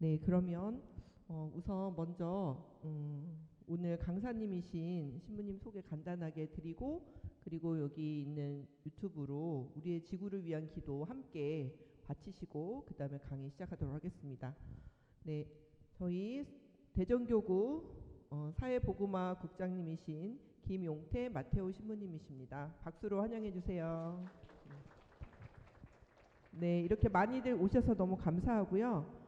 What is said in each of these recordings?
네, 그러면 우선 먼저 오늘 강사님이신 신부님 소개 간단하게 드리고, 그리고 여기 있는 유튜브로 우리의 지구를 위한 기도 함께 바치시고 그 다음에 강의 시작하도록 하겠습니다. 네, 저희 대전교구 사회복음화 국장님이신 김용태 마테오 신부님이십니다. 박수로 환영해 주세요. 네, 이렇게 많이들 오셔서 너무 감사하고요.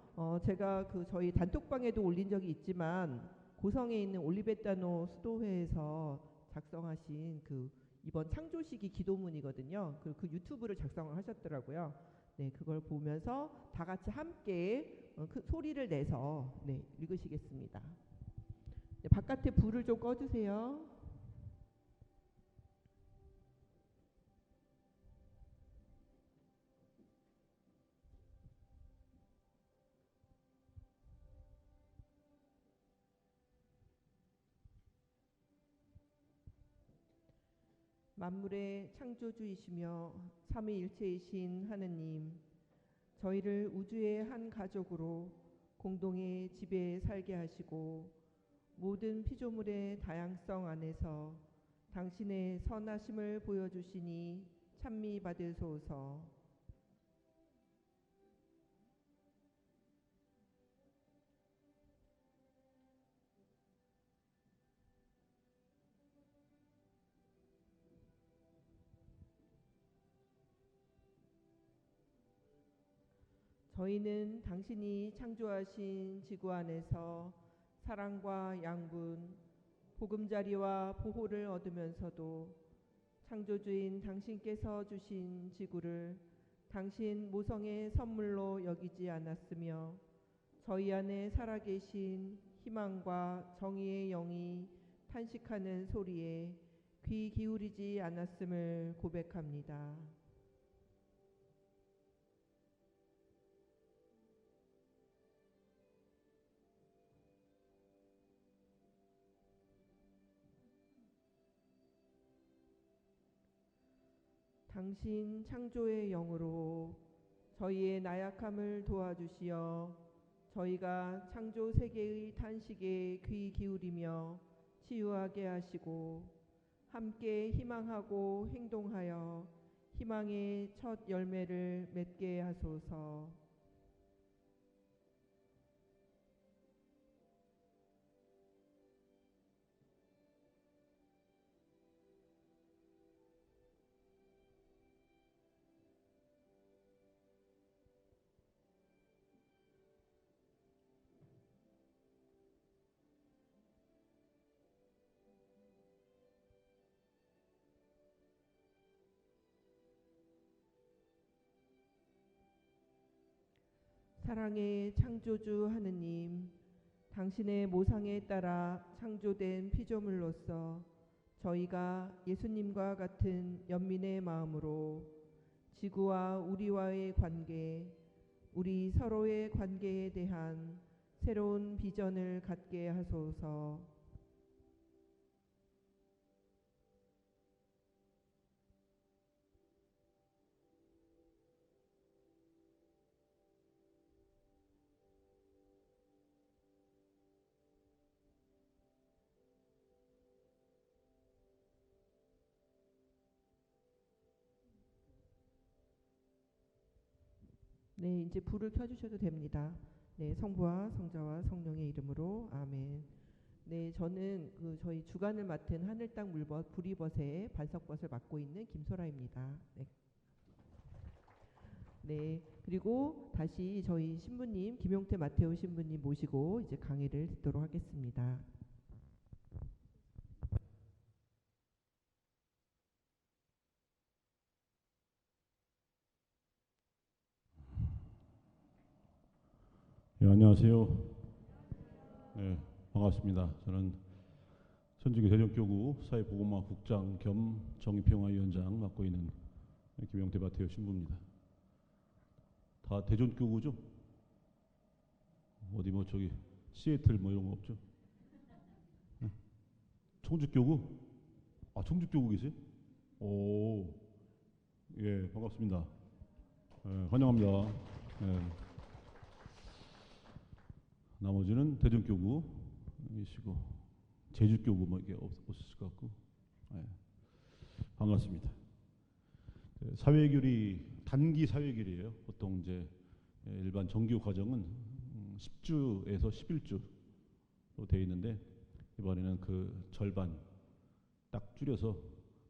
제가 저희 단톡방에도 올린 적이 있지만 고성에 있는 올리베타노 수도회에서 작성하신 이번 창조시기 기도문이거든요. 그 유튜브를 작성을 하셨더라고요. 네, 그걸 보면서 다 같이 함께 그 소리를 내서 읽으시겠습니다. 네, 바깥에 불을 좀 꺼주세요. 만물의 창조주이시며 삼위일체이신 하느님, 저희를 우주의 한 가족으로 공동의 집에 살게 하시고 모든 피조물의 다양성 안에서 당신의 선하심을 보여주시니 찬미 받으소서. 저희는 당신이 창조하신 지구 안에서 사랑과 양분, 보금자리와 보호를 얻으면서도 창조주인 당신께서 주신 지구를 당신 모성의 선물로 여기지 않았으며 저희 안에 살아계신 희망과 정의의 영이 탄식하는 소리에 귀 기울이지 않았음을 고백합니다. 당신 창조의 영으로 저희의 나약함을 도와주시어 저희가 창조 세계의 탄식에 귀 기울이며 치유하게 하시고 함께 희망하고 행동하여 희망의 첫 열매를 맺게 하소서. 사랑의 창조주 하느님, 당신의 모상에 따라 창조된 피조물로서 저희가 예수님과 같은 연민의 마음으로 지구와 우리와의 관계, 우리 서로의 관계에 대한 새로운 비전을 갖게 하소서. 네, 이제 불을 켜주셔도 됩니다. 네, 성부와 성자와 성령의 이름으로 아멘. 네, 저는 저희 주간을 맡은 하늘 땅 물벗 부리벗의 반석벗을 맡고 있는 김소라입니다. 네. 네, 그리고 다시 저희 신부님 김용태 마테오 신부님 모시고 이제 강의를 듣도록 하겠습니다. 네, 안녕하세요. 네, 반갑습니다. 저는 천주교 대전교구 사회복음화 국장 겸 정의평화위원장 맡고 있는 김용태 마테오 신부입니다. 다 대전교구죠? 어디 저기 시애틀 이런 거 없죠? 네? 청주교구? 아, 청주교구 계세요? 오, 예, 반갑습니다. 예, 환영합니다. 예. 나머지는 대전교구이시고 제주교구 뭐 이게 없었을 것 같고, 예. 반갑습니다. 사회교리 단기 사회교리예요. 보통 이제 일반 정규 과정은 10주에서 11주로 되어 있는데 이번에는 그 절반 딱 줄여서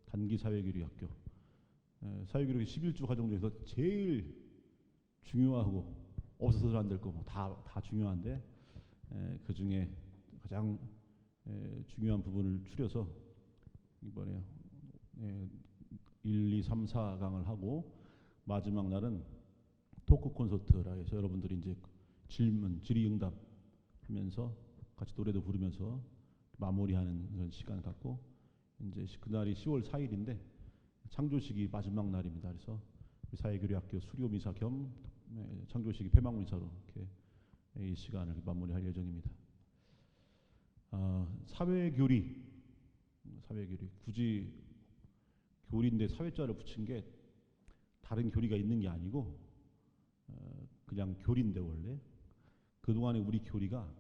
단기 사회교리 학교. 사회교리 11주 과정 중에서 제일 중요하고 없어서는 안 될 거 뭐 다 중요한데 그 중에 가장 중요한 부분을 추려서 이번에 1, 2, 3, 4강을 하고 마지막 날은 토크 콘서트라 해서 여러분들이 이제 질문, 질의응답 하면서 같이 노래도 부르면서 마무리하는 그런 시간을 갖고 이제 그날이 10월 4일인데 창조식이 마지막 날입니다. 그래서 사회교리학교 수료미사 겸 창조식이 폐막미사로 이렇게 이 시간을 마무리할 예정입니다. 사회교리 굳이 교리인데 사회자를 붙인 게 다른 교리가 있는 게 아니고 그냥 교리인데 원래 그동안에 우리 교리가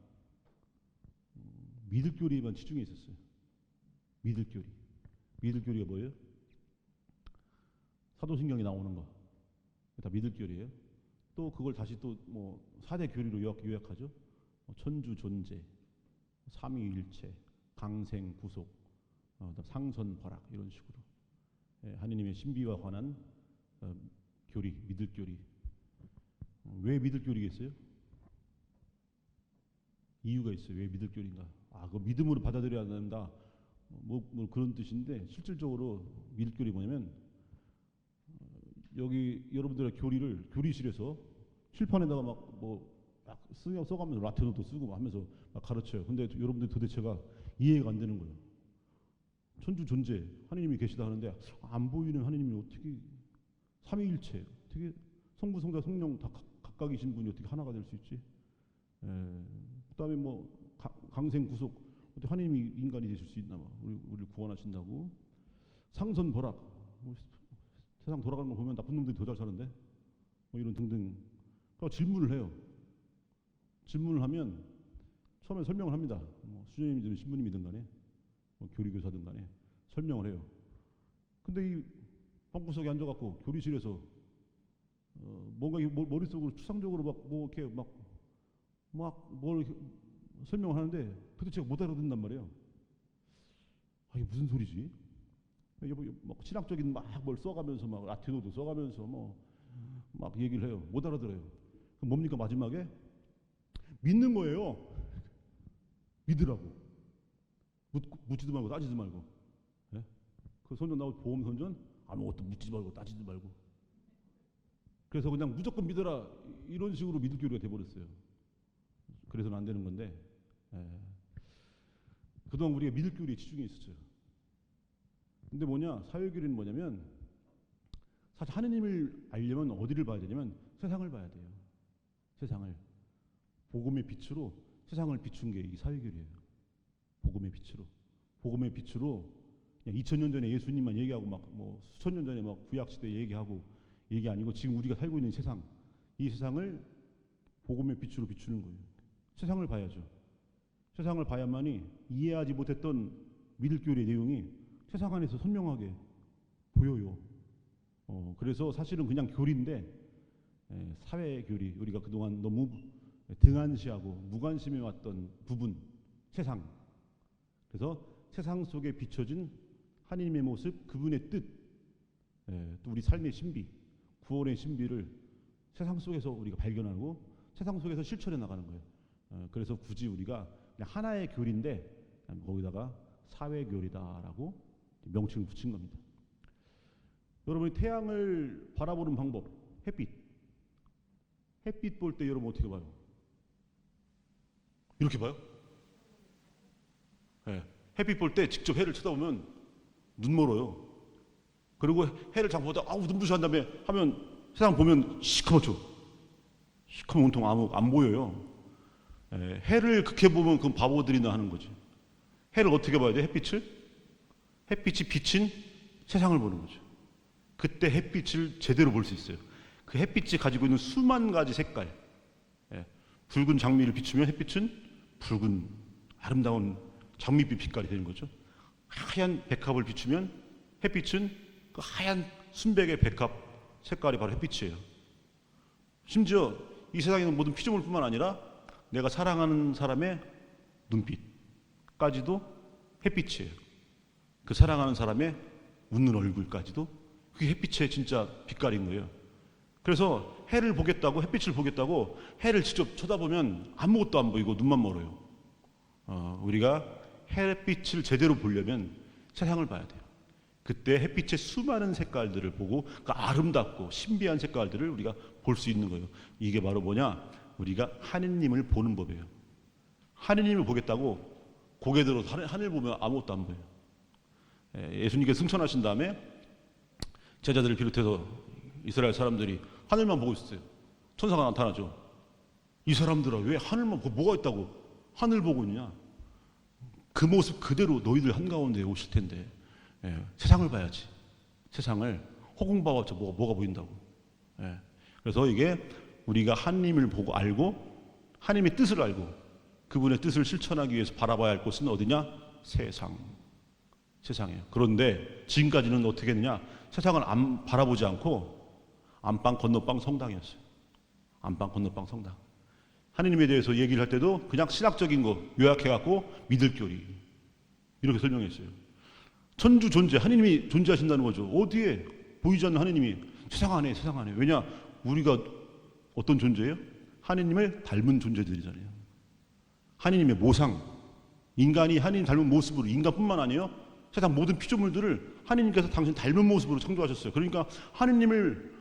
미들교리에만 치중해 있었어요. 미들교리가 뭐예요? 사도신경에 나오는 거 다 미들교리예요. 또 그걸 다시 또 뭐 4대 교리로 요약하죠. 천주 존재, 삼위일체, 강생 구속, 상선 벌악 이런 식으로 하느님의 신비와 관한 교리, 미들교리. 왜 미들교리겠어요? 이유가 있어요. 왜 미들교리인가? 그 믿음으로 받아들여야 된다. 뭐 그런 뜻인데 실질적으로 미들교리 뭐냐면 여기 여러분들의 교리를 교리실에서 칠판에다가 막 써가면서 라틴어도 쓰고 하면서 막 가르쳐요. 근데 여러분들 도대체가 이해가 안 되는 거예요. 천주 존재 하느님이 계시다 하는데 안 보이는 하느님이 어떻게 삼위일체 어떻게 성부 성자 성령 다 각각이신 분이 어떻게 하나가 될 수 있지? 그다음에 뭐 강생 구속 어떻게 하느님이 인간이 되실 수 있나 봐. 우리를 구원하신다고. 상선 벌악 세상 돌아가는 거 보면 나쁜 놈들이 더 잘 사는데 뭐 이런 등등. 그러니까 질문을 해요. 질문을 하면 처음에 설명을 합니다. 뭐 수녀님이든 신부님이든 간에 뭐 교리교사든 간에 설명을 해요. 근데 이 방구석에 앉아갖고 교리실에서 뭔가 머릿속으로 추상적으로 뭐 이렇게 뭘 설명을 하는데 도대체 못 알아듣는단 말이에요. 이게 무슨 소리지? 막 신학적인 뭘 써가면서 막 라틴어도 써가면서 막 얘기를 해요. 못 알아들어요. 그럼 뭡니까 마지막에? 믿는 거예요. 믿으라고. 묻지도 말고 따지지 말고. 예? 그 선전 나올 보험 선전 아무것도 묻지 말고 따지지 말고. 그래서 그냥 무조건 믿어라 이런 식으로 믿을 교리가 돼버렸어요. 그래서는 안 되는 건데 그동안 우리가 믿을 교리에 치중해 있었어요. 근데 사회교리는 뭐냐면 사실 하느님을 알려면 어디를 봐야 되냐면 세상을 봐야 돼요. 세상을 복음의 빛으로 세상을 비춘 게 이 사회교리예요. 복음의 빛으로 그냥 2000년 전에 예수님만 얘기하고 뭐 수천 년 전에 구약 시대 얘기하고 얘기 아니고 지금 우리가 살고 있는 세상, 이 세상을 복음의 빛으로 비추는 거예요. 세상을 봐야죠. 세상을 봐야만이 이해하지 못했던 미들교리의 내용이 세상 안에서 선명하게 보여요. 그래서 사실은 그냥 교리인데 사회교리, 우리가 그동안 너무 등한시하고 무관심해 왔던 부분, 세상. 그래서 세상 속에 비춰진 하나님의 모습, 그분의 뜻, 또 우리 삶의 신비, 구원의 신비를 세상 속에서 우리가 발견하고 세상 속에서 실천해 나가는 거예요. 그래서 굳이 우리가 그냥 하나의 교리인데 거기다가 사회교리다라고 명칭을 붙인 겁니다. 여러분이 태양을 바라보는 방법, 햇빛 볼 때 여러분 어떻게 봐요? 이렇게 봐요? 네. 햇빛 볼 때 직접 해를 쳐다보면 눈 멀어요. 그리고 해를 잠깐 보다 눈부셔 한 다음에 하면 세상 보면 시커멓죠. 시커먼 온통 안 보여요. 해를 그렇게 보면 그건 바보들이나 하는 거지. 해를 어떻게 봐야 돼? 햇빛이 비친 세상을 보는 거죠. 그때 햇빛을 제대로 볼 수 있어요. 그 햇빛이 가지고 있는 수만 가지 색깔, 붉은 장미를 비추면 햇빛은 붉은 아름다운 장미빛 빛깔이 되는 거죠. 하얀 백합을 비추면 햇빛은 그 하얀 순백의 백합 색깔이 바로 햇빛이에요. 심지어 이 세상에 있는 모든 피조물뿐만 아니라 내가 사랑하는 사람의 눈빛까지도 햇빛이에요. 그 사랑하는 사람의 웃는 얼굴까지도 그게 햇빛의 진짜 빛깔인 거예요. 그래서 해를 보겠다고, 햇빛을 보겠다고 해를 직접 쳐다보면 아무것도 안 보이고 눈만 멀어요. 우리가 햇빛을 제대로 보려면 세상을 봐야 돼요. 그때 햇빛의 수많은 색깔들을 보고 그 아름답고 신비한 색깔들을 우리가 볼 수 있는 거예요. 이게 바로 뭐냐? 우리가 하느님을 보는 법이에요. 하느님을 보겠다고 고개 들어 하늘 보면 아무것도 안 보여요. 예수님께서 승천하신 다음에 제자들을 비롯해서 이스라엘 사람들이 하늘만 보고 있었어요. 천사가 나타나죠. 이 사람들아 왜 하늘만 보고 뭐가 있다고 하늘 보고 있냐? 그 모습 그대로 너희들 한가운데 오실 텐데 세상을 봐야지. 세상을 허공봐봤자 뭐가 보인다고. 그래서 이게 우리가 하나님을 보고 알고 하나님의 뜻을 알고 그분의 뜻을 실천하기 위해서 바라봐야 할 곳은 어디냐? 세상이에요. 그런데 지금까지는 어떻게 했느냐? 세상을 바라보지 않고 안방 건너방 성당이었어요. 안방 건너방 성당. 하느님에 대해서 얘기를 할 때도 그냥 신학적인 거 요약해갖고 믿을교리 이렇게 설명했어요. 천주 존재, 하느님이 존재하신다는 거죠. 어디에? 보이지 않는 하느님이 세상 안에. 왜냐? 우리가 어떤 존재예요? 하느님을 닮은 존재들이잖아요. 하느님의 모상, 인간이 하느님 닮은 모습으로, 인간뿐만 아니에요. 세상 모든 피조물들을 하느님께서 당신 닮은 모습으로 창조하셨어요. 그러니까 하느님을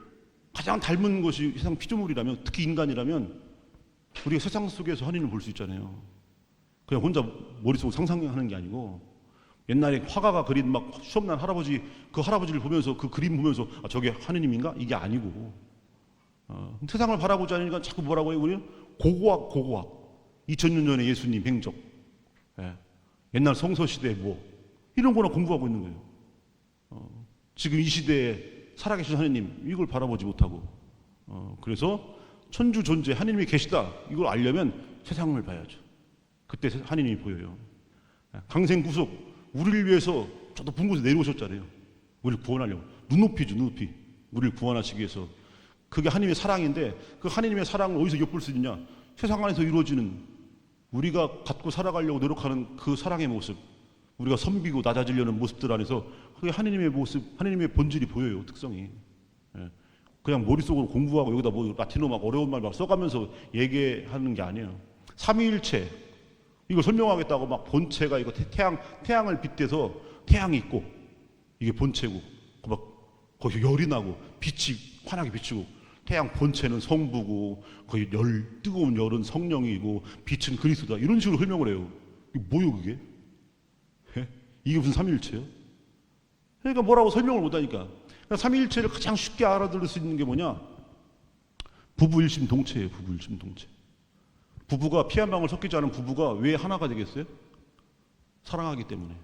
가장 닮은 것이 세상 피조물이라면, 특히 인간이라면 우리가 세상 속에서 하느님을 볼 수 있잖아요. 그냥 혼자 머릿속으로 상상하는 게 아니고 옛날에 화가가 그린 막 수염난 할아버지, 그 할아버지를 보면서 그 그림 보면서 저게 하느님인가? 이게 아니고 세상을 바라보지 않으니까 자꾸 뭐라고 해요? 우리는 고고학 2000년 전에 예수님 행적, 옛날 성서시대 뭐 이런 거나 공부하고 있는 거예요. 지금 이 시대에 살아계신 하느님 이걸 바라보지 못하고 그래서 천주 존재 하느님이 계시다 이걸 알려면 세상을 봐야죠. 그때 하느님이 보여요. 강생구속 우리를 위해서 저 높은 곳에 내려오셨잖아요. 우리를 구원하려고. 눈높이죠. 우리를 구원하시기 위해서. 그게 하느님의 사랑인데 그 하느님의 사랑을 어디서 엿볼 수 있느냐? 세상 안에서 이루어지는 우리가 갖고 살아가려고 노력하는 그 사랑의 모습, 우리가 섬기고 낮아지려는 모습들 안에서 그게 하느님의 모습, 하느님의 본질이 보여요. 특성이. 그냥 머릿속으로 공부하고 여기다 뭐 라틴어 막 어려운 말 막 써가면서 얘기하는 게 아니에요. 삼위일체 이걸 설명하겠다고 막 본체가 이거 태양을 빗대서 태양이 있고 이게 본체고 막 거기 열이 나고 빛이 환하게 비추고 태양 본체는 성부고 거기 뜨거운 열은 성령이고 빛은 그리스도다 이런 식으로 설명을 해요. 이게 뭐요 그게? 이게 무슨 삼위일체요? 그러니까 뭐라고 설명을 못하니까 삼위일체를 가장 쉽게 알아들을 수 있는 게 뭐냐? 부부일심동체예요. 부부일심동체. 부부가 피 한 방울 섞이지 않은 부부가 왜 하나가 되겠어요? 사랑하기 때문에.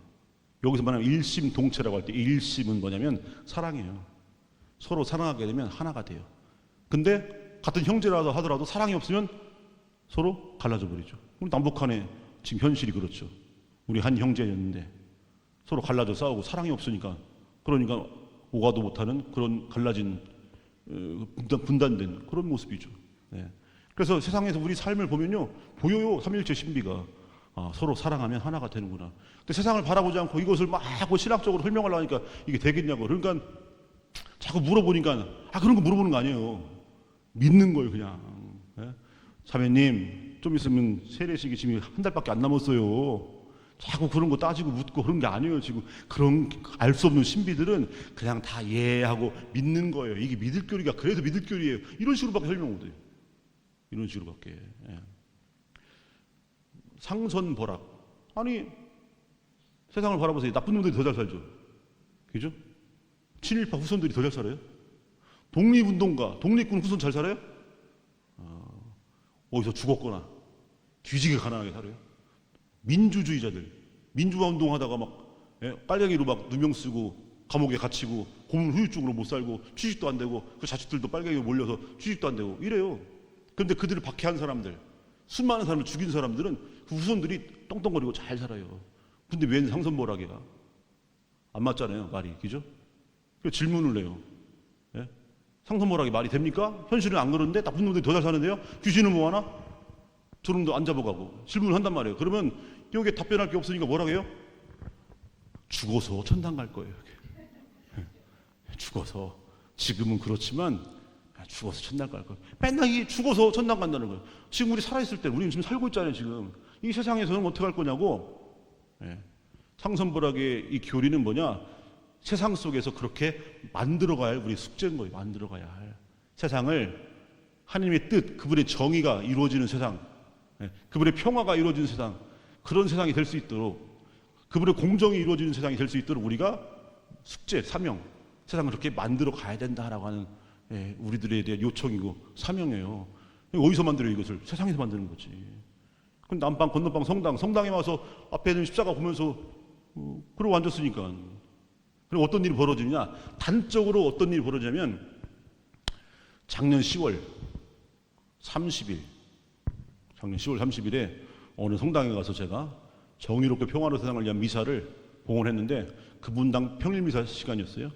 여기서 말하면 일심동체라고 할 때 일심은 뭐냐면 사랑이에요. 서로 사랑하게 되면 하나가 돼요. 근데 같은 형제라도 하더라도 사랑이 없으면 서로 갈라져 버리죠. 우리 남북한의 지금 현실이 그렇죠. 우리 한 형제였는데 서로 갈라져 싸우고 사랑이 없으니까 그러니까 오가도 못하는 그런 갈라진 분단된 그런 모습이죠. 그래서 세상에서 우리 삶을 보면요 보여요. 삼위일체 신비가 서로 사랑하면 하나가 되는구나. 근데 세상을 바라보지 않고 이것을 막 신학적으로 설명하려고 하니까 이게 되겠냐고. 그러니까 자꾸 물어보니까 그런 거 물어보는 거 아니에요. 믿는 걸 그냥. 자매님 좀 있으면 세례식이 지금 한 달밖에 안 남았어요. 자꾸 그런 거 따지고 묻고 그런 게 아니에요. 지금 그런 알 수 없는 신비들은 그냥 다 이해하고 믿는 거예요. 이게 믿을교리가 그래서 믿을교리예요. 이런 식으로밖에 설명 못해요. 이런 식으로밖에. 상선벌악. 아니 세상을 바라보세요. 나쁜 놈들이 더 잘 살죠. 그죠? 친일파 후손들이 더 잘 살아요. 독립운동가, 독립군 후손 잘 살아요? 어디서 죽었거나 뒤지게 가난하게 살아요. 민주주의자들, 민주화 운동하다가 막 빨갱이로 막 누명 쓰고 감옥에 갇히고 고문 후유증으로 못 살고 취직도 안 되고 그 자식들도 빨갱이로 몰려서 취직도 안 되고 이래요. 그런데 그들을 박해한 사람들, 수많은 사람을 죽인 사람들은 그 후손들이 똥똥거리고 잘 살아요. 근데 웬 상선보라개가? 안 맞잖아요, 말이. 그죠? 그래서 질문을 해요. 예? 상선보라개 말이 됩니까? 현실은 안 그러는데 나쁜 놈들이 더 잘 사는데요? 귀신은 뭐하나? 저놈도 안 잡아가고 질문을 한단 말이에요. 그러면 여기에 답변할 게 없으니까 뭐라고 해요? 죽어서 천당 갈 거예요. 죽어서. 지금은 그렇지만 죽어서 천당 갈 거예요. 맨날 이 죽어서 천당 간다는 거예요. 지금 우리 살아있을 때 우리는 지금 살고 있잖아요. 지금 이 세상에서는 어떻게 할 거냐고. 상선불학의 이 교리는 뭐냐? 세상 속에서 그렇게 만들어가야 할 우리 숙제인 거예요. 만들어가야 할 세상을 하나님의 뜻, 그분의 정의가 이루어지는 세상, 그분의 평화가 이루어지는 세상, 그런 세상이 될 수 있도록, 그분의 공정이 이루어지는 세상이 될 수 있도록 우리가 숙제, 사명, 세상을 그렇게 만들어 가야 된다라고 하는 우리들에 대한 요청이고 사명이에요. 어디서 만들어요? 이것을 세상에서 만드는 거지. 그럼 남방 건너방 성당에 와서 앞에 있는 십자가 보면서 그러고 앉았으니까. 그리고 어떤 일이 벌어지느냐? 단적으로 어떤 일이 벌어지냐면 작년 10월 30일에 어느 성당에 가서 제가 정의롭고 평화로운 세상을 위한 미사를 봉헌했는데 그 분당 평일 미사 시간이었어요.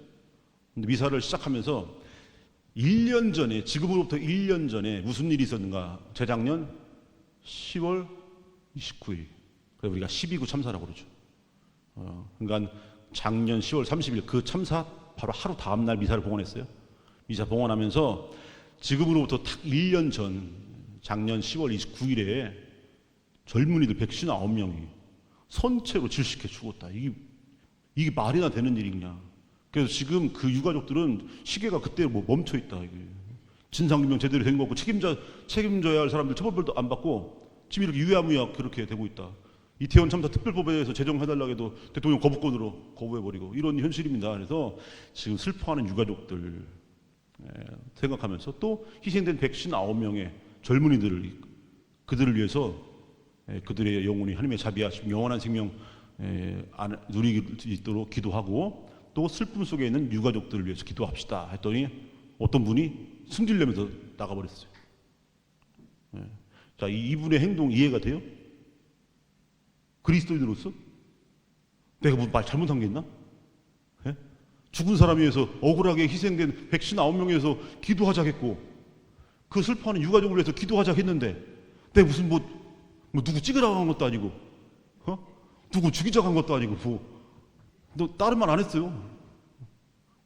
근데 미사를 시작하면서 1년 전에, 지금으로부터 1년 전에 무슨 일이 있었는가? 재작년 10월 29일. 그래서 우리가 12구 참사라고 그러죠. 그러니까 작년 10월 30일 그 참사 바로 하루 다음 날 미사를 봉헌했어요. 미사 봉헌하면서 지금으로부터 딱 1년 전 작년 10월 29일에 젊은이들 159명이 선체로 질식해 죽었다. 이게 말이나 되는 일이냐? 그래서 지금 그 유가족들은 시계가 그때 뭐 멈춰 있다. 이게 진상규명 제대로 된 거 없고 책임져야 할 사람들 처벌도 안 받고 지금 이렇게 유야무야 그렇게 되고 있다. 이태원 참사 특별법에 대해서 제정해달라고 해도 대통령 거부권으로 거부해버리고 이런 현실입니다. 그래서 지금 슬퍼하는 유가족들 생각하면서 또 희생된 159명의 젊은이들을 그들을 위해서 그들의 영혼이 하나님의 자비하심 영원한 생명 누리기 있도록 기도하고 또 슬픔 속에 있는 유가족들을 위해서 기도합시다 했더니 어떤 분이 승질내면서 나가버렸어요. 자, 이분의 행동 이해가 돼요? 그리스도인으로서 내가 무슨 말 잘못한 게 있나? 죽은 사람 위해서 억울하게 희생된 159명에서 기도하자겠고 그 슬퍼하는 유가족을 위해서 기도하자겠는데 내가 무슨 뭐 누구 찍으라고 한 것도 아니고 누구 죽이자고 한 것도 아니고 너 다른 말 안 했어요.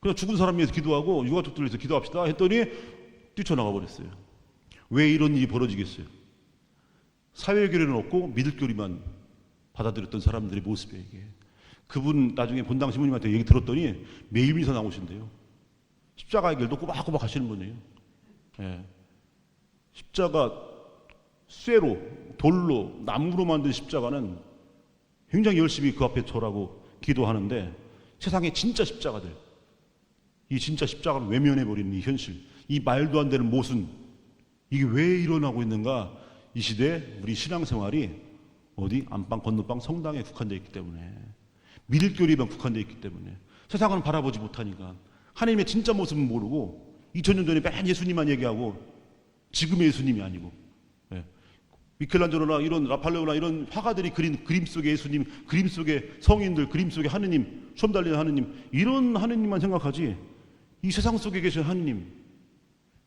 그냥 죽은 사람 위해서 기도하고 유가족들 위해서 기도합시다 했더니 뛰쳐나가 버렸어요. 왜 이런 일이 벌어지겠어요? 사회교리는 없고 믿을 교리만 받아들였던 사람들의 모습이에요. 이게. 그분 나중에 본당 신부님한테 얘기 들었더니 매일 미사 나오신대요. 십자가의 길도 꼬박꼬박 하시는 분이에요. 십자가 쇠로 돌로 나무로 만든 십자가는 굉장히 열심히 그 앞에 절하고 기도하는데 세상의 진짜 십자가들, 이 진짜 십자가를 외면해버리는 이 현실, 이 말도 안 되는 모순, 이게 왜 일어나고 있는가? 이 시대에 우리 신앙생활이 어디 안방 건너방 성당에 국한되어 있기 때문에 믿을 교리에만 국한되어 있기 때문에 세상을 바라보지 못하니까 하나님의 진짜 모습은 모르고 2000년 전에 맨 예수님만 얘기하고 지금의 예수님이 아니고 미켈란젤로나 이런 라팔레오나 이런 화가들이 그린 그림 속의 예수님, 그림 속의 성인들, 그림 속의 하느님, 처음 달리는 하느님, 이런 하느님만 생각하지 이 세상 속에 계신 하느님,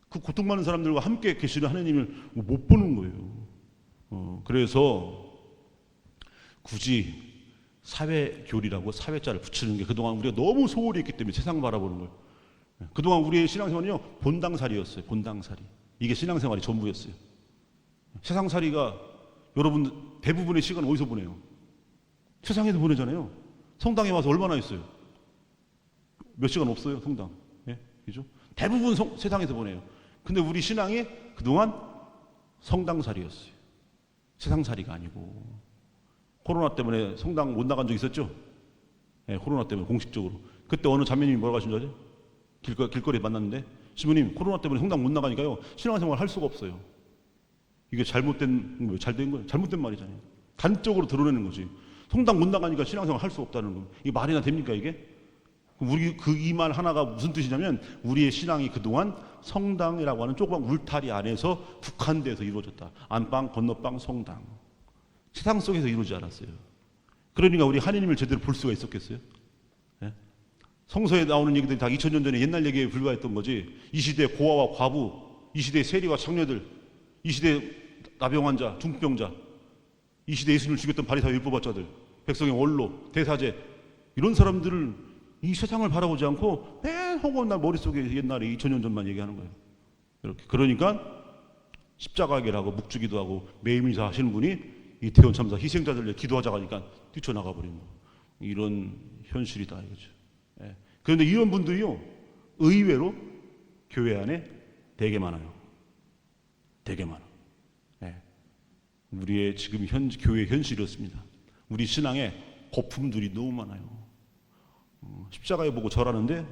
그 고통 많은 사람들과 함께 계시는 하느님을 못 보는 거예요. 그래서 굳이 사회교리라고 사회자를 붙이는 게 그동안 우리가 너무 소홀히 했기 때문에 세상 바라보는 거예요. 그동안 우리의 신앙생활은요 본당살이였어요. 본당살이. 이게 신앙생활이 전부였어요. 세상살이가 여러분 대부분의 시간 어디서 보내요? 세상에서 보내잖아요. 성당에 와서 얼마나 있어요? 몇 시간 없어요, 성당. 그죠? 대부분 세상에서 보내요. 근데 우리 신앙이 그동안 성당살이였어요. 세상살이가 아니고. 코로나 때문에 성당 못 나간 적 있었죠? 코로나 때문에 공식적으로. 그때 어느 자매님이 뭐라고 하신 줄 아세요? 길거리에 만났는데 신부님 코로나 때문에 성당 못 나가니까요 신앙생활 할 수가 없어요. 이게 잘못된 거예요? 잘된 거예요? 잘못된 말이잖아요. 단적으로 드러내는 거지. 성당 못 나가니까 신앙생활 할 수 없다는 거. 이게 말이나 됩니까 이게? 우리 그 이 말 하나가 무슨 뜻이냐면 우리의 신앙이 그동안 성당이라고 하는 조그만 울타리 안에서 국한돼서 이루어졌다. 안방, 건너방, 성당. 세상 속에서 이루어지지 않았어요. 그러니까 우리 하느님을 제대로 볼 수가 있었겠어요? 예? 성서에 나오는 얘기들이 다 2000년 전에 옛날 얘기에 불과했던 거지. 이 시대 고아와 과부, 이 시대 세리와 창녀들, 이 시대 나병 환자, 중병자, 이 시대 예수님을 죽였던 바리사와 율법학자들, 백성의 원로, 대사제, 이런 사람들을 이 세상을 바라보지 않고 맨 허구한 날 머릿속에 옛날에 2000년 전만 얘기하는 거예요. 이렇게. 그러니까 십자가계를 하고 묵주기도 하고 매일미사 하시는 분이 이태원 참사 희생자들 위해 기도하자고 하니까 뛰쳐나가 버린 거. 이런 현실이다 이거죠. 예. 그런데 이런 분들이요 의외로 교회 안에 되게 많아요. 되게 많아. 예. 우리의 지금 교회 현실이었습니다. 우리 신앙에 거품들이 너무 많아요. 십자가에 보고 절하는데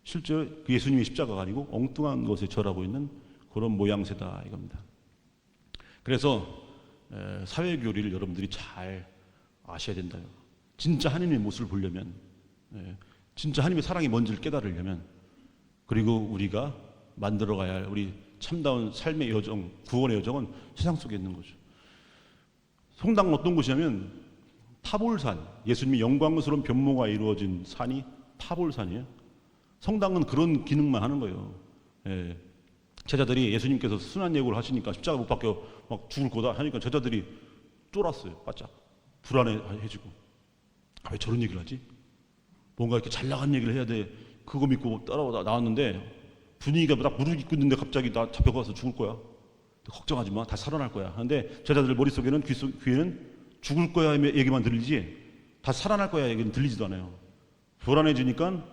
실제 그 예수님의 십자가가 아니고 엉뚱한 것에 절하고 있는 그런 모양새다 이겁니다. 그래서 사회교리를 여러분들이 잘 아셔야 된다요. 진짜 하나님의 모습을 보려면, 진짜 하나님의 사랑이 뭔지를 깨달으려면, 그리고 우리가 만들어가야 할 우리 참다운 삶의 여정, 구원의 여정은 세상 속에 있는 거죠. 성당은 어떤 곳이냐면 타볼산, 예수님의 영광스러운 변모가 이루어진 산이 타볼산이에요. 성당은 그런 기능만 하는 거예요. 제자들이 예수님께서 순환 예고를 하시니까 십자가 못 박혀 막 죽을 거다 하니까 제자들이 쫄았어요. 바짝 불안해지고, 왜 저런 얘기를 하지? 뭔가 이렇게 잘 나간 얘기를 해야 돼. 그거 믿고 따라오다 나왔는데 분위기가 딱 무르익고 있는데 갑자기 나 잡혀가서 죽을 거야. 걱정하지 마, 다 살아날 거야. 하는데 제자들 머릿속에는 귀에는 죽을 거야 얘기만 들리지 다 살아날 거야 얘기는 들리지도 않아요. 불안해지니까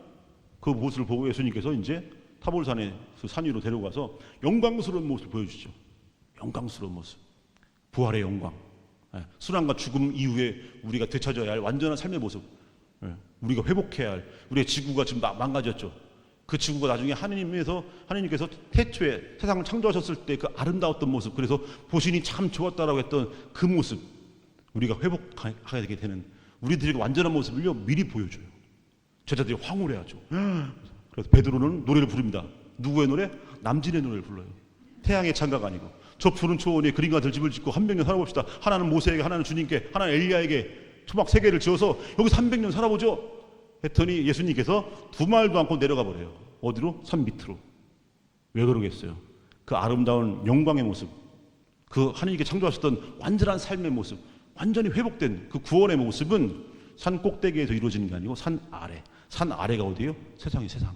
그 모습을 보고 예수님께서 이제 타볼산에 그 산 위로 데려가서 영광스러운 모습을 보여주죠. 영광스러운 모습, 부활의 영광, 순환과 죽음 이후에 우리가 되찾아야 할 완전한 삶의 모습, 우리가 회복해야 할, 우리의 지구가 지금 망가졌죠. 그 지구가 나중에 하느님께서 태초에 세상을 창조하셨을 때 그 아름다웠던 모습, 그래서 보시니 참 좋았다라고 했던 그 모습, 우리가 회복하게 되는 우리들에게 완전한 모습을요 미리 보여줘요. 제자들이 황홀해하죠. 그래서 베드로는 노래를 부릅니다. 누구의 노래? 남진의 노래를 불러요. 태양의 창가가 아니고 저 푸른 초원에 그림과 들집을 짓고 한 300년 살아봅시다. 하나는 모세에게, 하나는 주님께, 하나는 엘리야에게 초막 3개를 지어서 여기 300년 살아보죠. 했더니 예수님께서 두 말도 않고 내려가 버려요. 어디로? 산 밑으로. 왜 그러겠어요? 그 아름다운 영광의 모습, 그 하나님께 창조하셨던 완전한 삶의 모습, 완전히 회복된 그 구원의 모습은 산 꼭대기에서 이루어지는 게 아니고 산 아래. 산 아래가 어디예요? 세상이 세상.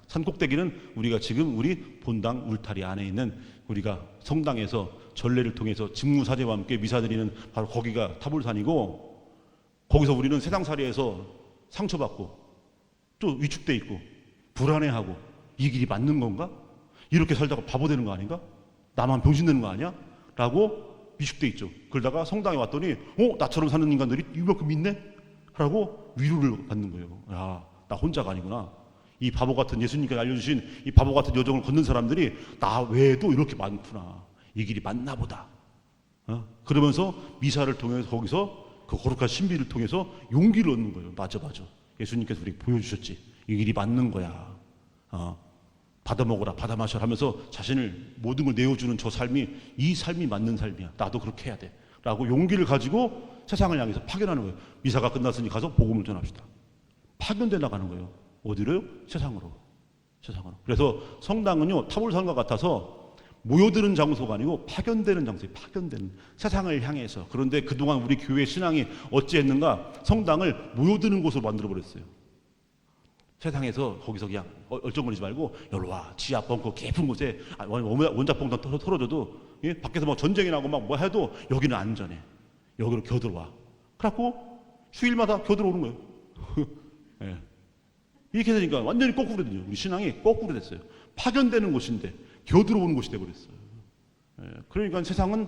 산 꼭대기는 우리가 지금 우리 본당 울타리 안에 있는 우리가 성당에서 전례를 통해서 직무사제와 함께 미사드리는 바로 거기가 타볼산이고, 거기서 우리는 세상살이에서 상처받고 또 위축돼 있고 불안해하고 이 길이 맞는 건가? 이렇게 살다가 바보 되는 거 아닌가? 나만 병신 되는 거 아니야? 라고 위축돼 있죠. 그러다가 성당에 왔더니 나처럼 사는 인간들이 이만큼 있네? 라고 위로를 받는 거예요. 야, 나 혼자가 아니구나. 이 바보 같은 예수님께서 알려주신 이 바보 같은 여정을 걷는 사람들이 나 외에도 이렇게 많구나. 이 길이 맞나 보다. 그러면서 미사를 통해서 거기서 그 거룩한 신비를 통해서 용기를 얻는 거예요. 맞아. 예수님께서 우리에게 보여주셨지. 이 길이 맞는 거야. 받아 먹어라, 받아 마셔라 하면서 자신을 모든 걸 내어주는 저 삶이 이 삶이 맞는 삶이야. 나도 그렇게 해야 돼. 라고 용기를 가지고 세상을 향해서 파견하는 거예요. 미사가 끝났으니 가서 복음을 전합시다. 파견돼 나가는 거예요. 어디로요? 세상으로. 그래서 성당은요 타볼산과 같아서 모여드는 장소가 아니고 파견되는 장소예요. 파견되는 세상을 향해서. 그런데 그동안 우리 교회 신앙이 어찌했는가? 성당을 모여드는 곳으로 만들어 버렸어요. 세상에서 거기서 그냥 얼쩡거리지 말고 여기로 와. 지하 벙커 깊은 곳에 원자폭탄 털어줘도 밖에서 막 전쟁이 나고 막 뭐 해도 여기는 안전해. 여기로 겨들어와. 그래갖고 휴일마다 겨들어오는 거예요. 예. 이렇게 되니까 완전히 거꾸로 되거든요. 우리 신앙이 거꾸로 됐어요. 파견되는 곳인데 겨들어오는 곳이 돼버렸어요. 예. 그러니까 세상은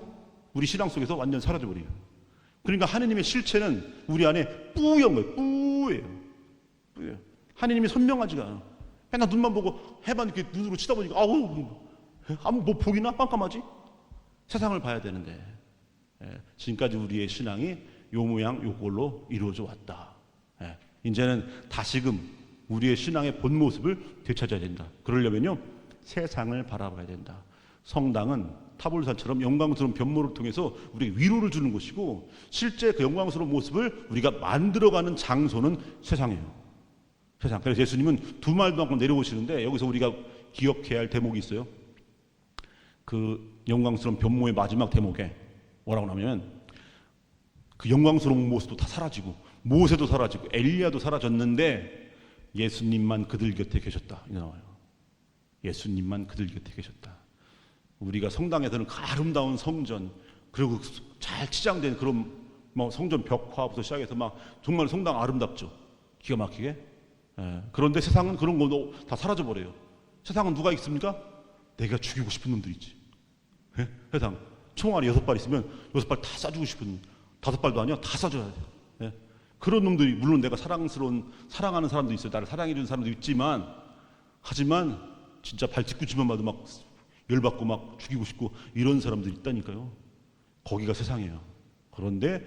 우리 신앙 속에서 완전 사라져버려요. 그러니까 하느님의 실체는 우리 안에 뿌연 거예요. 뿌예요. 하느님이 선명하지가 않아. 맨날 눈만 보고 해만 이렇게 눈으로 치다보니까 아무 뭐 보이나? 깜깜하지? 세상을 봐야 되는데 지금까지 우리의 신앙이 요 모양 요 꼴로 이루어져 왔다. 이제는 다시금 우리의 신앙의 본 모습을 되찾아야 된다. 그러려면요, 세상을 바라봐야 된다. 성당은 타볼산처럼 영광스러운 변모를 통해서 우리에게 위로를 주는 것이고, 실제 그 영광스러운 모습을 우리가 만들어가는 장소는 세상이에요. 세상. 그래서 예수님은 두 말도 않고 내려오시는데, 여기서 우리가 기억해야 할 대목이 있어요. 그 영광스러운 변모의 마지막 대목에 뭐라고 하냐면, 그 영광스러운 모습도 다 사라지고 모세도 사라지고 엘리야도 사라졌는데 예수님만 그들 곁에 계셨다. 이게 나와요. 예수님만 그들 곁에 계셨다. 우리가 성당에서는 그 아름다운 성전, 그리고 잘 치장된 그런 뭐 성전 벽화부터 시작해서 막 정말 성당 아름답죠. 기가 막히게. 그런데 세상은 그런 거 다 사라져 버려요. 세상은 누가 있습니까? 내가 죽이고 싶은 놈들이 있지. 세상 총알이 6발 있으면 6발 다 쏴주고 싶은, 5발도 아니야, 다 쏴줘야 돼. 그런 놈들이, 물론 내가 사랑하는 사람도 있어요. 나를 사랑해주는 사람도 있지만, 하지만 진짜 발 뒷구치만 봐도 막 열받고 막 죽이고 싶고 이런 사람들이 있다니까요. 거기가 세상이에요. 그런데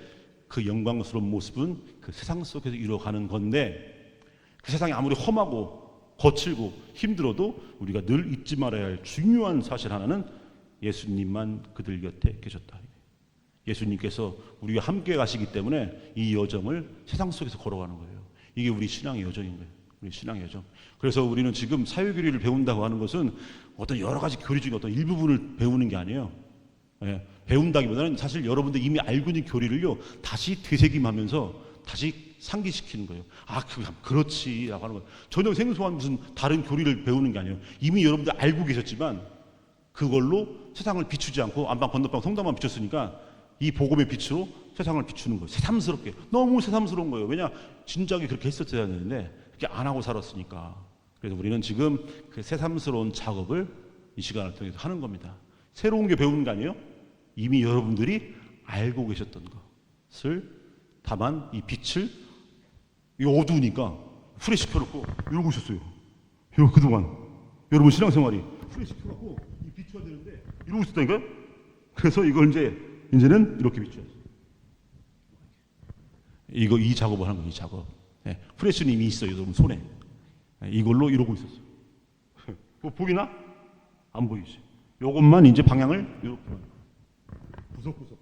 그 영광스러운 모습은 그 세상 속에서 이루어가는 건데, 그 세상이 아무리 험하고 거칠고 힘들어도 우리가 늘 잊지 말아야 할 중요한 사실 하나는 예수님만 그들 곁에 계셨다. 예수님께서 우리와 함께 가시기 때문에 이 여정을 세상 속에서 걸어가는 거예요. 이게 우리 신앙의 여정인 거예요. 우리 신앙의 여정. 그래서 우리는 지금 사회교리를 배운다고 하는 것은 어떤 여러 가지 교리 중에 어떤 일부분을 배우는 게 아니에요. 배운다기보다는 사실 여러분들 이미 알고 있는 교리를요, 다시 되새김하면서 다시 상기시키는 거예요. 그렇지 라고 하는 거예요. 전혀 생소한 무슨 다른 교리를 배우는 게 아니에요. 이미 여러분들 알고 계셨지만 그걸로 세상을 비추지 않고 안방 건너방 성당만 비췄으니까 이 복음의 빛으로 세상을 비추는 거예요. 새삼스럽게. 너무 새삼스러운 거예요. 왜냐? 진작에 그렇게 했었어야 되는데 그렇게 안 하고 살았으니까. 그래서 우리는 지금 그 새삼스러운 작업을 이 시간을 통해서 하는 겁니다. 새로운 게 배우는 게 아니에요. 이미 여러분들이 알고 계셨던 것을, 다만 이 빛을, 이거 어두우니까 후레쉬 켜놓고 이러고 있었어요. 그동안 여러분 신앙생활이 후레쉬 켜갖고 이 비춰야 되는데 이러고 있었다니까요. 그래서 이걸 이제는 이렇게 비춰야죠. 이 작업을 하는 거예요. 이 작업. 후레쉬는 이미 있어요, 여러분 손에. 이걸로 이러고 있었어요. 보이나? 안 보이지. 요것만 이제 방향을 이렇게 구석구석.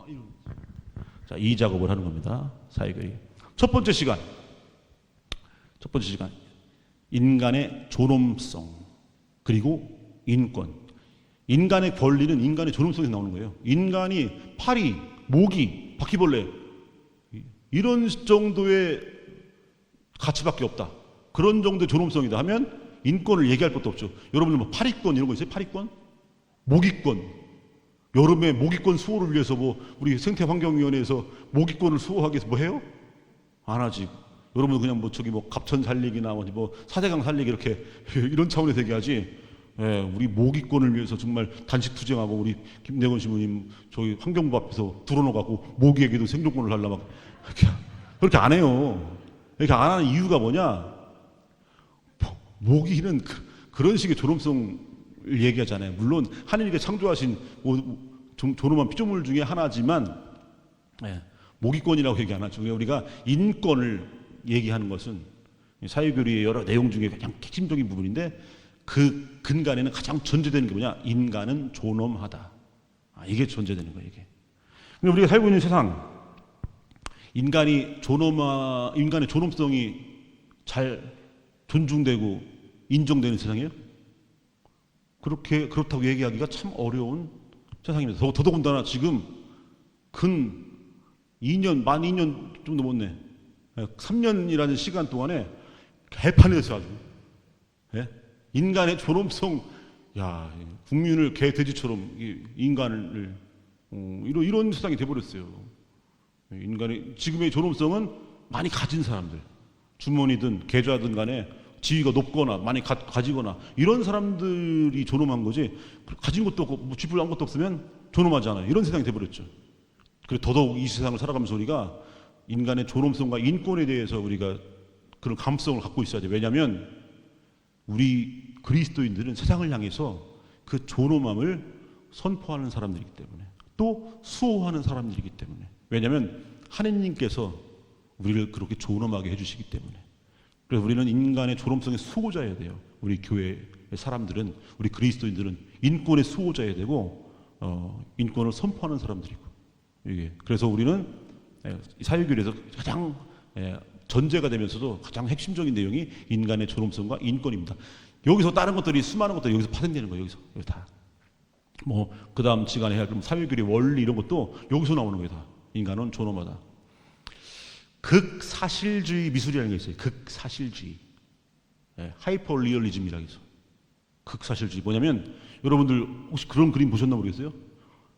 이런. 자, 이 작업을 하는 겁니다. 사회교리. 첫 번째 시간. 인간의 존엄성 그리고 인권. 인간의 권리는 인간의 존엄성에서 나오는 거예요. 인간이 파리, 모기, 바퀴벌레 이런 정도의 가치밖에 없다. 그런 정도의 존엄성이다 하면 인권을 얘기할 것도 없죠. 여러분들 뭐 파리권 이런 거 있어요? 파리권? 모기권. 여름에 모기권 수호를 위해서 뭐 우리 생태환경위원회에서 모기권을 수호하기 위해서 뭐 해요? 안 하지. 여러분들 그냥 뭐 저기 뭐 갑천 살리기나 뭐 사대강 살리기 이렇게 이런 차원에서 얘기하지. 우리 모기권을 위해서 정말 단식 투쟁하고 우리 김대건 신부님 저희 환경부 앞에서 드러나가고 모기에게도 생존권을 달라 막 그렇게 안 해요. 이렇게 안 하는 이유가 뭐냐? 모기는 그런 식의 존엄성을 얘기하잖아요. 물론 하느님께 창조하신 존엄한 피조물 중에 하나지만 모기권이라고 얘기 안 하죠. 우리가 인권을 얘기하는 것은 사회교리의 여러 내용 중에 가장 핵심적인 부분인데, 그 근간에는 가장 전제되는 게 뭐냐? 인간은 존엄하다. 이게 전제되는 거예요. 이게. 근데 우리가 살고 있는 세상, 인간의 존엄성이 잘 존중되고 인정되는 세상이에요? 그렇다고 얘기하기가 참 어려운 세상입니다. 더더군다나 지금 근 2년, 만 2년 좀 넘었네. 3년이라는 시간 동안에 개판에서 아주 인간의 존엄성, 국민을 개 돼지처럼 인간을 이런 세상이 돼버렸어요. 인간의 지금의 존엄성은 많이 가진 사람들, 주머니든 계좌든 간에 지위가 높거나 많이 가지거나 이런 사람들이 존엄한 거지, 가진 것도 없고 뭐 쥐뿔 것도 없으면 존엄하지 않아요. 이런 세상이 돼버렸죠. 그리고 더더욱 이 세상을 살아가면서 우리가 인간의 존엄성과 인권에 대해서 우리가 그런 감성을 갖고 있어야 돼요. 왜냐하면 우리 그리스도인들은 세상을 향해서 그 존엄함을 선포하는 사람들이기 때문에, 또 수호하는 사람들이기 때문에. 왜냐하면 하느님께서 우리를 그렇게 존엄하게 해주시기 때문에. 그래서 우리는 인간의 존엄성의 수호자여야 돼요. 우리 교회의 사람들은, 우리 그리스도인들은 인권의 수호자여야 되고 인권을 선포하는 사람들이고. 이게 그래서 우리는 사회교류에서 가장 전제가 되면서도 가장 핵심적인 내용이 인간의 존엄성과 인권입니다. 여기서 다른 것들이 수많은 것들이 여기서 파생되는 거예요. 여기서 다. 뭐 그다음 시간에 해야 할 사회교류 원리 이런 것도 여기서 나오는 거예요. 다. 인간은 존엄하다. 극사실주의 미술이라는 게 있어요. 극사실주의. 하이퍼 리얼리즘이라고 해서. 극사실주의 뭐냐면 여러분들 혹시 그런 그림 보셨나 모르겠어요?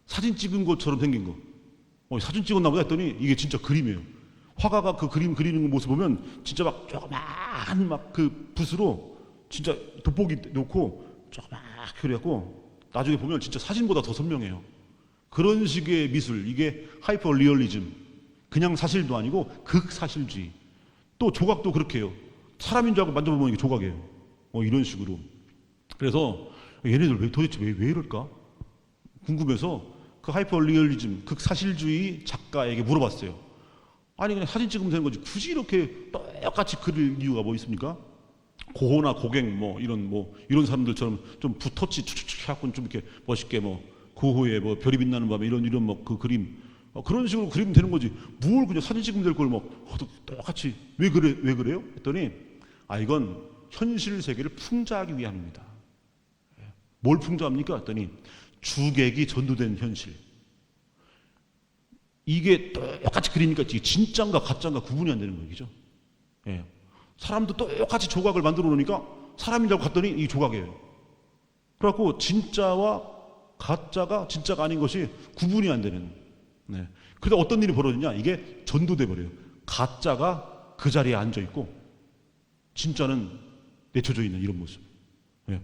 사진 찍은 것처럼 생긴 거. 사진 찍었나 보다 했더니 이게 진짜 그림이에요. 화가가 그 그림 그리는 모습 보면 진짜 막 조그만 막 그 붓으로 진짜 돋보기 놓고 조그맣게 그려갖고 나중에 보면 진짜 사진보다 더 선명해요. 그런 식의 미술, 이게 하이퍼 리얼리즘. 그냥 사실도 아니고 극사실주의. 또 조각도 그렇게 해요. 사람인 줄 알고 만져보면 이게 조각이에요. 이런 식으로. 그래서 얘네들 도대체 왜 이럴까? 궁금해서 그 하이퍼 리얼리즘, 극사실주의 작가에게 물어봤어요. 아니 그냥 사진 찍으면 되는 거지 굳이 이렇게 똑같이 그릴 이유가 뭐 있습니까? 고호나 고갱 이런 사람들처럼 좀 붓터치 축축축 해갖고 좀 이렇게 멋있게 고호의 별이 빛나는 밤에 이런 그 그림 그런 식으로 그리면 되는 거지 뭘 그냥 사진 찍으면 될 걸 똑같이 왜 그래요? 했더니 이건 현실 세계를 풍자하기 위함입니다. 뭘 풍자합니까? 했더니 주객이 전도된 현실. 이게 똑같이 그리니까 이게 진짜인가 가짜인가 구분이 안 되는 거예요. 그죠? 예. 사람도 똑같이 조각을 만들어 놓으니까 사람인 줄 알고 갔더니 이게 조각이에요. 그래갖고 진짜와 가짜가 진짜가 아닌 것이 구분이 안 되는. 네. 그래서 어떤 일이 벌어지냐? 이게 전도돼 버려요. 가짜가 그 자리에 앉아 있고 진짜는 내쳐져 있는 이런 모습. 예.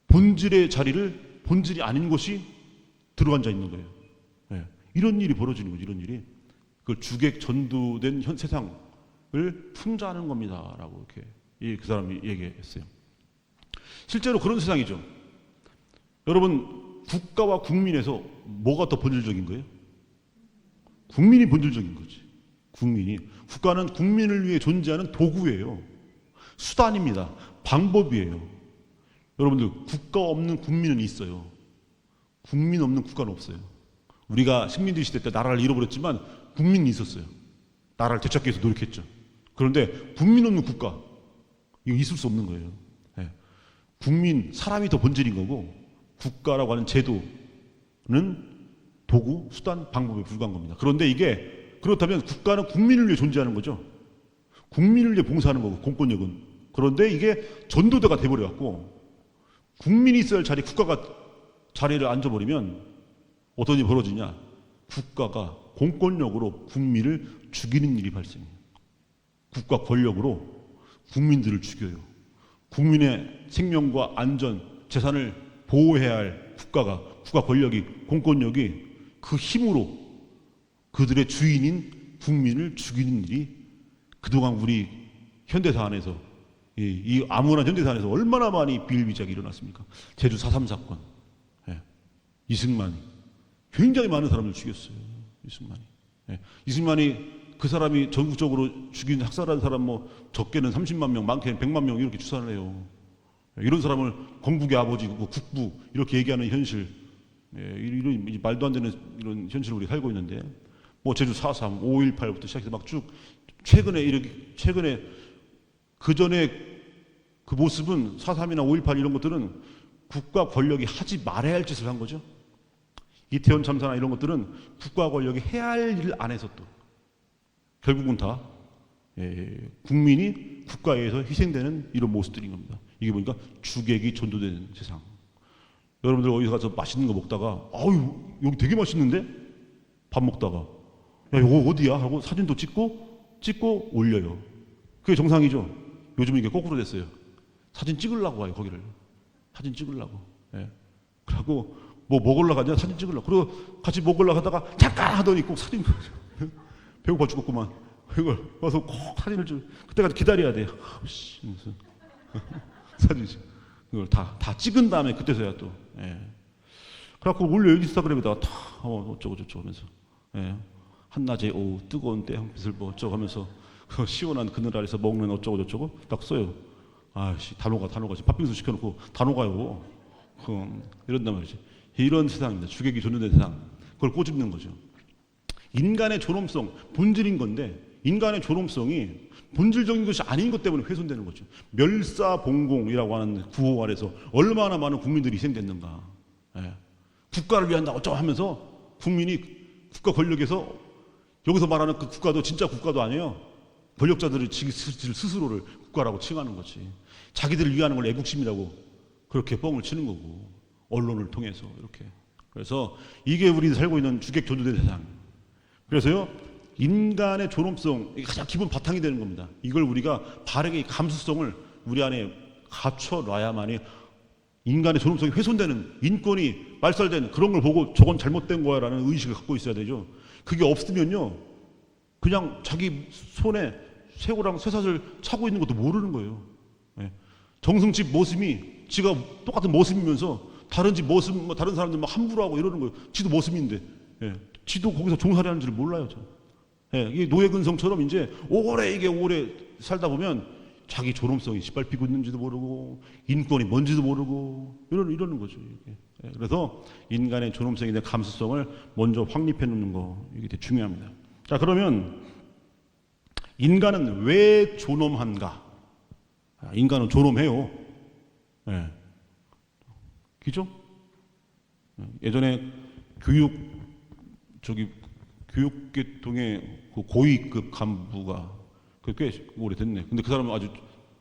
본질의 자리를 본질이 아닌 것이 들어앉아 있는 거예요. 예. 이런 일이 벌어지는 거죠. 이런 일이. 그걸 주객 전도된 세상을 풍자하는 겁니다라고 이렇게 그 사람이 얘기했어요. 실제로 그런 세상이죠. 여러분 국가와 국민에서 뭐가 더 본질적인 거예요? 국민이 본질적인 거지. 국가는 국민을 위해 존재하는 도구예요. 수단입니다. 방법이에요. 여러분들 국가 없는 국민은 있어요. 국민 없는 국가는 없어요. 우리가 식민지 시대 때 나라를 잃어버렸지만 국민이 있었어요. 나라를 되찾기 위해서 노력했죠. 그런데 국민 없는 국가 이거 있을 수 없는 거예요. 네. 국민 사람이 더 본질인 거고 국가라고 하는 제도는 도구, 수단, 방법에 불과한 겁니다. 그런데 이게 그렇다면 국가는 국민을 위해 존재하는 거죠. 국민을 위해 봉사하는 거고 공권력은. 그런데 이게 전도대가 돼버려갖고 국민이 있어야 할 자리 국가가 자리를 앉아버리면 어떤 일이 벌어지냐? 국가가 공권력으로 국민을 죽이는 일이 발생해요. 국가 권력으로 국민들을 죽여요. 국민의 생명과 안전, 재산을 보호해야 할 국가 권력이, 공권력이 그 힘으로 그들의 주인인 국민을 죽이는 일이 그동안 우리 현대사 안에서 이 암울한 현대사 안에서 얼마나 많이 비일비재하게 일어났습니까? 제주 4.3 사건, 이승만이 굉장히 많은 사람을 죽였어요. 이승만이 그 사람이 전국적으로 죽인 학살한 사람 적게는 30만 명, 많게는 100만 명 이렇게 추산을 해요. 이런 사람을 건국의 아버지, 국부 이렇게 얘기하는 현실, 이런 말도 안 되는 이런 현실을 우리 살고 있는데 제주 4.3, 5.18부터 시작해서 막 쭉 최근에 그 전에 그 모습은 4.3이나 5.18 이런 것들은 국가 권력이 하지 말아야 할 짓을 한 거죠. 이태원 참사나 이런 것들은 국가 권력이 해야 할 일을 안 해서 또 결국은 다 국민이 국가에 의해서 희생되는 이런 모습들인 겁니다. 이게 보니까 주객이 전도되는 세상. 여러분들 어디 가서 맛있는 거 먹다가 아유 여기 되게 맛있는데? 밥 먹다가 야 이거 어디야? 하고 사진도 찍고 올려요. 그게 정상이죠. 요즘은 이게 거꾸로 됐어요. 사진 찍으려고 와요 거기를. 사진 찍으려고. 그러고 먹으려고 하냐 사진 찍으려고. 그리고 같이 먹으려고 하다가 잠깐 하더니 꼭 사진 배고파 죽겠구만. 이걸 와서 꼭 사진을 좀 그때까지 기다려야 돼요. 무슨 사진 이걸 다 찍은 다음에 그때서야 또. 그래갖고 올려 인스타그램에다가 다 어쩌고 저쩌고 하면서. 한낮에 오후 뜨거운 태양빛을 뭐 어쩌고 하면서 그 시원한 그늘 아래서 먹는 어쩌고 저쩌고 딱 써요. 아씨 단호가 지금 팥빙수 시켜놓고 단호가요. 이런단 말이지. 이런 세상입니다. 주객이 존중된 세상. 그걸 꼬집는 거죠. 인간의 존엄성 본질인 건데 인간의 존엄성이 본질적인 것이 아닌 것 때문에 훼손되는 거죠. 멸사봉공이라고 하는 구호 아래서 얼마나 많은 국민들이 희생됐는가. 예. 국가를 위한다 어쩌고 하면서 국민이 국가 권력에서 여기서 말하는 그 국가도 진짜 국가도 아니에요. 권력자들이 스스로를 국가라고 칭하는 거지. 자기들을 위하는 걸 애국심이라고 그렇게 뻥을 치는 거고 언론을 통해서 이렇게. 그래서 이게 우리 살고 있는 주객 존중된 세상. 그래서요 인간의 존엄성 이게 가장 기본 바탕이 되는 겁니다. 이걸 우리가 바르게 감수성을 우리 안에 갖춰놔야만이 인간의 존엄성이 훼손되는 인권이 말살되는 그런 걸 보고 저건 잘못된 거야라는 의식을 갖고 있어야 되죠. 그게 없으면요 그냥 자기 손에 새우랑 쇠사슬 차고 있는 것도 모르는 거예요. 예. 정승집 모습이 지가 똑같은 모습이면서 다른 집 모습 뭐 다른 사람들 막 함부로 하고 이러는 거예요. 지도 모습인데 예. 지도 거기서 종살이 하는 줄 몰라요. 예. 이게 노예근성처럼 이제 오래 살다 보면 자기 존엄성이 짓밟히고 있는지도 모르고 인권이 뭔지도 모르고 이러는 거죠. 이게. 예. 그래서 인간의 존엄성에 대한 감수성을 먼저 확립해 놓는 거 이게 되게 중요합니다. 자 그러면 인간은 왜 존엄한가? 인간은 존엄해요. 예. 그죠? 예전에 교육계통의 그 고위급 간부가 꽤 오래됐네. 근데 그 사람은 아주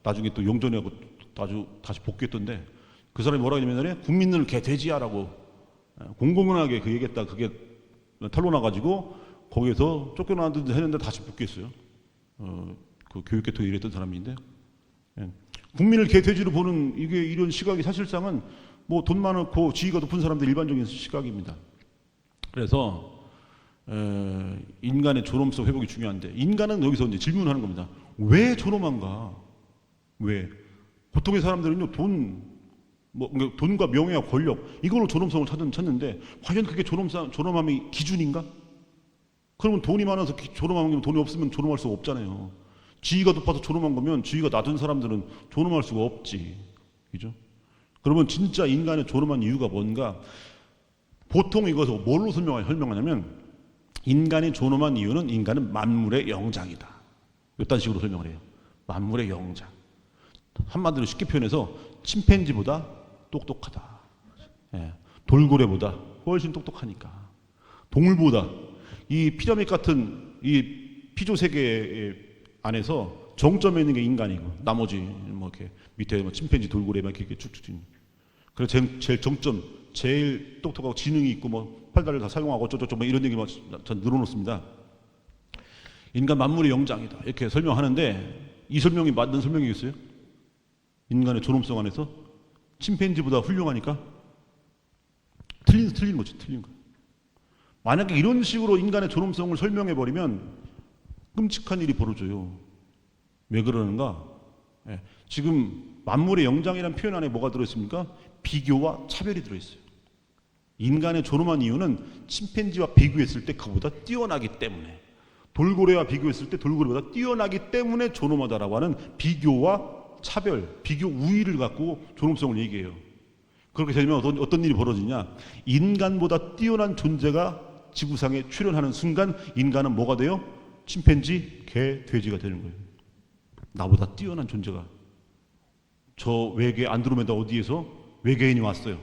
나중에 또 용전하고 아주 다시 복귀했던데 그 사람이 뭐라 했냐면 국민을 개돼지야라고 공공연하게 그 얘기했다. 그게 털로 나가지고 거기에서 쫓겨나듯 했는데 다시 복귀했어요. 그 교육계통에 일했던 사람인데 국민을 개돼지로 보는 이게 이런 시각이 사실상은 뭐 돈 많고 지위가 높은 사람들 일반적인 시각입니다. 그래서 인간의 존엄성 회복이 중요한데 인간은 여기서 이제 질문하는 겁니다. 왜 존엄한가? 왜? 보통의 사람들은요 돈과 명예와 권력 이걸로 존엄성을 찾는데 과연 그게 존엄함의 기준인가? 그러면 돈이 많아서 존엄한 거면 돈이 없으면 존엄할 수가 없잖아요. 지위가 높아서 존엄한 거면 지위가 낮은 사람들은 존엄할 수가 없지. 그죠? 그러면 진짜 인간의 존엄한 이유가 뭔가? 보통 이것을 뭘로 설명하냐면 인간이 존엄한 이유는 인간은 만물의 영장이다. 이딴 식으로 설명을 해요. 만물의 영장. 한마디로 쉽게 표현해서 침팬지보다 똑똑하다. 예. 돌고래보다 훨씬 똑똑하니까. 동물보다 이 피라밋 같은 이 피조 세계 안에서 정점에 있는 게 인간이고 나머지 뭐 이렇게 밑에 뭐 침팬지, 돌고래 막 이렇게 쭉쭉. 그래서 제일 정점, 제일 똑똑하고 지능이 있고 뭐 팔다리를 다 사용하고 어쩌고저쩌고 뭐 이런 얘기만 전 늘어놓습니다. 인간 만물의 영장이다 이렇게 설명하는데 이 설명이 맞는 설명이겠어요? 인간의 존엄성 안에서 침팬지보다 훌륭하니까 틀린 거지. 틀린 거. 만약에 이런 식으로 인간의 존엄성을 설명해 버리면 끔찍한 일이 벌어져요. 왜 그러는가? 예. 지금 만물의 영장이라는 표현 안에 뭐가 들어있습니까? 비교와 차별이 들어있어요. 인간의 존엄한 이유는 침팬지와 비교했을 때 그보다 뛰어나기 때문에, 돌고래와 비교했을 때 돌고래보다 뛰어나기 때문에 존엄하다라고 하는 비교와 차별, 비교 우위를 갖고 존엄성을 얘기해요. 그렇게 되면 어떤 일이 벌어지냐? 인간보다 뛰어난 존재가 지구상에 출현하는 순간 인간은 뭐가 돼요? 침팬지, 개, 돼지가 되는 거예요. 나보다 뛰어난 존재가. 저 외계 안드로메다 어디에서 외계인이 왔어요.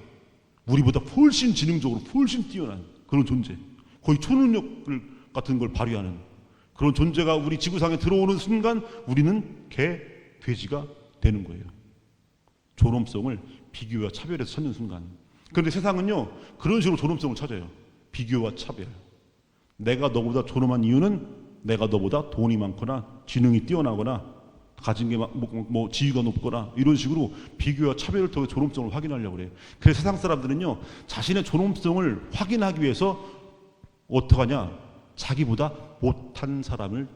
우리보다 훨씬 지능적으로 훨씬 뛰어난 그런 존재. 거의 초능력 같은 걸 발휘하는 그런 존재가 우리 지구상에 들어오는 순간 우리는 개, 돼지가 되는 거예요. 존엄성을 비교와 차별에서 찾는 순간. 그런데 세상은요 그런 식으로 존엄성을 찾아요. 비교와 차별. 내가 너보다 존엄한 이유는 내가 너보다 돈이 많거나 지능이 뛰어나거나 가진 게 뭐 지위가 높거나 이런 식으로 비교와 차별을 통해 존엄성을 확인하려고 그래요. 그래서 세상 사람들은요 자신의 존엄성을 확인하기 위해서 어떻게 하냐? 자기보다 못한 사람을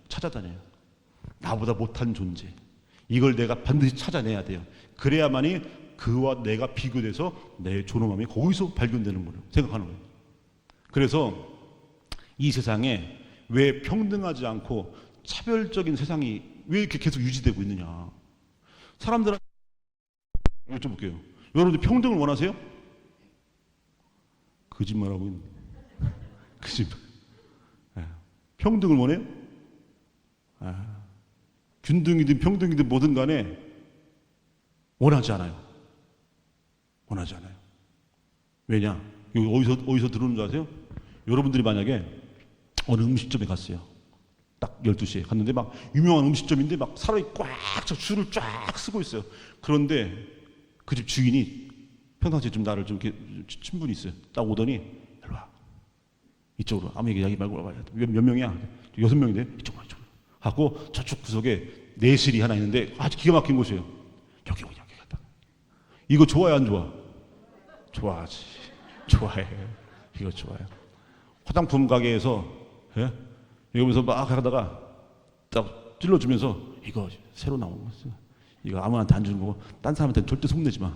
찾아다녀요. 나보다 못한 존재. 이걸 내가 반드시 찾아내야 돼요. 그래야만이 그와 내가 비교돼서 내 존엄함이 거기서 발견되는 거예요. 생각하는 거예요. 그래서 이 세상에 왜 평등하지 않고 차별적인 세상이 왜 이렇게 계속 유지되고 있느냐. 사람들은 여쭤볼게요. 여러분들 평등을 원하세요? 거짓말하고 있는. 거짓말. 평등을 원해요? 균등이든 평등이든 뭐든 간에 원하지 않아요. 원하지 않아요. 왜냐? 여기 어디서 들어오는 줄 아세요? 여러분들이 만약에 어느 음식점에 갔어요. 딱 12시에 갔는데 막 유명한 음식점인데 막 사람이 꽉 줄을 쫙 쓰고 있어요. 그런데 그 집 주인이 평상시에 좀 나를 좀 이렇게 친분이 있어요. 딱 오더니 일로 와. 이쪽으로. 아무 얘기 말고 와봐. 몇 명이야? 6명인데 이쪽으로. 하고 저쪽 구석에 내실이 하나 있는데 아주 기가 막힌 곳이에요. 여기 갔다. 이거 좋아요, 안 좋아? 좋아하지. 좋아해. 이거 좋아요. 화장품 가게에서 여기서 막 하다가 딱 찔러주면서 이거 새로 나온 거 이거 아무한테 안 주는 거고 딴 사람한테는 절대 속내지 마.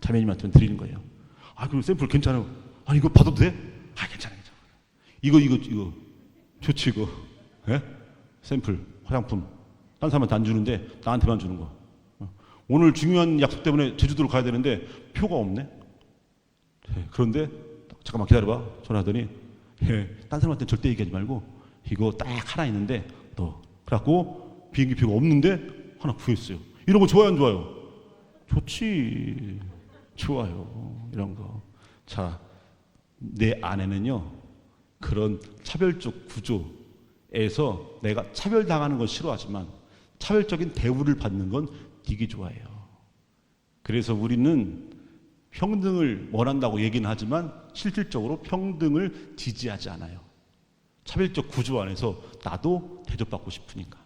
자매님한테는 드리는 거예요. 아, 그리고 샘플 괜찮아요. 아, 이거 받아도 돼? 아, 괜찮아. 이거 좋지 이거. 샘플 화장품 딴 사람한테 안 주는데 나한테만 주는 거. 오늘 중요한 약속 때문에 제주도로 가야 되는데 표가 없네. 그런데 잠깐만 기다려봐. 전화하더니 딴 사람한테 절대 얘기하지 말고 이거 딱 하나 있는데 너 그래갖고 비행기표가 없는데 하나 구했어요. 이런 거 좋아요, 안 좋아요? 좋지. 좋아요. 이런 거. 자, 내 안에는요 그런 차별적 구조에서 내가 차별당하는 건 싫어하지만 차별적인 대우를 받는 건 되게 좋아해요. 그래서 우리는 평등을 원한다고 얘기는 하지만 실질적으로 평등을 지지하지 않아요. 차별적 구조 안에서 나도 대접받고 싶으니까.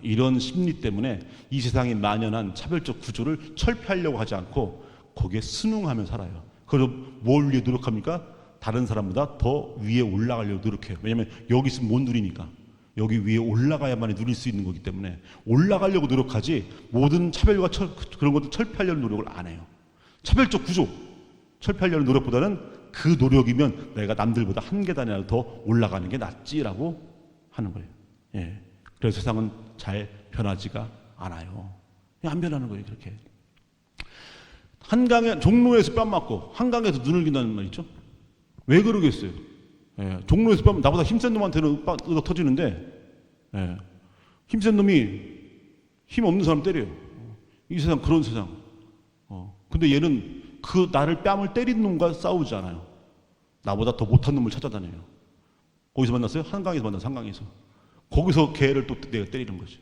이런 심리 때문에 이 세상에 만연한 차별적 구조를 철폐하려고 하지 않고 거기에 순응하며 살아요. 그럼 뭘 위해 노력합니까? 다른 사람보다 더 위에 올라가려고 노력해요. 왜냐하면 여기 있으면 못 누리니까. 여기 위에 올라가야만 누릴 수 있는 거기 때문에 올라가려고 노력하지 모든 차별과 그런 것도 철폐하려는 노력을 안 해요. 차별적 구조 철폐하려는 노력보다는 그 노력이면 내가 남들보다 한 계단이라도 더 올라가는 게 낫지라고 하는 거예요. 예. 그래서 세상은 잘 변하지가 않아요. 안 변하는 거예요. 그렇게. 한강에 종로에서 뺨 맞고 한강에서 눈을 긴다는 말 있죠? 왜 그러겠어요? 예. 종로에서 뺨 나보다 힘센 놈한테는 으덕 터지는데 힘센 놈이 힘 없는 사람 때려요. 이 세상 그런 세상. 근데 얘는 그 나를 뺨을 때린 놈과 싸우지 않아요. 나보다 더 못한 놈을 찾아다녀요. 거기서 만났어요? 한강에서 만났어요. 한강에서. 거기서 걔를 또 내가 때리는 거지.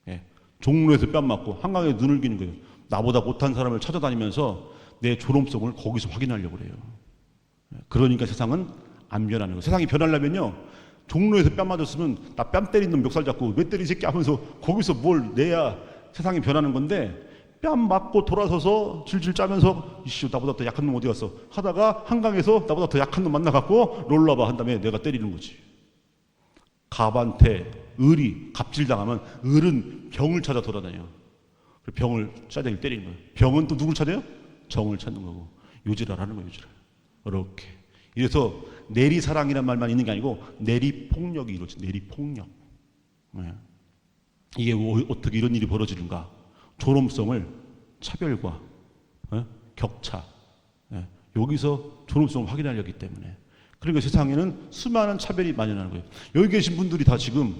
예. 종로에서 뺨 맞고 한강에 눈을 기는 거예요. 나보다 못한 사람을 찾아다니면서 내 존엄성을 거기서 확인하려고 그래요. 그러니까 세상은 안 변하는 거예요. 세상이 변하려면요. 종로에서 뺨 맞았으면 나 뺨 때린 놈 멱살 잡고 왜 때리지 새끼 하면서 거기서 뭘 내야 세상이 변하는 건데 뺨 맞고 돌아서서 질질 짜면서 이씨 나보다 더 약한 놈 어디 갔어 하다가 한강에서 나보다 더 약한 놈 만나갖고 롤러봐 한 다음에 내가 때리는 거지. 갑한테 을이 갑질당하면 을은 병을 찾아 돌아다녀요. 병을 짜대기 때리는 거예요. 병은 또 누굴 찾아요? 정을 찾는 거고 요지랄하는 거예요. 요지랄. 이렇게. 이래서 내리사랑이란 말만 있는 게 아니고 내리폭력이 이루어져. 내리폭력. 이게 어떻게 이런 일이 벌어지는가? 존엄성을 차별과 격차 여기서 존엄성을 확인하려고 하기 때문에. 그러니까 세상에는 수많은 차별이 만연하는 거예요. 여기 계신 분들이 다 지금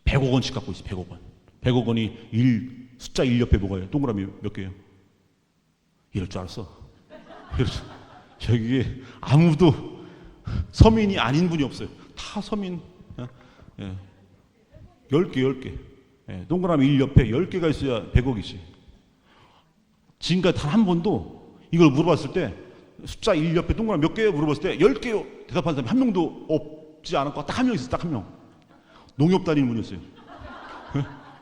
100억 원씩 갖고 있어요. 100억 원. 100억 원이 숫자 1 옆에 뭐가 동그라미 몇 개예요? 이럴 줄 알았어. 저기에 아무도 서민이 아닌 분이 없어요. 다 서민. 10개. 동그라미 1 옆에 10개가 있어야 100억이지. 지금까지 단 한 번도 이걸 물어봤을 때 숫자 1 옆에 동그라미 몇 개요? 물어봤을 때 10개요. 대답한 사람이 한 명도 없지 않았고 딱 한 명 있었어. 딱 한 명. 농협 다니는 분이었어요.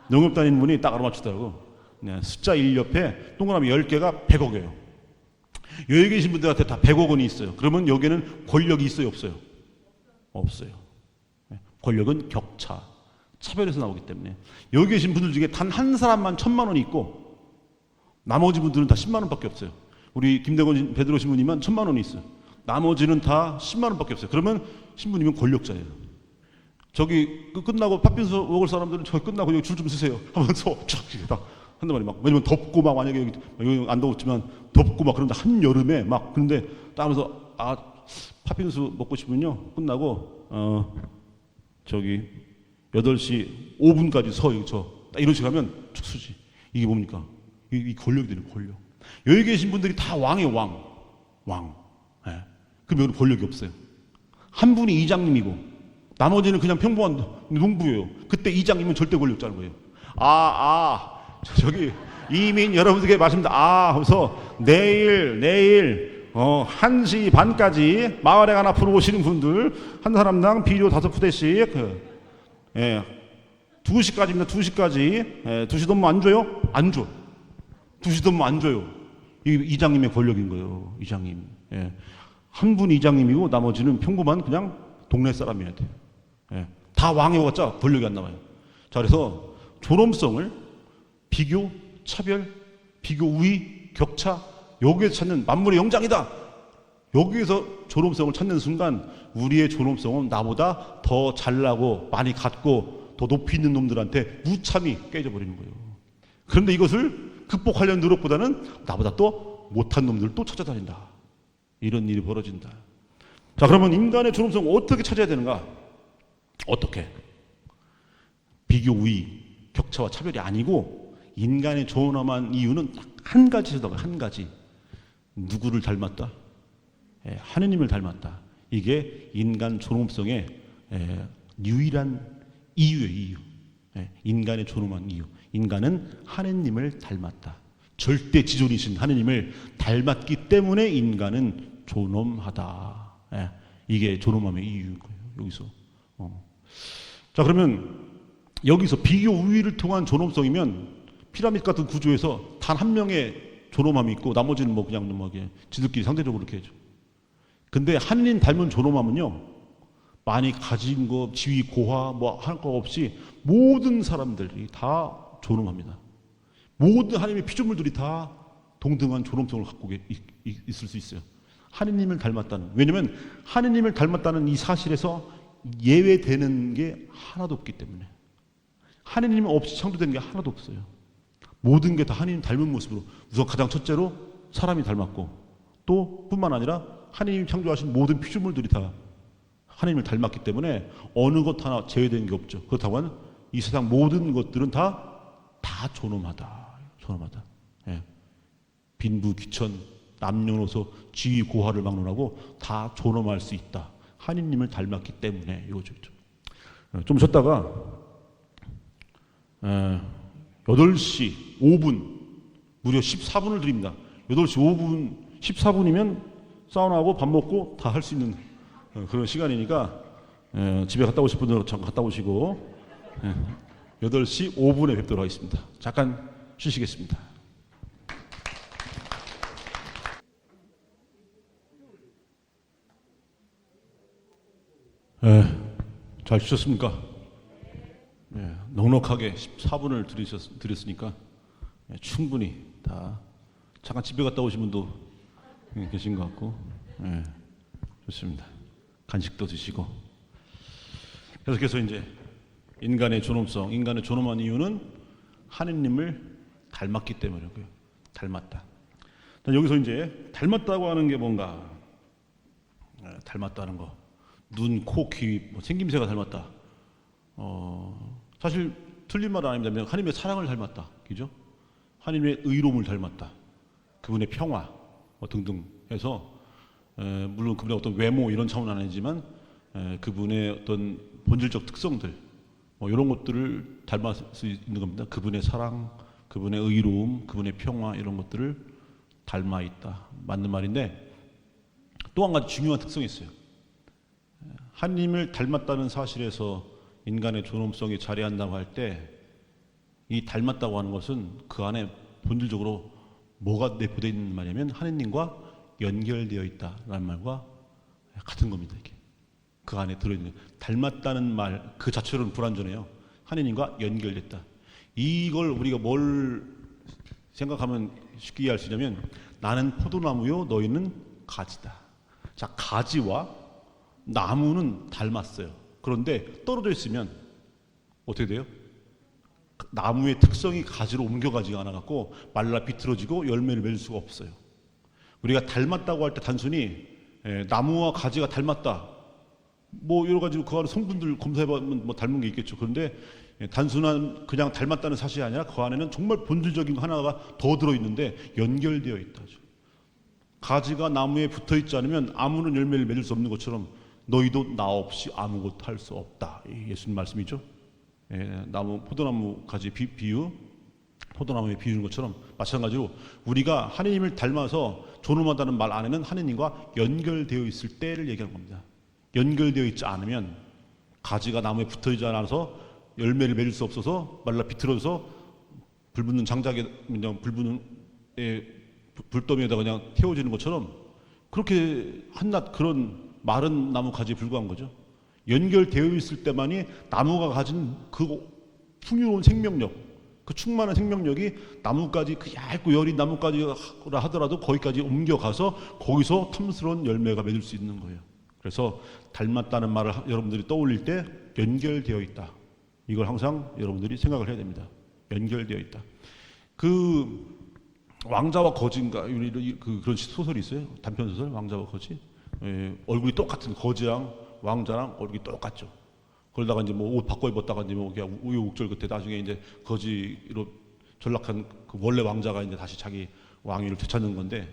농협 다니는 분이 딱 알아맞추더라고. 숫자 1 옆에 동그라미 10개가 100억이에요. 여기 계신 분들한테 다 100억 원이 있어요. 그러면 여기에는 권력이 있어요? 없어요? 없어요. 권력은 격차, 차별에서 나오기 때문에 여기 계신 분들 중에 단 한 사람만 1000만 원이 있고 나머지 분들은 다 10만 원밖에 없어요. 우리 김대건 베드로 신부님은 1000만 원이 있어요. 나머지는 다 10만 원밖에 없어요. 그러면 신부님은 권력자예요. 저기 끝나고 팥빙수 먹을 사람들은 저기 끝나고 여기 줄 좀 쓰세요 하면서 쫙 한단 말이에요. 막 왜냐면 덥고 막 만약에 여기 안 더웠지만 덥고 막 그런데 한 여름에 막 그런데 딱 하면서 팥빙수 먹고 싶으면요 끝나고 저기 8시 5분까지 서요. 딱 이런 식으로 하면 쭉 쓰지. 이게 뭡니까? 이 권력이 되는 권력. 여기 계신 분들이 다 왕이에요. 왕. 예. 그럼 여기 권력이 없어요. 한 분이 이장님이고 나머지는 그냥 평범한 농부예요. 그때 이장님은 절대 권력 없다는 거예요. 저기 이민 여러분들께 말씀드립니다. 하면서 내일 1시 반까지 마을에 하나 앞으로 오시는 분들 한 사람당 비료 5푸대씩 2시까지입니다. 2시까지 2시 넘으면 안 줘요? 안 줘. 2시 넘으면 안 줘요. 이게 이장님의 권력인 거예요. 이장님. 한 분이 이장님이고 나머지는 평범한 그냥 동네 사람이어야 돼요. 다 왕이어봤자 권력이 안 나와요. 자, 그래서 존엄성을 비교, 차별, 비교, 우위, 격차 여기에서 찾는 만물의 영장이다. 여기에서 존엄성을 찾는 순간 우리의 존엄성은 나보다 더 잘나고 많이 갖고 더 높이 있는 놈들한테 무참히 깨져버리는 거예요. 그런데 이것을 극복하려는 노력보다는 나보다 또 못한 놈들 또 찾아다닌다. 이런 일이 벌어진다. 자, 그러면 인간의 존엄성을 어떻게 찾아야 되는가? 어떻게? 비교, 우위, 격차와 차별이 아니고 인간의 존엄한 이유는 딱 한 가지에다가 한 가지. 누구를 닮았다? 하느님을 닮았다. 이게 인간 존엄성의 유일한 이유예요. 이유. 인간의 존엄한 이유. 인간은 하느님을 닮았다. 절대 지존이신 하느님을 닮았기 때문에 인간은 존엄하다. 이게 존엄함의 이유인 거예요. 여기서. 자, 그러면 여기서 비교 우위를 통한 존엄성이면 피라미드 같은 구조에서 단 한 명의 존엄함이 있고 나머지는 뭐 그냥 지들끼리 상대적으로 이렇게 해줘. 근데 하느님 닮은 존엄함은요, 많이 가진 거, 지위, 고화 뭐 할 거 없이 모든 사람들이 다 존엄합니다. 모든 하나님의 피조물들이 다 동등한 존엄성을 갖고 있을 수 있어요. 하느님을 닮았다는. 왜냐하면 하느님을 닮았다는 이 사실에서 예외되는 게 하나도 없기 때문에. 하느님 없이 창조된 게 하나도 없어요. 모든 게 다 하느님 닮은 모습으로. 우선 가장 첫째로 사람이 닮았고, 또 뿐만 아니라 하느님이 창조하신 모든 피조물들이 다 하느님을 닮았기 때문에 어느 것 하나 제외되는 게 없죠. 그렇다고 하면 이 세상 모든 것들은 다 존엄하다. 존엄하다. 빈부, 귀천, 남녀노소, 지위, 고하를 막론하고 다 존엄할 수 있다. 하느님을 닮았기 때문에 이거죠. 좀 쉬었다가 8시 5분 무려 14분을 드립니다. 8시 5분 14분이면 사우나하고 밥 먹고 다 할 수 있는 그런 시간이니까 집에 갔다 오실 분들은 잠깐 갔다 오시고 8시 5분에 뵙도록 하겠습니다. 잠깐 쉬시겠습니다. 잘 쉬셨습니까? 넉넉하게 14분을 드렸으니까 충분히 다 잠깐 집에 갔다 오신 분도 계신 것 같고 좋습니다. 간식도 드시고 계속해서 이제 인간의 존엄성, 인간의 존엄한 이유는 하느님을 닮았기 때문이고요. 닮았다. 여기서 이제 닮았다고 하는 게 뭔가? 닮았다는 거. 눈, 코, 귀, 뭐 생김새가 닮았다. 사실 틀린 말 아닙니다. 하나님의 사랑을 닮았다. 그죠? 하나님의 의로움을 닮았다. 그분의 평화 등등 해서 물론 그분의 어떤 외모 이런 차원은 아니지만 그분의 어떤 본질적 특성들 뭐 이런 것들을 닮을 수 있는 겁니다. 그분의 사랑, 그분의 의로움, 그분의 평화 이런 것들을 닮아 있다. 맞는 말인데 또 한 가지 중요한 특성이 있어요. 하나님을 닮았다는 사실에서 인간의 존엄성이 자리한다고 할 때 이 닮았다고 하는 것은 그 안에 본질적으로 뭐가 내포되어 있는 말이냐면 하나님과 연결되어 있다라는 말과 같은 겁니다. 이게 그 안에 들어있는 닮았다는 말 그 자체로는 불완전해요. 하나님과 연결됐다. 이걸 우리가 뭘 생각하면 쉽게 이해할 수 있냐면 나는 포도나무요 너희는 가지다. 자, 가지와 나무는 닮았어요. 그런데 떨어져 있으면 어떻게 돼요? 나무의 특성이 가지로 옮겨가지가 않아갖고 말라 비틀어지고 열매를 맺을 수가 없어요. 우리가 닮았다고 할 때 단순히 나무와 가지가 닮았다, 뭐 여러 가지로 그 안에 성분들 검사해보면 뭐 닮은 게 있겠죠. 그런데 단순한 그냥 닮았다는 사실이 아니라 그 안에는 정말 본질적인 거 하나가 더 들어있는데 연결되어 있다. 가지가 나무에 붙어있지 않으면 아무런 열매를 맺을 수 없는 것처럼 너희도 나 없이 아무것도 할 수 없다. 예수님 말씀이죠. 나무, 포도나무 가지 비유, 포도나무에 비유는 것처럼 마찬가지로 우리가 하느님을 닮아서 존엄하다는 말 안에는 하느님과 연결되어 있을 때를 얘기하는 겁니다. 연결되어 있지 않으면 가지가 나무에 붙어있지 않아서 열매를 맺을 수 없어서 말라 비틀어져서 불붙는 장작에 그냥 불붙는 불더미에다가 그냥 태워지는 것처럼 그렇게 한낱 그런 마른 나무 가지에 불과한 거죠. 연결되어 있을 때만이 나무가 가진 그 풍요로운 생명력, 그 충만한 생명력이 나무까지, 그 얇고 여린 나무까지라 하더라도 거기까지 옮겨가서 거기서 탐스러운 열매가 맺을 수 있는 거예요. 그래서 닮았다는 말을 여러분들이 떠올릴 때 연결되어 있다, 이걸 항상 여러분들이 생각을 해야 됩니다. 연결되어 있다. 그 왕자와 거지인가 그런 소설이 있어요. 단편 소설, 왕자와 거지. 얼굴이 똑같은 거지랑 왕자랑 얼굴이 똑같죠. 그러다가 이제 뭐 옷 바꿔 입었다가 이제 뭐 그냥 우여곡절 끝에 나중에 이제 거지로 전락한 그 원래 왕자가 이제 다시 자기 왕위를 되찾는 건데,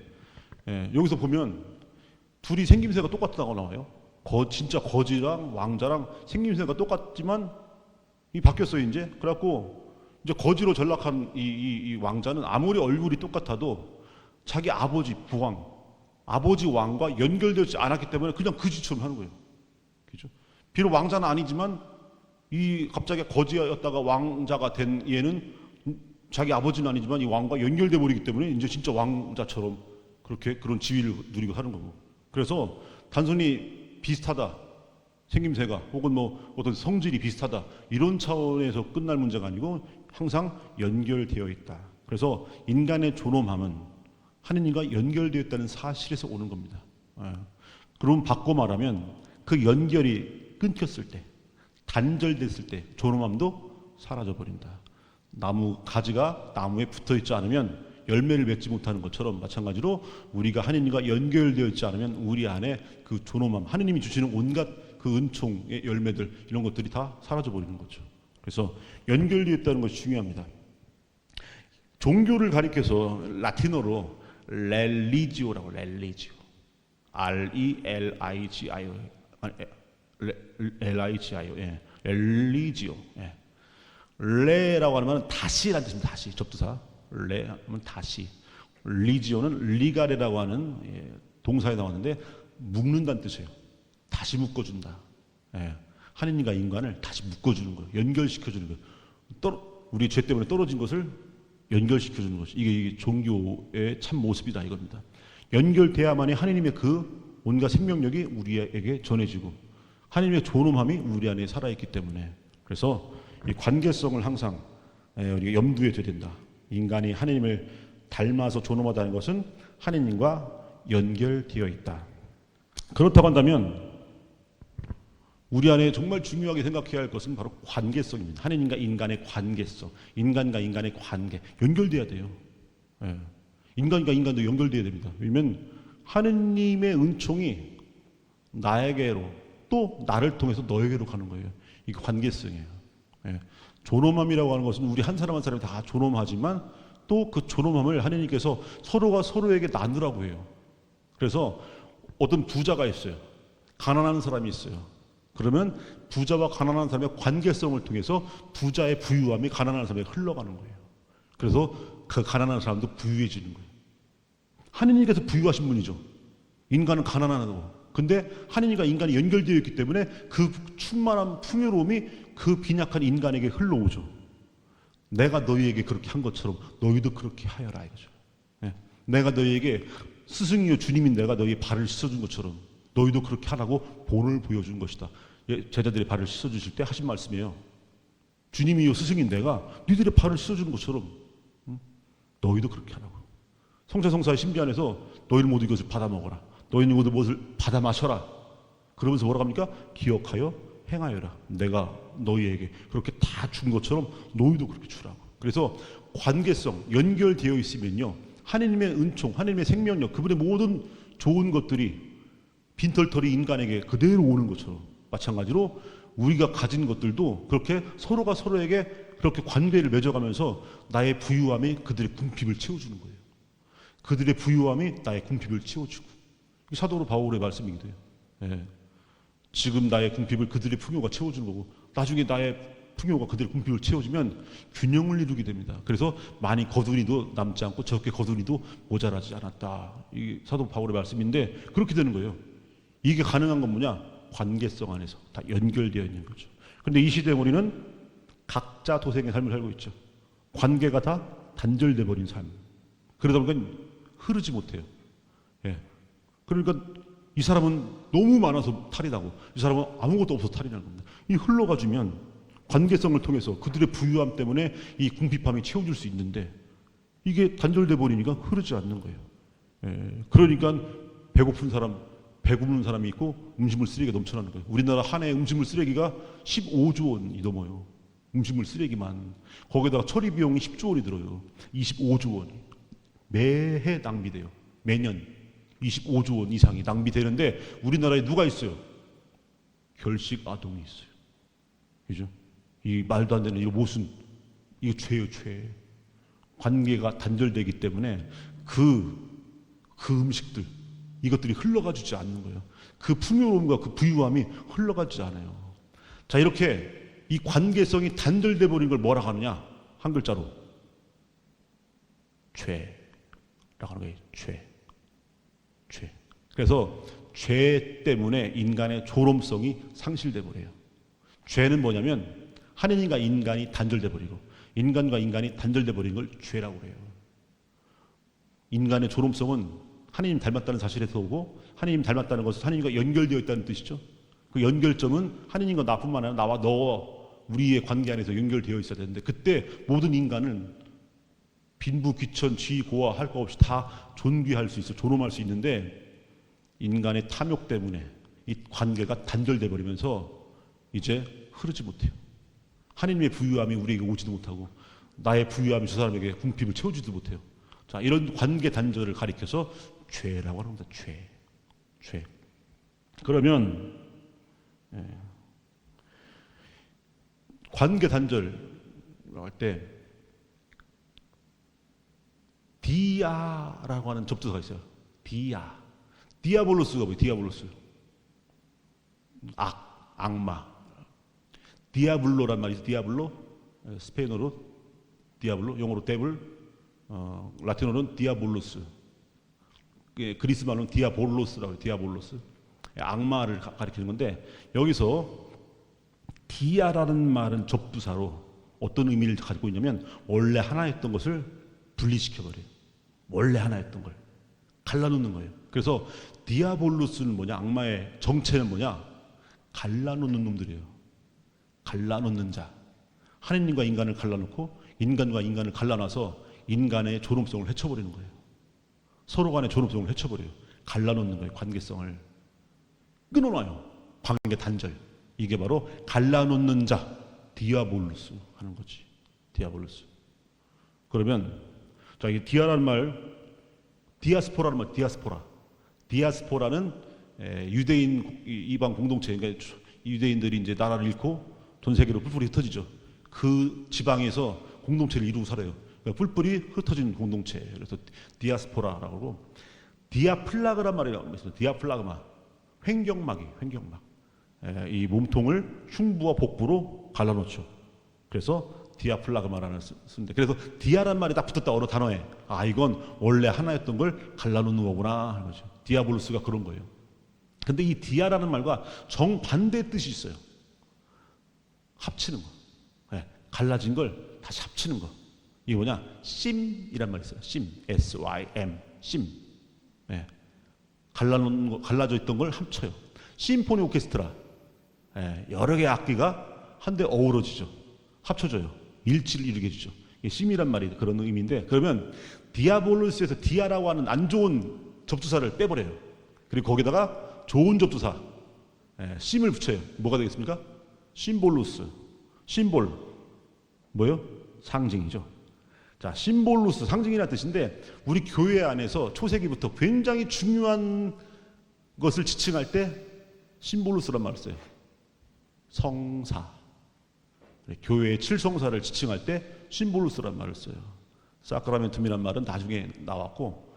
여기서 보면 둘이 생김새가 똑같다고 나와요. 진짜 거지랑 왕자랑 생김새가 똑같지만 이 바뀌었어요 이제. 그래갖고 이제 거지로 전락한 이 왕자는 아무리 얼굴이 똑같아도 자기 아버지 부왕, 아버지 왕과 연결되지 않았기 때문에 그냥 거지처럼 하는 거예요. 그죠? 비록 왕자는 아니지만 이 갑자기 거지였다가 왕자가 된 얘는 자기 아버지는 아니지만 이 왕과 연결돼 버리기 때문에 이제 진짜 왕자처럼 그렇게 그런 지위를 누리고 하는 거고. 그래서 단순히 비슷하다, 생김새가 혹은 뭐 어떤 성질이 비슷하다, 이런 차원에서 끝날 문제가 아니고 항상 연결되어 있다. 그래서 인간의 존엄함은 하느님과 연결되어 있다는 사실에서 오는 겁니다. 그럼 바꿔 말하면 그 연결이 끊겼을 때, 단절됐을 때 존엄함도 사라져 버린다. 나무 가지가 나무에 붙어 있지 않으면 열매를 맺지 못하는 것처럼 마찬가지로 우리가 하느님과 연결되어 있지 않으면 우리 안에 그 존엄함, 하느님이 주시는 온갖 그 은총의 열매들, 이런 것들이 다 사라져 버리는 거죠. 그래서 연결되어 있다는 것이 중요합니다. 종교를 가리켜서 라틴어로 렐리지오라고, 렐리지오, R-E-L-I-G-I-O, L-I-G-I-O, 렐리지오. 레라고 하면 다시라는 뜻입니다. 다시, 접두사. 레 하면 다시. 리지오는 리가레라고 하는 동사에 나왔는데 묶는다는 뜻이에요. 다시 묶어준다. 하느님과 인간을 다시 묶어주는 거예요. 연결시켜주는 거예요. 우리 죄 때문에 떨어진 것을 연결시켜주는 것이 이게 종교의 참 모습이다, 이겁니다. 연결돼야만이 하느님의 그 온갖 생명력이 우리에게 전해지고 하느님의 존엄함이 우리 안에 살아있기 때문에, 그래서 이 관계성을 항상 우리가 염두에 둬야 된다. 인간이 하느님을 닮아서 존엄하다는 것은 하느님과 연결되어 있다. 그렇다고 한다면 우리 안에 정말 중요하게 생각해야 할 것은 바로 관계성입니다. 하느님과 인간의 관계성, 인간과 인간의 관계, 연결돼야 돼요. 인간과 인간도 연결돼야 됩니다. 왜냐하면 하느님의 은총이 나에게로 또 나를 통해서 너에게로 가는 거예요. 이게 관계성이에요. 존엄함이라고 하는 것은 우리 한 사람 한 사람이 다 존엄하지만 또 그 존엄함을 하느님께서 서로가 서로에게 나누라고 해요. 그래서 어떤 부자가 있어요. 가난한 사람이 있어요. 그러면 부자와 가난한 사람의 관계성을 통해서 부자의 부유함이 가난한 사람에게 흘러가는 거예요. 그래서 그 가난한 사람도 부유해지는 거예요. 하느님께서 부유하신 분이죠. 인간은 가난하고. 근데 하느님과 인간이 연결되어 있기 때문에 그 충만한 풍요로움이 그 빈약한 인간에게 흘러오죠. 내가 너희에게 그렇게 한 것처럼 너희도 그렇게 하여라, 이거죠. 내가 너희에게 스승이요 주님인 내가 너희의 발을 씻어준 것처럼 너희도 그렇게 하라고 본을 보여준 것이다. 제자들의 발을 씻어주실 때 하신 말씀이에요. 주님이요 스승인 내가 너희들의 발을 씻어주는 것처럼 너희도 그렇게 하라고. 성자성사의 신비 안에서 너희를 모두 이것을 받아 먹어라. 너희는 모두 무엇을 받아 마셔라. 그러면서 뭐라고 합니까? 기억하여 행하여라. 내가 너희에게 그렇게 다 준 것처럼 너희도 그렇게 주라고. 그래서 관계성, 연결되어 있으면요, 하나님의 은총, 하나님의 생명력, 그분의 모든 좋은 것들이 빈털터리 인간에게 그대로 오는 것처럼, 마찬가지로 우리가 가진 것들도 그렇게 서로가 서로에게 그렇게 관계를 맺어가면서 나의 부유함이 그들의 궁핍을 채워주는 거예요. 그들의 부유함이 나의 궁핍을 채워주고. 이게 사도 바울의 말씀이기도 해요. 예. 지금 나의 궁핍을 그들의 풍요가 채워주는 거고, 나중에 나의 풍요가 그들의 궁핍을 채워주면 균형을 이루게 됩니다. 그래서 많이 거두니도 남지 않고 적게 거두니도 모자라지 않았다. 이게 사도 바울의 말씀인데 그렇게 되는 거예요. 이게 가능한 건 뭐냐? 관계성 안에서 다 연결되어 있는 거죠. 그런데 이 시대에 우리는 각자 도생의 삶을 살고 있죠. 관계가 다 단절돼 버린 삶. 그러다 보니까 흐르지 못해요. 예. 그러니까 이 사람은 너무 많아서 탈이 나고 이 사람은 아무것도 없어서 탈이 나는 겁니다. 이 흘러가주면 관계성을 통해서 그들의 부유함 때문에 이 궁핍함이 채워질 수 있는데 이게 단절돼 버리니까 흐르지 않는 거예요. 예. 그러니까 배고픈 사람, 배고픈 사람이 있고 음식물 쓰레기가 넘쳐나는 거예요. 우리나라 한 해 음식물 쓰레기가 15조 원이 넘어요. 음식물 쓰레기만. 거기다가 처리 비용이 10조 원이 들어요. 25조 원. 매해 낭비돼요. 매년 25조 원 이상이 낭비되는데 우리나라에 누가 있어요? 결식 아동이 있어요. 그죠? 이 말도 안 되는 이거 무슨, 이거 죄예요, 죄. 관계가 단절되기 때문에 그 음식들, 이것들이 흘러가주지 않는 거예요. 그 풍요로움과 그 부유함이 흘러가지 않아요. 자, 이렇게 이 관계성이 단절돼 버린 걸 뭐라 하느냐? 한 글자로 죄라고 하는 거예요. 죄. 그래서 죄 때문에 인간의 조롱성이 상실돼 버려요. 죄는 뭐냐면 하느님과 인간이 단절돼 버리고 인간과 인간이 단절돼 버린 걸 죄라고 해요. 인간의 조롱성은 하느님 닮았다는 사실에서 오고 하느님 닮았다는 것은 하느님과 연결되어 있다는 뜻이죠. 그 연결점은 하느님과 나뿐만 아니라 나와 너와 우리의 관계 안에서 연결되어 있어야 되는데 그때 모든 인간은 빈부 귀천 지위 고하 할 거 없이 다 존귀할 수 있어, 존엄할 수 있는데 인간의 탐욕 때문에 이 관계가 단절돼 버리면서 이제 흐르지 못해요. 하느님의 부유함이 우리에게 오지도 못하고 나의 부유함이 저 사람에게 궁핍을 채워주지도 못해요. 자, 이런 관계 단절을 가리켜서 죄라고 합니다. 죄. 그러면 관계 단절을 할 때 디아라고 하는 접두사가 있어요. 디아볼로스가 뭐예요? 디아볼로스. 악마. 디아블로란 말이 있어요. 디아블로. 스페인어로 디아블로, 영어로 데블, 라틴어로는 디아볼로스. 그리스 말로는 디아볼로스라고 해요. 디아볼로스. 악마를 가리키는 건데 여기서 디아라는 말은 접두사로 어떤 의미를 가지고 있냐면 원래 하나였던 것을 분리시켜버려요. 원래 하나였던 걸 갈라놓는 거예요. 그래서 디아볼로스는 뭐냐? 악마의 정체는 뭐냐? 갈라놓는 놈들이에요. 갈라놓는 자. 하느님과 인간을 갈라놓고 인간과 인간을 갈라놔서 인간의 존엄성을 해쳐버리는 거예요. 서로 간의 존엄성을 해쳐버려요. 갈라놓는 거예요. 관계성을 끊어놔요. 관계 단절. 이게 바로 갈라놓는 자, 디아볼로스 하는 거지. 디아볼로스. 그러면 자, 이 디아라는 말, 디아스포라는 말, 디아스포라는 유대인 이방 공동체, 그러니까 유대인들이 이제 나라를 잃고 전 세계로 뿔뿔이 흩어지죠. 그 지방에서 공동체를 이루고 살아요. 그러니까 뿔뿔이 흩어진 공동체. 그래서 디아스포라라고 하고, 디아플라그란 말이 있습니다. 디아플라그마, 횡격막이, 횡격막. 이 몸통을 흉부와 복부로 갈라놓죠. 그래서 디아플라그마라는 쓰는데, 그래서 디아란 말이 딱 붙었다 어느 단어에, 아, 이건 원래 하나였던 걸 갈라놓는 거구나 하는 거죠. 디아볼로스가 그런 거예요. 근데 이 디아라는 말과 정반대의 뜻이 있어요. 합치는 거. 갈라진 걸 다시 합치는 거. 이게 뭐냐? 심이란 말이 있어요. 심, S-Y-M, 심. 갈라놓는 거, 갈라져 있던 걸 합쳐요. 심포니 오케스트라. 여러 개의 악기가 한데 어우러지죠. 합쳐져요. 일치를 이루게 해주죠. 심이란 말이 그런 의미인데, 그러면 디아볼로스에서 디아라고 하는 안 좋은 접두사를 빼버려요. 그리고 거기다가 좋은 접두사, 심을 붙여요. 뭐가 되겠습니까? 심볼루스. 심볼 뭐요? 상징이죠. 자, 심볼루스 상징이라는 뜻인데 우리 교회 안에서 초세기부터 굉장히 중요한 것을 지칭할 때 심볼루스란 말을 써요. 성사. 교회의 칠성사를 지칭할 때 심볼루스란 말을 써요. 사크라멘툼이란 말은 나중에 나왔고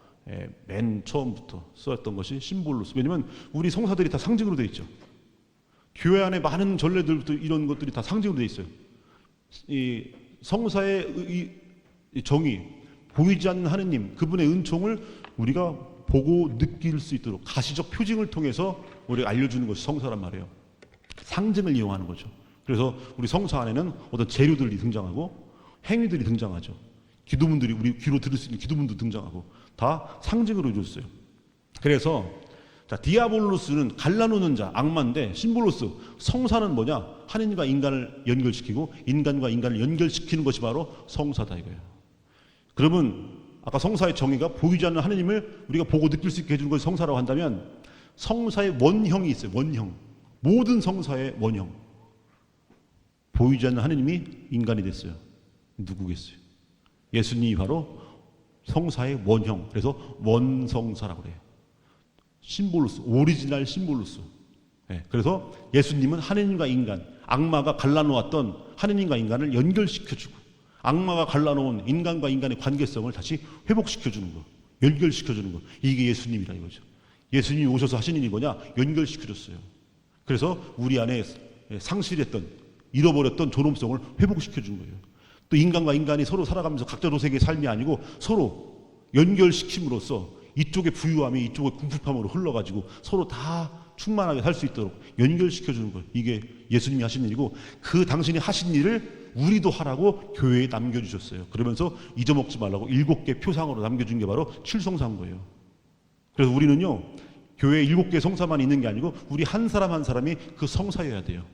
맨 처음부터 쓰였던 것이 심볼루스. 왜냐하면 우리 성사들이 다 상징으로 되어 있죠. 교회 안에 많은 전례들부터 이런 것들이 다 상징으로 되어 있어요. 이 성사의 이 정의, 보이지 않는 하느님, 그분의 은총을 우리가 보고 느낄 수 있도록 가시적 표징을 통해서 우리가 알려주는 것이 성사란 말이에요. 상징을 이용하는 거죠. 그래서 우리 성사 안에는 어떤 재료들이 등장하고 행위들이 등장하죠. 기도문들이 우리 귀로 들을 수 있는 기도문도 등장하고 다 상징으로 이루어졌어요. 그래서 자, 디아볼로스는 갈라놓는 자, 악마인데 심볼로스, 성사는 뭐냐? 하느님과 인간을 연결시키고 인간과 인간을 연결시키는 것이 바로 성사다 이거예요. 그러면 아까 성사의 정의가 보이지 않는 하느님을 우리가 보고 느낄 수 있게 해주는 것이 성사라고 한다면 성사의 원형이 있어요. 원형. 모든 성사의 원형. 보이지 않는 하느님이 인간이 됐어요. 누구겠어요? 예수님이 바로 성사의 원형. 그래서 원성사라고 그래요. 심볼루스, 오리지널 심볼루스. 그래서 예수님은 하느님과 인간, 악마가 갈라놓았던 하느님과 인간을 연결시켜주고 악마가 갈라놓은 인간과 인간의 관계성을 다시 회복시켜주는 거, 연결시켜주는 거. 이게 예수님이라 이거죠. 예수님이 오셔서 하신 일이 뭐냐? 연결시켜줬어요. 그래서 우리 안에 상실했던, 잃어버렸던 존엄성을 회복시켜준 거예요. 또 인간과 인간이 서로 살아가면서 각자 도생의 삶이 아니고 서로 연결시킴으로써 이쪽의 부유함이 이쪽의 궁핍함으로 흘러가지고 서로 다 충만하게 살 수 있도록 연결시켜주는 거예요. 이게 예수님이 하신 일이고 그 당신이 하신 일을 우리도 하라고 교회에 남겨주셨어요. 그러면서 잊어먹지 말라고 7개 표상으로 남겨준 게 바로 칠성사인 거예요. 그래서 우리는요 교회에 7개 성사만 있는 게 아니고 우리 한 사람 한 사람이 그 성사여야 돼요.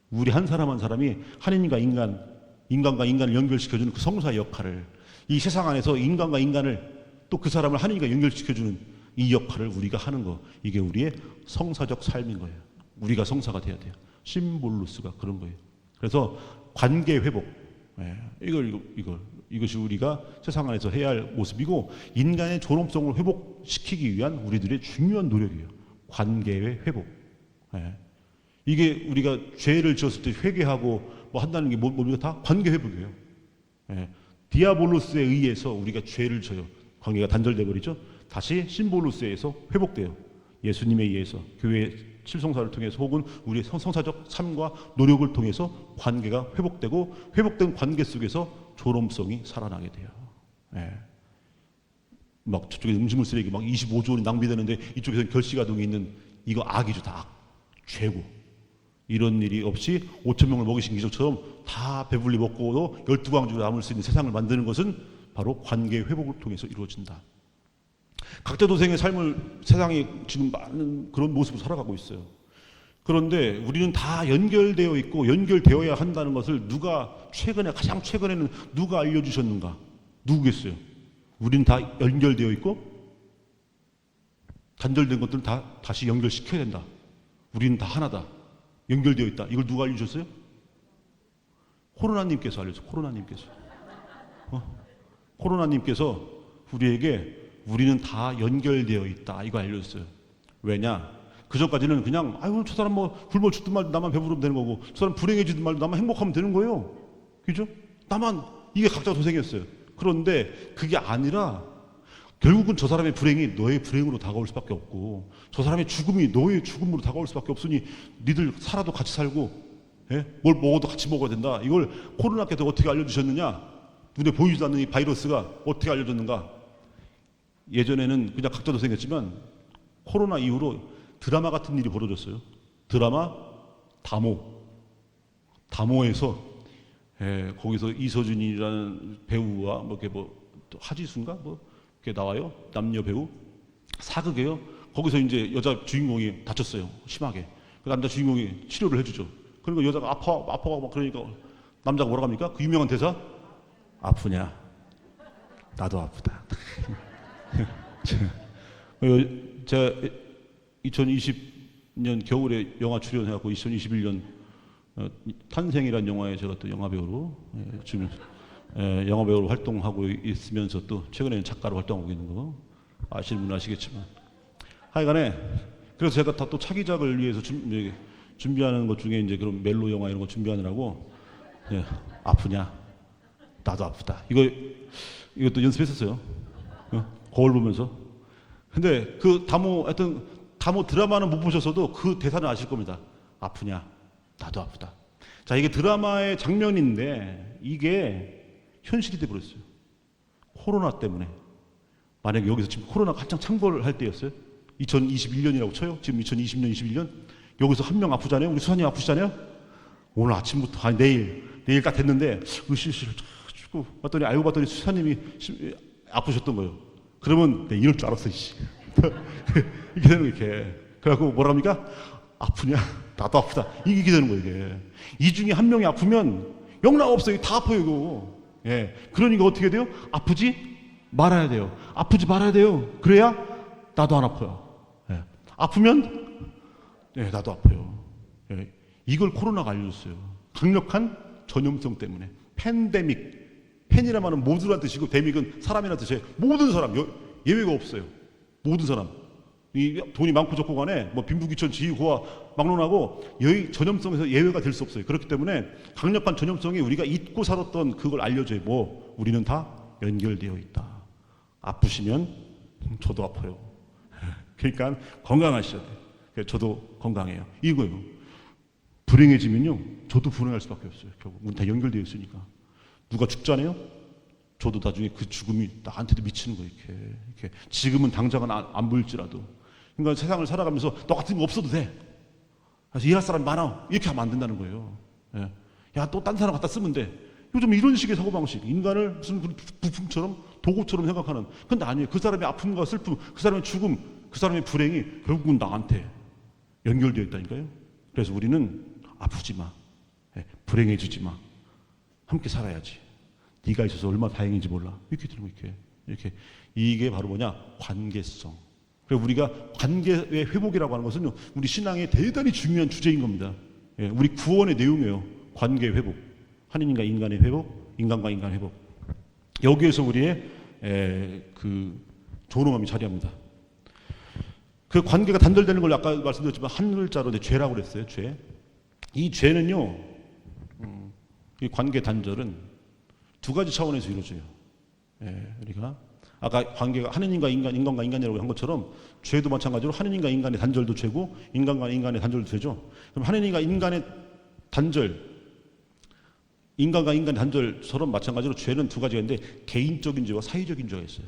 우리 한 사람 한 사람이 하느님과 인간, 인간과 인간을 연결시켜주는 그 성사의 역할을, 이 세상 안에서 인간과 인간을 또 그 사람을 하느님과 연결시켜주는 이 역할을 우리가 하는 거, 이게 우리의 성사적 삶인 거예요. 우리가 성사가 돼야 돼요. 심볼루스가 그런 거예요. 그래서 관계 회복, 이것이 우리가 세상 안에서 해야 할 모습이고 인간의 존엄성을 회복시키기 위한 우리들의 중요한 노력이에요. 관계의 회복. 이게 우리가 죄를 지었을 때 회개하고 뭐 한다는 게 뭡니까? 다 관계 회복이에요. 디아볼로스에 의해서 우리가 죄를 져요. 관계가 단절돼 버리죠. 다시 심볼루스에 의해서 회복돼요. 예수님에 의해서 교회의 칠성사를 통해서 혹은 우리의 성사적 삶과 노력을 통해서 관계가 회복되고 회복된 관계 속에서 존엄성이 살아나게 돼요. 막 저쪽에 음식물 쓰레기 막 25조 원이 낭비되는데 이쪽에서는 결시가동이 있는 이거 악이죠. 다 악. 죄고. 이런 일이 없이 5천 명을 먹이신 기적처럼 다 배불리 먹고도 12광주로 남을 수 있는 세상을 만드는 것은 바로 관계 회복을 통해서 이루어진다. 각자 도생의 삶을 세상이 지금 많은 그런 모습으로 살아가고 있어요. 그런데 우리는 다 연결되어 있고 연결되어야 한다는 것을 가장 최근에는 누가 알려주셨는가? 누구겠어요? 우리는 다 연결되어 있고 단절된 것들은 다 다시 연결시켜야 된다. 우리는 다 하나다. 연결되어 있다. 이걸 누가 알려주셨어요? 코로나님께서 알려주셨어요. 코로나님께서 우리에게 우리는 다 연결되어 있다. 이거 알려줬어요. 왜냐? 그 전까지는 그냥 저 사람 뭐 굶어 죽든 말든 나만 배부르면 되는 거고 저 사람 불행해지든 말든 나만 행복하면 되는 거예요. 그죠? 나만 이게 각자 도생이었어요. 그런데 그게 아니라 결국은 저 사람의 불행이 너의 불행으로 다가올 수밖에 없고 저 사람의 죽음이 너의 죽음으로 다가올 수밖에 없으니 니들 살아도 같이 살고 뭘 먹어도 같이 먹어야 된다. 이걸 코로나께서 어떻게 알려주셨느냐? 눈에 보이지도 않는 이 바이러스가 어떻게 알려졌는가? 예전에는 그냥 각자 도생했지만 코로나 이후로 드라마 같은 일이 벌어졌어요. 드라마 다모에서 거기서 이서준이라는 배우와 하지수인가 이렇게 나와요. 남녀 배우 사극이에요. 거기서 이제 여자 주인공이 다쳤어요. 심하게. 그 남자 주인공이 치료를 해주죠. 그러니까 여자가 아파가 막 그러니까 남자가 뭐라고 합니까? 그 유명한 대사, 아프냐? 나도 아프다. 제가 2020년 겨울에 영화 출연해갖고 2021년 탄생이라는 영화에 제가 또 영화배우로 지금 영화배우로 활동하고 있으면서 또 최근에는 작가로 활동하고 있는 거 아시는 분은 아시겠지만 하여간에 그래서 제가 다 또 차기작을 위해서 준비하는 것 중에 이제 그런 멜로 영화 이런 거 준비하느라고 아프냐 나도 아프다 이것도 연습했었어요. 거울 보면서. 근데 그 하여튼 다모 드라마는 못 보셨어도 그 대사는 아실 겁니다. 아프냐 나도 아프다. 자, 이게 드라마의 장면인데 이게 현실이 돼버렸어요. 코로나 때문에. 만약에 여기서 지금 코로나가 한창 창궐을 할 때였어요. 2021년이라고 쳐요. 지금 2020년, 21년. 여기서 한 명 아프잖아요. 우리 수산이 아프시잖아요. 오늘 아침부터, 내일 딱 됐는데 으실으실 주고 봤더니 알고 봤더니 수사님이 아프셨던 거예요. 그러면 이럴 줄 알았어. 이렇게 되는 거 이렇게. 그래갖고 뭐랍니까? 아프냐? 나도 아프다. 이게 되는 거예요. 이게. 이 중에 한 명이 아프면 영락 없어요. 다 아파요. 이거. 예. 그러니까 어떻게 돼요? 아프지 말아야 돼요. 아프지 말아야 돼요. 그래야 나도 안 아파요. 예. 아프면 나도 아파요. 예. 이걸 코로나가 알려줬어요. 강력한 전염성 때문에. 팬데믹. 팬이라 말은 모두란 뜻이고 데믹은 사람이란 뜻이에요. 모든 사람 예외가 없어요. 모든 사람. 이 돈이 많고 적고 간에 뭐 빈부귀천 지휘고와 막론하고 여기 전염성에서 예외가 될 수 없어요. 그렇기 때문에 강력한 전염성이 우리가 잊고 살았던 그걸 알려줘요. 뭐 우리는 다 연결되어 있다. 아프시면 저도 아파요. 그러니까 건강하셔야 돼요. 저도 건강해요. 이거예요. 불행해지면요, 저도 불행할 수밖에 없어요. 결국 우리 다 연결되어 있으니까. 누가 죽잖아요. 저도 나중에 그 죽음이 나한테도 미치는 거예요. 이렇게. 지금은 당장은 안 보일지라도. 그러니까 세상을 살아가면서 너 같은 거 없어도 돼. 그래서 일할 사람이 많아. 이렇게 하면 안 된다는 거예요. 예. 야, 또 딴 사람 갖다 쓰면 돼. 요즘 이런 식의 사고방식. 인간을 무슨 부품처럼 도구처럼 생각하는. 근데 아니에요. 그 사람의 아픔과 슬픔, 그 사람의 죽음, 그 사람의 불행이 결국은 나한테 연결되어 있다니까요. 그래서 우리는 아프지 마. 불행해지지 마. 함께 살아야지. 네가 있어서 얼마나 다행인지 몰라. 이렇게 들으면 이렇게. 이게 바로 뭐냐? 관계성. 그리고 우리가 관계의 회복이라고 하는 것은 우리 신앙의 대단히 중요한 주제인 겁니다. 우리 구원의 내용이에요. 관계 회복. 하느님과 인간의 회복, 인간과 인간 회복. 여기에서 우리의 그 존엄함이 자리합니다. 그 관계가 단절되는 걸 아까 말씀드렸지만 한 글자로 죄라고 그랬어요. 죄. 이 죄는요, 이 관계 단절은 두 가지 차원에서 이루어져요. 우리가 아까 관계가 하느님과 인간, 인간과 인간이라고 한 것처럼 죄도 마찬가지로 하느님과 인간의 단절도 죄고 인간과 인간의 단절도 죄죠. 그럼 하느님과 인간의 단절, 인간과 인간의 단절처럼 마찬가지로 죄는 두 가지가 있는데 개인적인 죄와 사회적인 죄가 있어요.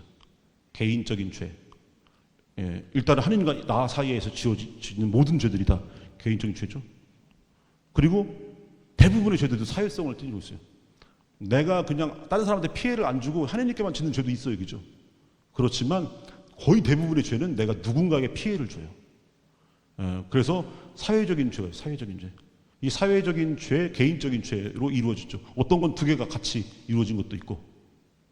개인적인 죄. 일단은 하느님과 나 사이에서 지어지는 모든 죄들이 다 개인적인 죄죠. 그리고 대부분의 죄들도 사회성을 띠고 있어요. 내가 그냥 다른 사람한테 피해를 안 주고 하느님께만 짓는 죄도 있어요. 그죠? 그렇지만 거의 대부분의 죄는 내가 누군가에게 피해를 줘요. 그래서 사회적인 죄예요. 사회적인 죄. 이 사회적인 죄, 개인적인 죄로 이루어지죠. 어떤 건 두 개가 같이 이루어진 것도 있고.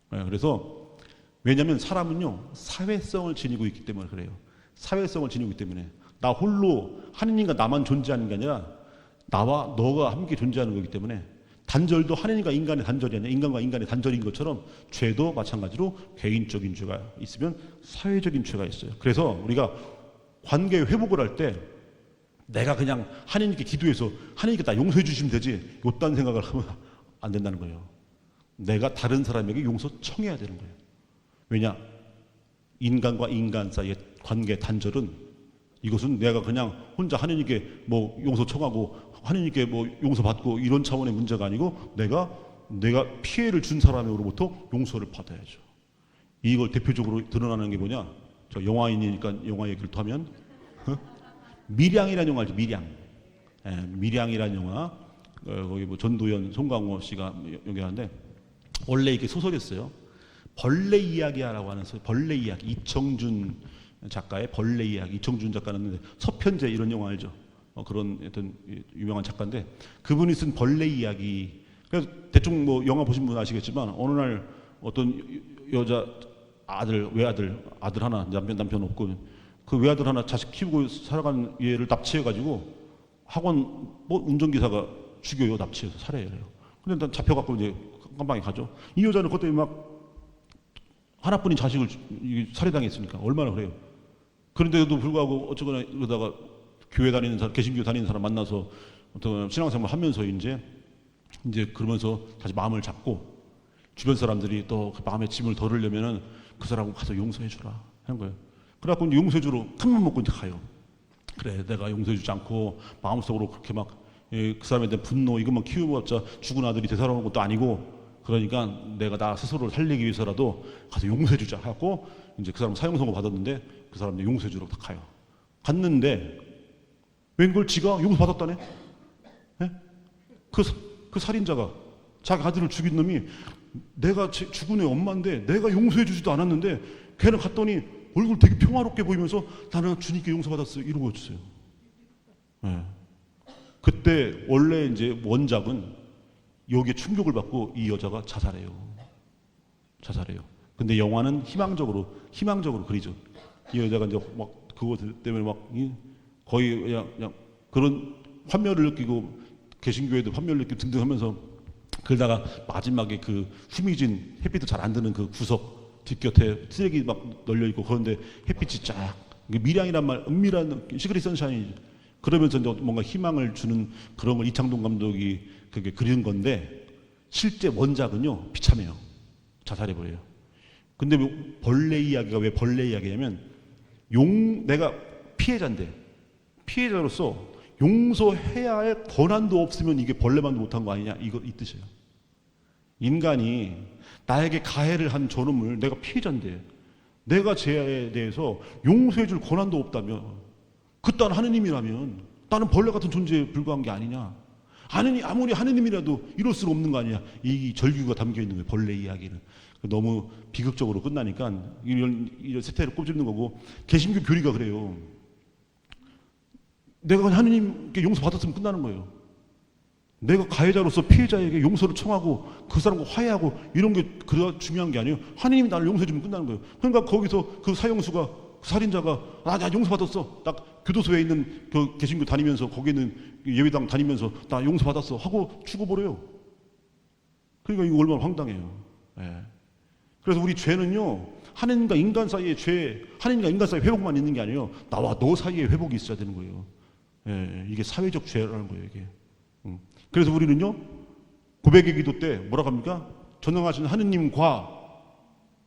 그래서 왜냐하면 사람은요, 사회성을 지니고 있기 때문에 그래요. 사회성을 지니고 있기 때문에 나 홀로 하느님과 나만 존재하는 게 아니라 나와 너가 함께 존재하는 거기 때문에 단절도 하느님과 인간의 단절이 아니라 인간과 인간의 단절인 것처럼 죄도 마찬가지로 개인적인 죄가 있으면 사회적인 죄가 있어요. 그래서 우리가 관계 회복을 할 때 내가 그냥 하느님께 기도해서 하느님께 나 용서해 주시면 되지 요딴 생각을 하면 안 된다는 거예요. 내가 다른 사람에게 용서 청해야 되는 거예요. 왜냐? 인간과 인간 사이의 관계 단절은 이것은 내가 그냥 혼자 하느님께 뭐 용서 청하고 하느님께 뭐 용서받고 이런 차원의 문제가 아니고 내가 피해를 준 사람으로부터 용서를 받아야죠. 이걸 대표적으로 드러나는 게 뭐냐? 저 영화인이니까 영화 얘기를 또 하면 밀양이라는 영화 알죠? 밀양. 밀양이라는 영화. 거기 뭐 전도연, 송강호 씨가 연기하는데 원래 이게 소설이었어요. 벌레 이야기라고 하는 벌레 이야기. 이청준 작가의 벌레 이야기. 이청준 작가는 서편제 이런 영화 알죠? 그런 어떤 유명한 작가인데 그분이 쓴 벌레 이야기. 그래서 대충 뭐 영화 보신 분 아시겠지만 어느 날 어떤 여자 아들 외아들 아들 하나 남편 없고 그 외아들 하나 자식 키우고 살아가는 얘를 납치해가지고 학원 뭐 운전기사가 죽여요. 납치해서 살해해요. 근데 일단 잡혀갖고 이제 감방에 가죠. 이 여자는 그때 막 하나뿐인 자식을 살해당했으니까 얼마나 그래요. 그런데도 불구하고 어쩌거나 그러다가 교회 다니는 사람, 개신교 다니는 사람 만나서 어떤 신앙생활 하면서 이제 그러면서 다시 마음을 잡고 주변 사람들이 또 그 마음의 짐을 덜으려면은 그 사람을 가서 용서해 주라 하는 거예요. 그래갖고 이제 용서해 주러 큰맘 먹고 이제 가요. 그래, 내가 용서해 주지 않고 마음속으로 그렇게 막 그 사람에 대한 분노 이것만 키워봤자 죽은 아들이 되살아오는 것도 아니고 그러니까 내가 나 스스로를 살리기 위해서라도 가서 용서해 주자 하고 이제 그 사람 사형 선고 받았는데 그 사람 용서해 주러 딱 가요. 갔는데 웬걸 지가 용서 받았다네. 예? 그 살인자가 자기 아들을 죽인 놈이 내가 죽은 애 엄마인데 내가 용서해 주지도 않았는데 걔는 갔더니 얼굴 되게 평화롭게 보이면서 나는 주님께 용서받았어요 이러고 있어요. 예. 그때 원래 이제 원작은 여기에 충격을 받고 이 여자가 자살해요. 근데 영화는 희망적으로 그리죠. 이 여자가 이제 막 그거 때문에 막 거의 그냥 그런 환멸을 느끼고 개신교에도 환멸을 느끼고 등등 하면서 그러다가 마지막에 그 후미진 햇빛도 잘 안 드는 그 구석 뒷곁에 쓰레기 막 널려 있고 그런데 햇빛이 쫙 미량이란 말 은밀한 시크릿 선샤인이 그러면서 이제 뭔가 희망을 주는 그런 걸 이창동 감독이 그게 그리는 건데 실제 원작은요 비참해요. 자살해버려요. 근데 벌레 이야기가 왜 벌레 이야기냐면 내가 피해자인데 피해자로서 용서해야 할 권한도 없으면 이게 벌레만도 못한 거 아니냐 이 뜻이에요. 인간이 나에게 가해를 한 저놈을 내가 피해자인데 내가 쟤에 대해서 용서해 줄 권한도 없다면 그딴 하느님이라면 나는 벌레 같은 존재에 불과한 게 아니냐. 아무리 하느님이라도 이럴 수 없는 거 아니냐. 이 절규가 담겨 있는 거예요. 벌레 이야기는. 너무 비극적으로 끝나니까 이런 세태를 꼽집는 거고 개신교 교리가 그래요. 내가 하느님께 용서받았으면 끝나는 거예요. 내가 가해자로서 피해자에게 용서를 청하고 그 사람과 화해하고 이런 게 그래 중요한 게 아니에요. 하느님이 나를 용서해 주면 끝나는 거예요. 그러니까 거기서 그 사형수가 살인자가 나 용서받았어. 딱 교도소에 있는 그 개신교 다니면서 거기 있는 예배당 다니면서 나 용서받았어 하고 죽어버려요. 그러니까 이거 얼마나 황당해요. 예. 그래서 우리 죄는요 하느님과 인간 사이의 죄, 하느님과 인간 사이의 회복만 있는 게 아니에요. 나와 너 사이에 회복이 있어야 되는 거예요. 예. 이게 사회적 죄라는 거예요. 이게. 그래서 우리는요 고백의 기도 때 뭐라고 합니까? 전능하신 하느님과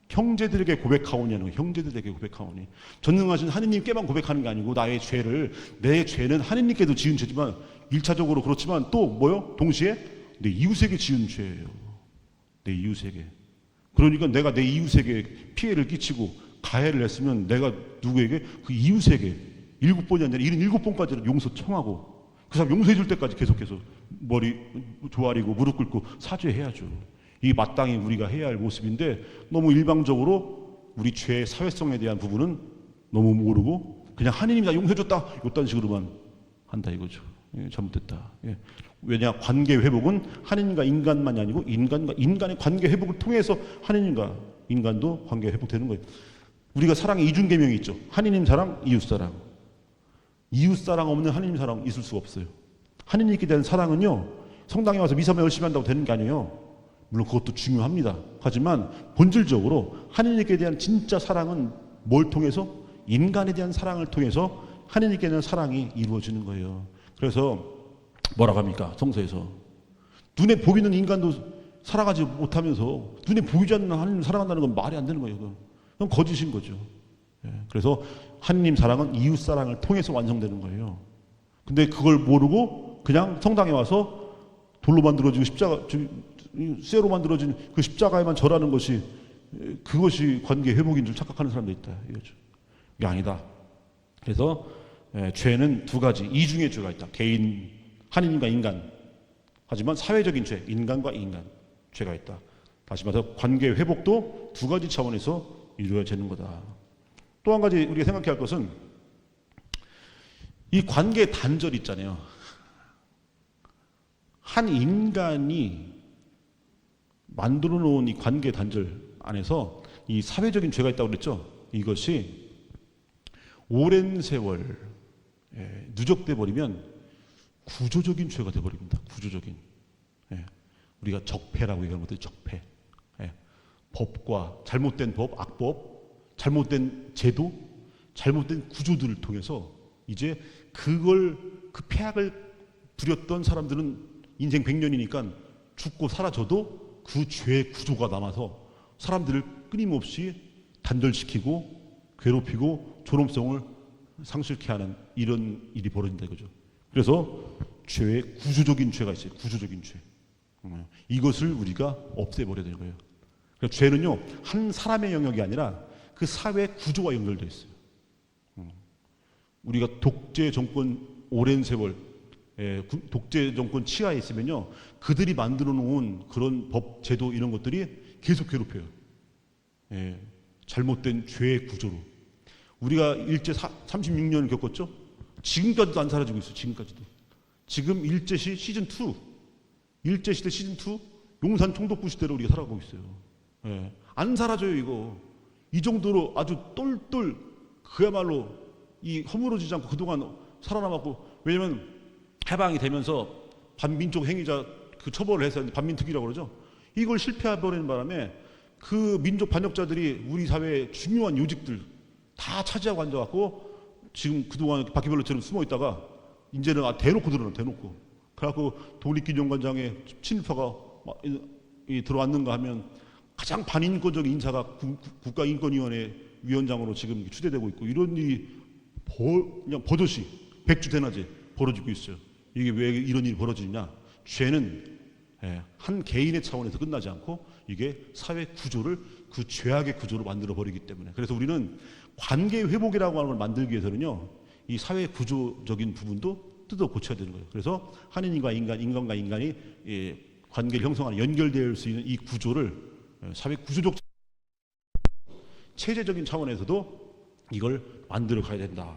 형제들에게 고백하오냐는 거예요. 형제들에게 고백하오니. 전능하신 하느님께만 고백하는 게 아니고 나의 죄를 내 죄는 하느님께도 지은 죄지만 1차적으로 그렇지만 또 뭐요? 동시에 내 이웃에게 지은 죄예요. 내 이웃에게. 그러니까 내가 내 이웃에게 피해를 끼치고 가해를 했으면 내가 누구에게? 그 이웃에게 7번이 아니라 77번까지는 용서 청하고 그 사람 용서해 줄 때까지 계속해서 머리 조아리고 무릎 꿇고 사죄해야죠. 이게 마땅히 우리가 해야 할 모습인데 너무 일방적으로 우리 죄의 사회성에 대한 부분은 너무 모르고 그냥 하느님이 다 용서해줬다 이딴 식으로만 한다 이거죠. 예, 잘못됐다. 예. 왜냐 관계 회복은 하느님과 인간만이 아니고 인간과 인간의 관계 회복을 통해서 하느님과 인간도 관계 회복되는 거예요. 우리가 사랑의 이중계명이 있죠. 하느님 사랑, 이웃 사랑. 이웃 사랑 없는 하느님 사랑 있을 수가 없어요. 하느님께 대한 사랑은요 성당에 와서 미사만 열심히 한다고 되는 게 아니에요. 물론 그것도 중요합니다. 하지만 본질적으로 하느님께 대한 진짜 사랑은 뭘 통해서? 인간에 대한 사랑을 통해서 하느님께 대한 사랑이 이루어지는 거예요. 그래서 뭐라고 합니까? 성서에서 눈에 보이는 인간도 살아가지 못하면서 눈에 보이지 않는 하느님 사랑한다는 건 말이 안 되는 거예요. 그건 거짓인 거죠. 예. 그래서 하느님 사랑은 이웃 사랑을 통해서 완성되는 거예요. 근데 그걸 모르고 그냥 성당에 와서 돌로 만들어지고 십자가 쇠로 만들어진 그 십자가에만 절하는 것이 그것이 관계 회복인 줄 착각하는 사람도 있다 이거죠. 이게 아니다. 그래서 죄는 두 가지 이중의 죄가 있다. 개인 하느님과 인간. 하지만 사회적인 죄 인간과 인간 죄가 있다. 다시 말해서 관계 회복도 두 가지 차원에서 이루어지는 거다. 또 한 가지 우리가 생각해야 할 것은 이 관계 단절 있잖아요. 한 인간이 만들어 놓은 이 관계 단절 안에서 이 사회적인 죄가 있다고 그랬죠. 이것이 오랜 세월 누적돼 버리면 구조적인 죄가 돼 버립니다. 구조적인. 우리가 적폐라고 얘기하는 것도 적폐. 법과 잘못된 법, 악법, 잘못된 제도, 잘못된 구조들을 통해서 이제 그 폐악을 부렸던 사람들은 인생 100년이니까 죽고 사라져도 그 죄의 구조가 남아서 사람들을 끊임없이 단절시키고 괴롭히고 존엄성을 상실케 하는 이런 일이 벌어진다 이거죠. 그래서 죄의 구조적인 죄가 있어요. 구조적인 죄. 이것을 우리가 없애버려야 되는 거예요. 그러니까 죄는요, 한 사람의 영역이 아니라 그 사회 구조와 연결되어 있어요. 우리가 독재 정권 오랜 세월 독재 정권 치하에 있으면요, 그들이 만들어 놓은 그런 법, 제도 이런 것들이 계속 괴롭혀요. 잘못된 죄의 구조로. 우리가 일제 36년을 겪었죠. 지금까지도 안 사라지고 있어요. 지금까지도. 지금 일제시 시즌2, 일제시대 시즌2, 용산 총독부 시대로 우리가 살아가고 있어요. 안 사라져요, 이거. 이 정도로 아주 똘똘 그야말로 이 허물어지지 않고 그동안 살아남았고, 왜냐면 해방이 되면서 반민족 행위자 그 처벌을 해서 반민특위라고 그러죠. 이걸 실패해버리는 바람에 그 민족 반역자들이 우리 사회의 중요한 요직들 다 차지하고 앉아갖고 지금 그동안 바퀴벌레처럼 숨어 있다가 이제는 대놓고 드러나, 대놓고. 그래갖고 독립기념관장에 친일파가 들어왔는가 하면 가장 반인권적인 인사가 국가인권위원회 위원장으로 지금 추대되고 있고, 이런 일이 그냥 버젓이 백주대낮에 벌어지고 있어요. 이게 왜 이런 일이 벌어지느냐? 죄는 한 개인의 차원에서 끝나지 않고 이게 사회 구조를 그 죄악의 구조로 만들어 버리기 때문에, 그래서 우리는 관계 회복이라고 하는 걸 만들기 위해서는요, 이 사회 구조적인 부분도 뜯어 고쳐야 되는 거예요. 그래서 한인과 인간, 인간과 인간이 관계를 형성하는, 연결될 수 있는 이 구조를 사회 구조적 체제적인 차원에서도 이걸 만들어 가야 된다.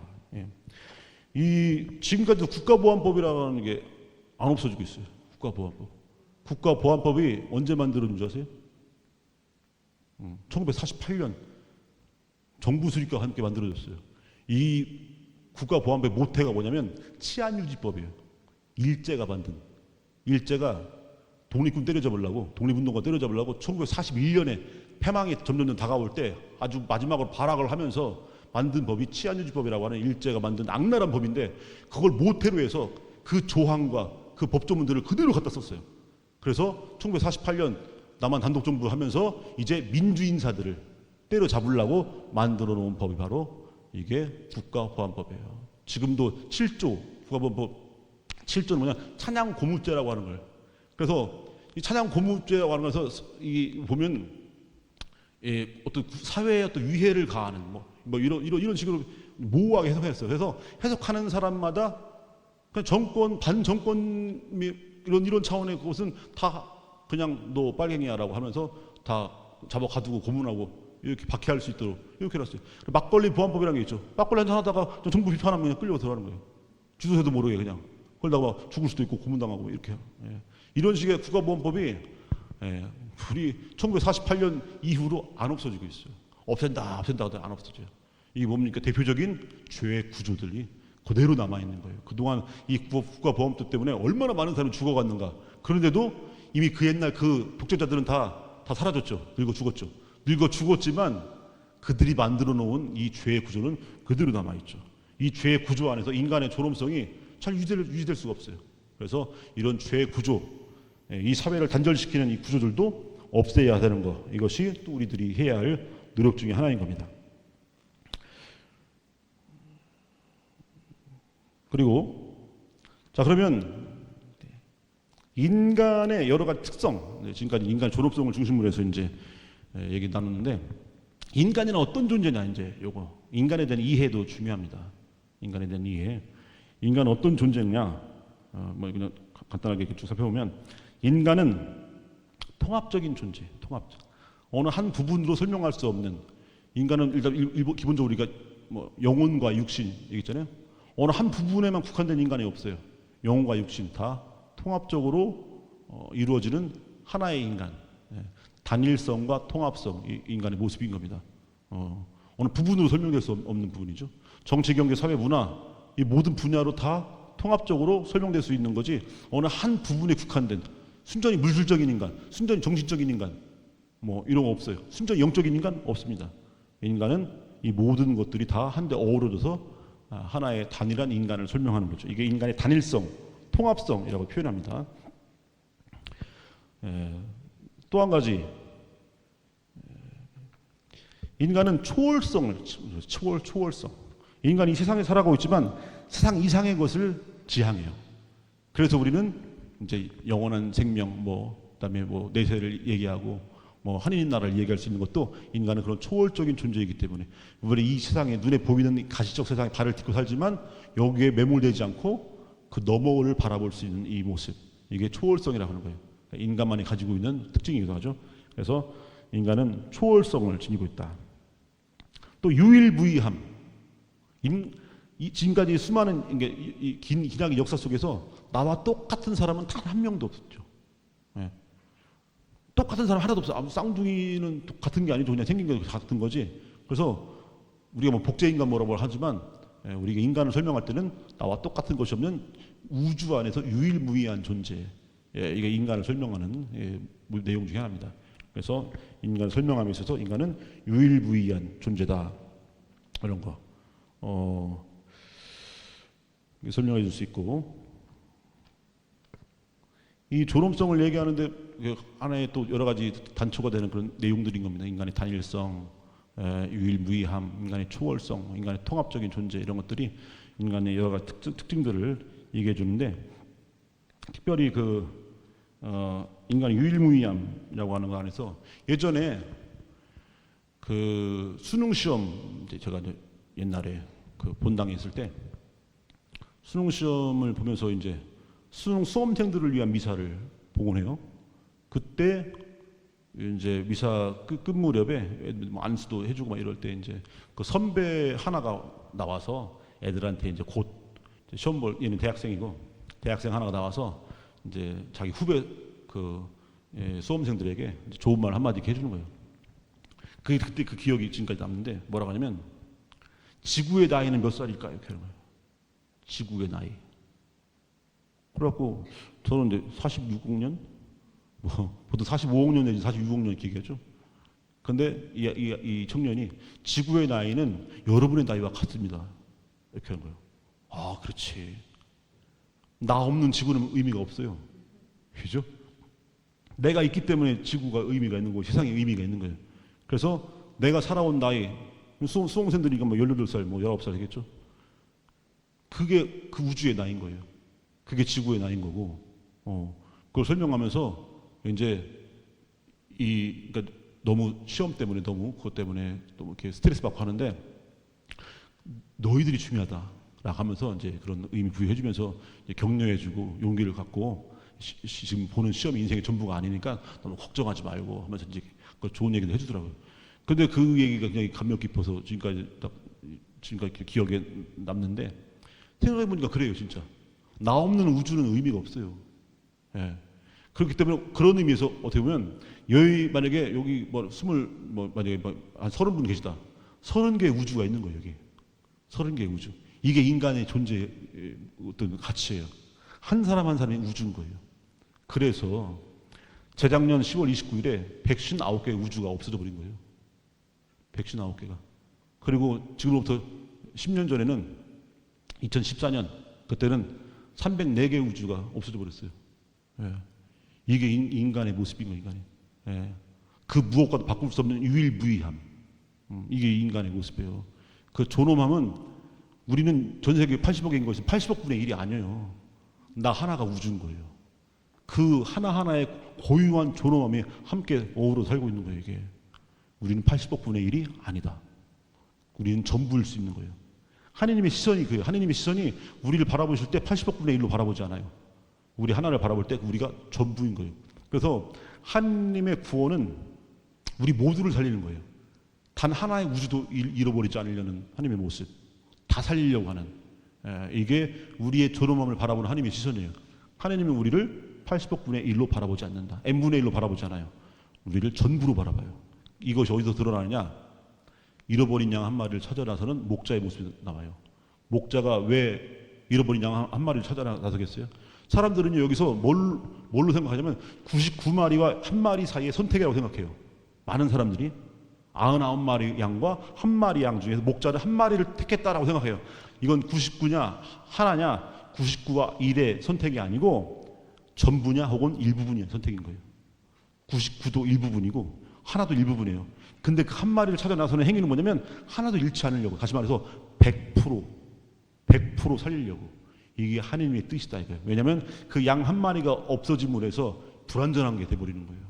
이 지금까지도 국가보안법이라고 하는 게 안 없어지고 있어요. 국가보안법. 국가보안법이 언제 만들어진 줄 아세요? 1948년 정부 수립과 함께 만들어졌어요. 이 국가보안법의 모태가 뭐냐면 치안유지법이에요. 일제가 만든, 일제가 독립군 때려잡으려고, 독립운동가 때려잡으려고 1941년에 패망이 점점 다가올 때 아주 마지막으로 발악을 하면서 만든 법이 치안유지법이라고 하는 일제가 만든 악랄한 법인데, 그걸 모태로 해서 그 조항과 그 법조문들을 그대로 갖다 썼어요. 그래서 1948년 남한 단독정부 하면서 이제 민주인사들을 때려잡으려고 만들어 놓은 법이 바로 이게 국가보안법이에요. 지금도 7조, 국가보안법 7조는 뭐냐? 찬양고무죄라고 하는 거예요. 그래서 이 찬양고무죄라고 하는 것에서 보면 어떤 사회에 어떤 위해를 가하는 뭐 이런 식으로 모호하게 해석했어요. 그래서 해석하는 사람마다 그냥 정권, 반정권 이런 차원의 것은 다 그냥 너 빨갱이야라고 하면서 다 잡아 가두고 고문하고 이렇게 박해할 수 있도록 이렇게 해놨어요. 막걸리 보안법이라는 게 있죠. 막걸리 한잔 하다가 정부 비판하면 그냥 끌려 들어가는 거예요. 주소세도 모르게 그냥. 그러다가 죽을 수도 있고 고문당하고 이렇게. 이런 식의 국가보안법이 우리 1948년 이후로 안 없어지고 있어요. 없앤다 하다 안 없어져요. 이게 뭡니까? 대표적인 죄의 구조들이 그대로 남아있는 거예요. 그동안 이 국가보안법 때문에 얼마나 많은 사람이 죽어갔는가. 그런데도 이미 그 옛날 그 독재자들은 다 사라졌죠. 늙어 죽었죠. 늙어 죽었지만 그들이 만들어 놓은 이 죄의 구조는 그대로 남아있죠. 이 죄의 구조 안에서 인간의 존엄성이 잘 유지될 수가 없어요. 그래서 이런 죄의 구조, 이 사회를 단절시키는 이 구조들도 없애야 되는 것, 이것이 또 우리들이 해야 할 노력 중에 하나인 겁니다. 그리고 자, 그러면 인간의 여러 가지 특성, 지금까지 인간 존엄성을 중심으로 해서 이제 얘기 나눴는데, 인간이란 어떤 존재냐, 이제 요거 인간에 대한 이해도 중요합니다. 인간에 대한 이해, 인간은 어떤 존재냐, 그냥 간단하게 이렇게 쭉 살펴보면 인간은 통합적인 존재, 통합적. 어느 한 부분으로 설명할 수 없는, 인간은 일단 기본적으로 우리가 영혼과 육신 얘기했잖아요. 어느 한 부분에만 국한된 인간이 없어요. 영혼과 육신 다 통합적으로 이루어지는 하나의 인간. 단일성과 통합성, 이 인간의 모습인 겁니다. 어느 부분으로 설명될 수 없는 부분이죠. 정치, 경제, 사회, 문화 이 모든 분야로 다 통합적으로 설명될 수 있는 거지 어느 한 부분에 국한된 순전히 물질적인 인간, 순전히 정신적인 인간 뭐 이런 거 없어요. 순전히 영적인 인간 없습니다. 인간은 이 모든 것들이 다 한데 어우러져서 하나의 단일한 인간을 설명하는 거죠. 이게 인간의 단일성, 통합성이라고 표현합니다. 또 한 가지 인간은 초월성을 초월성. 인간이 이 세상에 살아가고 있지만 세상 이상의 것을 지향해요. 그래서 우리는 이제 영원한 생명, 그다음에 내세를 얘기하고 하느님 나라를 얘기할 수 있는 것도 인간은 그런 초월적인 존재이기 때문에 우리 이 세상에 눈에 보이는 가시적 세상에 발을 딛고 살지만 여기에 매몰되지 않고 그 너머를 바라볼 수 있는 이 모습, 이게 초월성이라고 하는 거예요. 인간만이 가지고 있는 특징이기도 하죠. 그래서 인간은 초월성을 지니고 있다. 또 유일무이함. 지금까지 수많은 이 기나긴 역사 속에서 나와 똑같은 사람은 단 한 명도 없었죠. 예. 똑같은 사람 하나도 없어. 쌍둥이는 같은 게 아니죠. 그냥 생긴 게 같은 거지. 그래서 우리가 복제인간 뭐라고 하지만 우리가 인간을 설명할 때는 나와 똑같은 것이 없는 우주 안에서 유일무이한 존재. 이게 인간을 설명하는 내용 중에 하나입니다. 그래서 인간을 설명함에 있어서 인간은 유일무이한 존재다. 이런 거 설명해 줄 수 있고, 이 존엄성을 얘기하는데 하나의 또 여러 가지 단초가 되는 그런 내용들인 겁니다. 인간의 단일성, 유일무이함, 인간의 초월성, 인간의 통합적인 존재, 이런 것들이 인간의 여러 가지 특징들을 얘기해 주는데, 특별히 인간의 유일무이함이라고 하는 거 안에서 예전에 그 수능 시험, 제가 옛날에 본당에 있을 때 수능 시험을 보면서 이제 수능 수험생들을 위한 미사를 봉헌해요. 그때 이제 미사 끝 무렵에 안수도 해주고 막 이럴 때 이제 그 선배 하나가 나와서 애들한테 이제 곧 시험 볼, 얘는 대학생이고 대학생 하나가 나와서 이제 자기 후배 수험생들에게 이제 좋은 말 한마디 해주는 거예요. 그때 그 기억이 지금까지 남는데 뭐라고 하냐면 지구의 나이는 몇 살일까요? 이렇게 하는 거예요. 지구의 나이. 그래갖고 저는 이제 46억년, 보통 45억년 내지 46억년 이렇게 얘기하죠. 근데 이 청년이 지구의 나이는 여러분의 나이와 같습니다. 이렇게 하는 거예요. 아, 그렇지. 나 없는 지구는 의미가 없어요. 그죠? 내가 있기 때문에 지구가 의미가 있는 거고 세상에 의미가 있는 거예요. 그래서 내가 살아온 나이, 수험생들이니까 18살, 19살이겠죠. 그게 그 우주의 나이인 거예요. 그게 지구의 나이인 거고, 그걸 설명하면서 이제 그러니까 너무 시험 때문에 그것 때문에 너무 이렇게 스트레스 받고 하는데 너희들이 중요하다라고 하면서 이제 그런 의미 부여해주면서 격려해주고 용기를 갖고 지금 보는 시험이 인생의 전부가 아니니까 너무 걱정하지 말고 하면서 이제 좋은 얘기를 해주더라고요. 근데 그 얘기가 그냥 감명 깊어서 지금까지 기억에 남는데 생각해보니까 그래요, 진짜. 나 없는 우주는 의미가 없어요. 예. 그렇기 때문에 그런 의미에서 어떻게 보면 만약에 여기 만약에 한 30분 계시다. 30개의 우주가 있는 거예요, 여기. 30개의 우주. 이게 인간의 존재의 어떤 가치예요. 한 사람 한 사람이 우주인 거예요. 그래서 재작년 10월 29일에 159개의 우주가 없어져 버린 거예요. 159개가. 그리고 지금부터 10년 전에는 2014년 그때는 304개의 우주가 없어져 버렸어요. 예. 이게 인간의 모습인 거예요, 인간이. 예. 그 무엇과도 바꿀 수 없는 유일무이함. 이게 인간의 모습이에요. 그 존엄함은 우리는 전 세계 80억인 것이 80억분의 1이 아니에요. 나 하나가 우주인 거예요. 그 하나하나의 고유한 존엄함이 함께 어우러 살고 있는 거예요, 이게. 우리는 80억분의 1이 아니다. 우리는 전부일 수 있는 거예요. 하나님의 시선이 그예요. 하나님의 시선이 우리를 바라보실 때 80억분의 1로 바라보지 않아요. 우리 하나를 바라볼 때 우리가 전부인 거예요. 그래서 하나님의 구원은 우리 모두를 살리는 거예요. 단 하나의 우주도 잃어버리지 않으려는 하나님의 모습. 다 살리려고 하는. 이게 우리의 존엄함을 바라보는 하나님의 시선이에요. 하나님은 우리를 80억분의 1로 바라보지 않는다. n분의 1로 바라보지 않아요. 우리를 전부로 바라봐요. 이것이 어디서 드러나느냐? 잃어버린 양 한 마리를 찾아 나서는 목자의 모습이 나와요. 목자가 왜 잃어버린 양 한 마리를 찾아 나서겠어요? 사람들은 여기서 뭘로 생각하냐면 99마리와 한 마리 사이의 선택이라고 생각해요. 많은 사람들이 99마리 양과 한 마리 양 중에서 목자는 한 마리를 택했다라고 생각해요. 이건 99냐 하나냐 99와 1의 선택이 아니고 전부냐 혹은 일부분의 선택인 거예요. 99도 일부분이고 하나도 일부분이에요. 근데 그 한 마리를 찾아 나서는 행위는 뭐냐면 하나도 잃지 않으려고, 다시 말해서 100% 살리려고. 이게 하나님의 뜻이다 이거예요. 왜냐하면 그 양 한 마리가 없어짐으로 해서 불완전한 게 돼버리는 거예요.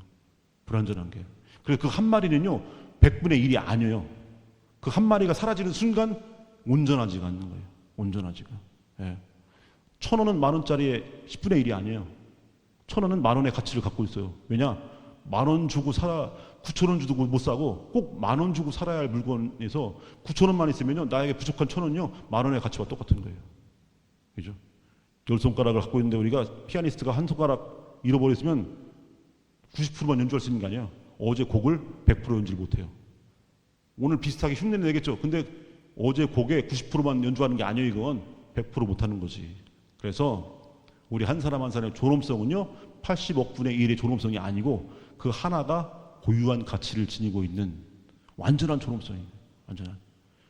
불완전한 게. 그래서 그 한 마리는요 100분의 1이 아니에요. 그 한 마리가 사라지는 순간 온전하지가 않는 거예요. 온전하지가. 예. 1,000원은 10,000원짜리의 10분의 1이 아니에요. 1,000원은 10,000원의 가치를 갖고 있어요. 왜냐? 10,000원 주고 9,000원 주고 못 사고 꼭 10,000원 주고 살아야 할 물건에서 9,000원만 있으면요 나에게 부족한 1,000원은요 10,000원의 가치와 똑같은 거예요. 그죠? 10손가락을 갖고 있는데 우리가 피아니스트가 한 손가락 잃어버렸으면 90%만 연주할 수 있는 게 아니에요. 어제 곡을 100% 연주를 못해요. 오늘 비슷하게 흉내는 내겠죠. 근데 어제 곡에 90%만 연주하는 게 아니에요. 이건 100% 못하는 거지. 그래서 우리 한 사람 한 사람의 존엄성은요 80억 분의 1의 존엄성이 아니고 그 하나가 고유한 가치를 지니고 있는 완전한 존엄성이에요. 완전한.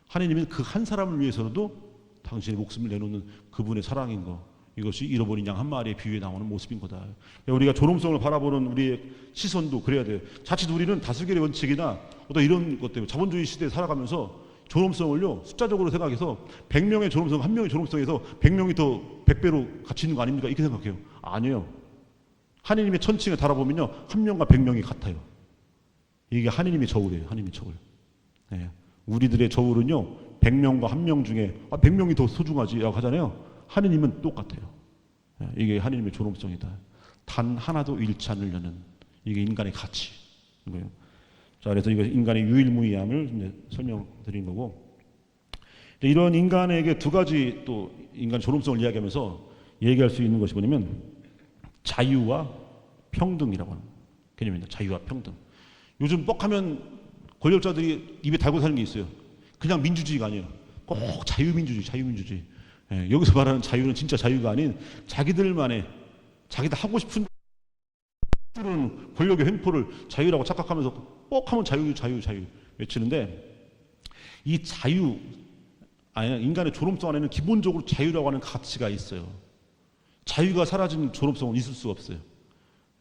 하나님은 그 한 사람을 위해서라도 당신의 목숨을 내놓는 그분의 사랑인 거, 이것이 잃어버린 양 한 마리의 비유에 나오는 모습인 거다. 우리가 존엄성을 바라보는 우리의 시선도 그래야 돼요. 자칫 우리는 다수결의 원칙이나 어떤 이런 것 때문에 자본주의 시대에 살아가면서 존엄성을요 숫자적으로 생각해서 100명의 존엄성, 한 명의 존엄성에서 100명이 더 100배로 가치 있는 거 아닙니까? 이렇게 생각해요. 아니에요. 하나님의 천칭을 달아보면요 한 명과 100명이 같아요. 이게 하나님의 저울이에요. 하나님의 저울. 네. 우리들의 저울은요 100명과 한 명 중에 100명이 더 소중하지라고 하잖아요. 하나님은 똑같아요. 네. 이게 하나님의 존엄성이다. 단 하나도 잃지 않으려는 이게 인간의 가치인 거예요. 자, 그래서 이거 인간의 유일무이함을 이제 설명드린 거고, 이런 인간에게 두 가지 또 인간 존엄성을 이야기하면서 얘기할 수 있는 것이 뭐냐면 자유와 평등이라고 하는 개념입니다. 자유와 평등. 요즘 뻑하면 권력자들이 입에 달고 사는 게 있어요. 그냥 민주주의가 아니에요. 꼭 자유민주주의, 자유민주주의. 예, 여기서 말하는 자유는 진짜 자유가 아닌 자기들만의, 자기들 하고 싶은 권력의 횡포를 자유라고 착각하면서 뻑하면 자유 외치는데, 이 자유, 아니 인간의 존엄성 안에는 기본적으로 자유라고 하는 가치가 있어요. 자유가 사라진 존엄성은 있을 수가 없어요.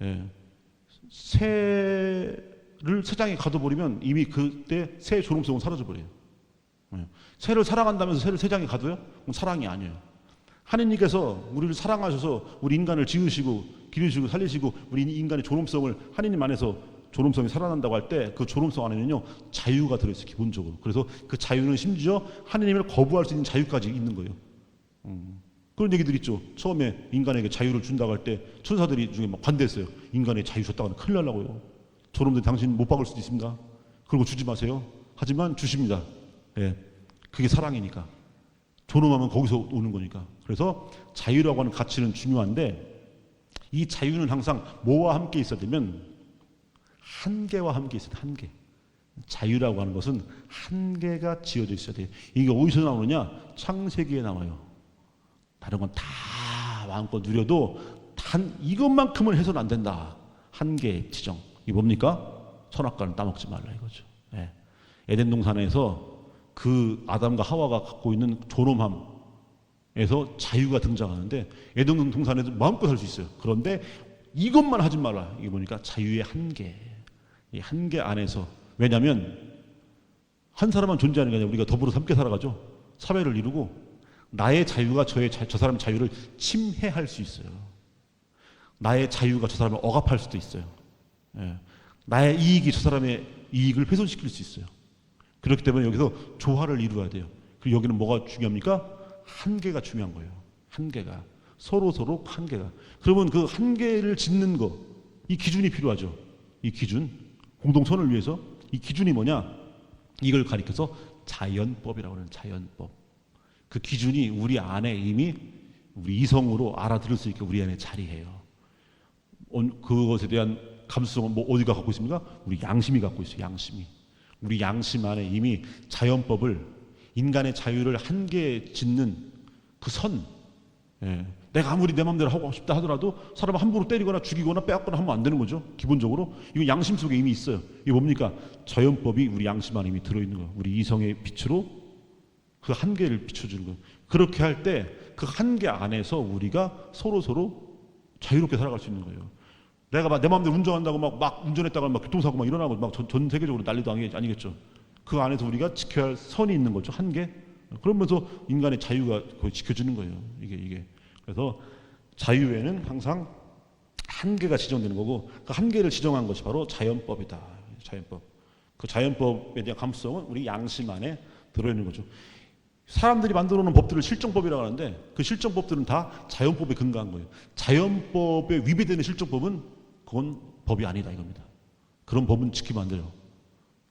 예. 새를 새장에 가둬버리면 이미 그때 새의 존엄성은 사라져버려요. 예. 새를 사랑한다면서 새를 새장에 가둬요? 그럼 사랑이 아니에요. 하느님께서 우리를 사랑하셔서 우리 인간을 지으시고 기르시고 살리시고 우리 인간의 존엄성을 하느님 안에서 존엄성이 살아난다고 할 때 그 존엄성 안에는요 자유가 들어있어요. 기본적으로. 그래서 그 자유는 심지어 하느님을 거부할 수 있는 자유까지 있는 거예요. 그런 얘기들 있죠. 처음에 인간에게 자유를 준다고 할 때 천사들이 중에 막 반대했어요. 인간의 자유 줬다가는 큰일 날라고요. 저놈들 당신 못 박을 수도 있습니다. 그리고 주지 마세요. 하지만 주십니다. 예, 그게 사랑이니까. 존엄하면 거기서 오는 거니까. 그래서 자유라고 하는 가치는 중요한데, 이 자유는 항상 뭐와 함께 있어야 되면 한계와 함께 있어야 돼. 한계. 자유라고 하는 것은 한계가 지어져 있어야 돼요. 이게 어디서 나오느냐? 창세기에 나와요. 다른 건 다 마음껏 누려도 단 이것만큼은 해서는 안 된다. 한계 지정. 이게 뭡니까? 선악과는 따먹지 말라 이거죠. 예. 에덴 동산에서 그 아담과 하와가 갖고 있는 존엄함에서 자유가 등장하는데, 에덴 동산에도 마음껏 할 수 있어요. 그런데 이것만 하지 말라. 이게 뭐니까? 자유의 한계. 이 한계 안에서. 왜냐하면 한 사람만 존재하는 게 아니라 우리가 더불어 함께 살아가죠. 사회를 이루고 나의 자유가 저 사람의 자유를 침해할 수 있어요. 나의 자유가 저 사람을 억압할 수도 있어요. 예. 나의 이익이 저 사람의 이익을 훼손시킬 수 있어요. 그렇기 때문에 여기서 조화를 이루어야 돼요. 그리고 여기는 뭐가 중요합니까? 한계가 중요한 거예요. 한계가. 서로 한계가. 그러면 그 한계를 짓는 거, 이 기준이 필요하죠. 이 기준, 공동선을 위해서 이 기준이 뭐냐? 이걸 가리켜서 자연법이라고 하는 자연법. 그 기준이 우리 안에 이미 우리 이성으로 알아들을 수 있게 우리 안에 자리해요. 그것에 대한 감수성은 뭐 어디가 갖고 있습니까? 우리 양심이 갖고 있어요. 양심이. 우리 양심 안에 이미 자연법을, 인간의 자유를 한계에 짓는 그 선, 예. 내가 아무리 내 마음대로 하고 싶다 하더라도 사람을 함부로 때리거나 죽이거나 빼앗거나 하면 안 되는 거죠. 기본적으로 이거 양심 속에 이미 있어요. 이게 뭡니까? 자연법이 우리 양심 안에 이미 들어있는 거예요. 우리 이성의 빛으로 그 한계를 비춰주는 거예요. 그렇게 할 때 그 한계 안에서 우리가 서로 자유롭게 살아갈 수 있는 거예요. 내가 막 내 마음대로 운전한다고 막 운전했다가 막 교통사고 막 일어나고 막 전 세계적으로 난리도 아니겠죠. 그 안에서 우리가 지켜야 할 선이 있는 거죠. 한계. 그러면서 인간의 자유가 거의 지켜지는 거예요. 이게. 그래서 자유에는 항상 한계가 지정되는 거고, 그 한계를 지정한 것이 바로 자연법이다. 자연법. 그 자연법에 대한 감수성은 우리 양심 안에 들어있는 거죠. 사람들이 만들어 놓은 법들을 실정법이라고 하는데, 그 실정법들은 다 자연법에 근거한 거예요. 자연법에 위배되는 실정법은 그건 법이 아니다 이겁니다. 그런 법은 지키면 안 돼요.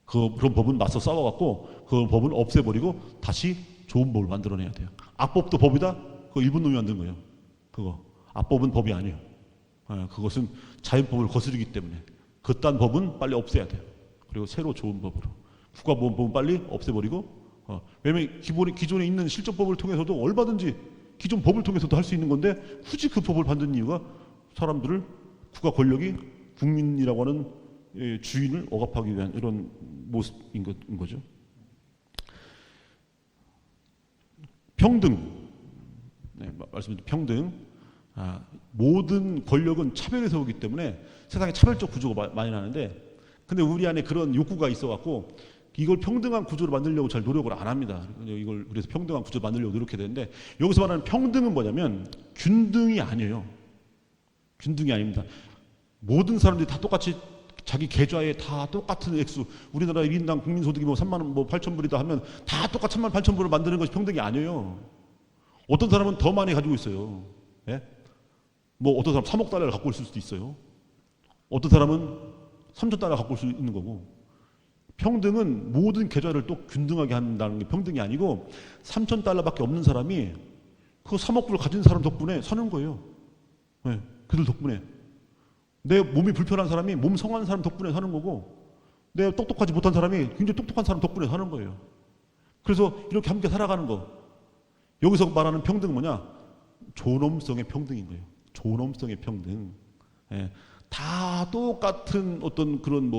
그런 법은 맞서 싸워갖고 그 법은 없애버리고 다시 좋은 법을 만들어내야 돼요. 악법도 법이다? 그거 일본 놈이 만든 거예요. 그거 악법은 법이 아니에요. 그것은 자연법을 거스르기 때문에 그딴 법은 빨리 없애야 돼요. 그리고 새로 좋은 법으로 국가보건법은 빨리 없애버리고, 왜냐면 기존에 있는 실정법을 통해서도 얼마든지 기존 법을 통해서도 할 수 있는 건데, 굳이 그 법을 만든 이유가 사람들을, 국가 권력이 국민이라고 하는 주인을 억압하기 위한 이런 모습인 거죠. 평등, 말씀드린 평등. 모든 권력은 차별에서 오기 때문에 세상에 차별적 구조가 많이 나는데, 근데 우리 안에 그런 욕구가 있어갖고 이걸 평등한 구조로 만들려고 잘 노력을 안 합니다. 이걸 그래서 평등한 구조를 만들려고 노력해야 되는데, 여기서 말하는 평등은 뭐냐면 균등이 아니에요. 균등이 아닙니다. 모든 사람들이 다 똑같이 자기 계좌에 다 똑같은 액수, 우리나라 1인당 국민소득이 뭐 3만 원, 뭐 8천 불이다 하면 다 똑같이 3만 8천 불을 만드는 것이 평등이 아니에요. 어떤 사람은 더 많이 가지고 있어요. 예? 뭐 어떤 사람 3억 달러를 갖고 있을 수도 있어요. 어떤 사람은 3천 달러 갖고 올 수 있는 거고. 평등은 모든 계좌를 또 균등하게 한다는 게 평등이 아니고, 3천 달러밖에 없는 사람이 그 3억 불을 가진 사람 덕분에 사는 거예요. 네, 그들 덕분에. 내 몸이 불편한 사람이 몸 성한 사람 덕분에 사는 거고, 내 똑똑하지 못한 사람이 굉장히 똑똑한 사람 덕분에 사는 거예요. 그래서 이렇게 함께 살아가는 거. 여기서 말하는 평등은 뭐냐? 존엄성의 평등인 거예요. 존엄성의 평등. 예. 다 똑같은 어떤 그런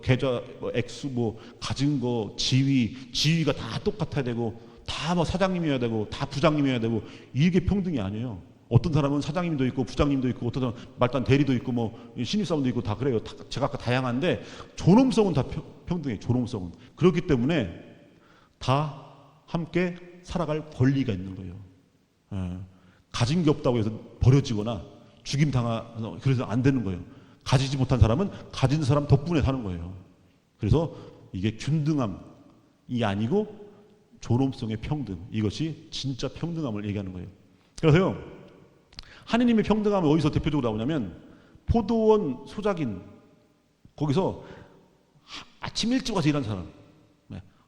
계좌, 액수, 가진 거, 지위가 다 똑같아야 되고, 다 사장님이어야 되고, 다 부장님이어야 되고, 이게 평등이 아니에요. 어떤 사람은 사장님도 있고, 부장님도 있고, 어떤 사람은 말단 대리도 있고, 신입사원도 있고, 다 그래요. 제가 아까 다양한데, 존엄성은 다 평등해요. 존엄성은. 그렇기 때문에 다 함께 살아갈 권리가 있는 거예요. 예. 가진 게 없다고 해서 버려지거나 죽임 당하서 그래서 안 되는 거예요. 가지지 못한 사람은 가진 사람 덕분에 사는 거예요. 그래서 이게 균등함이 아니고 존엄성의 평등, 이것이 진짜 평등함을 얘기하는 거예요. 그래서요, 하느님의 평등함은 어디서 대표적으로 나오냐면, 포도원 소작인, 거기서 아침 일찍 와서 일하는 사람,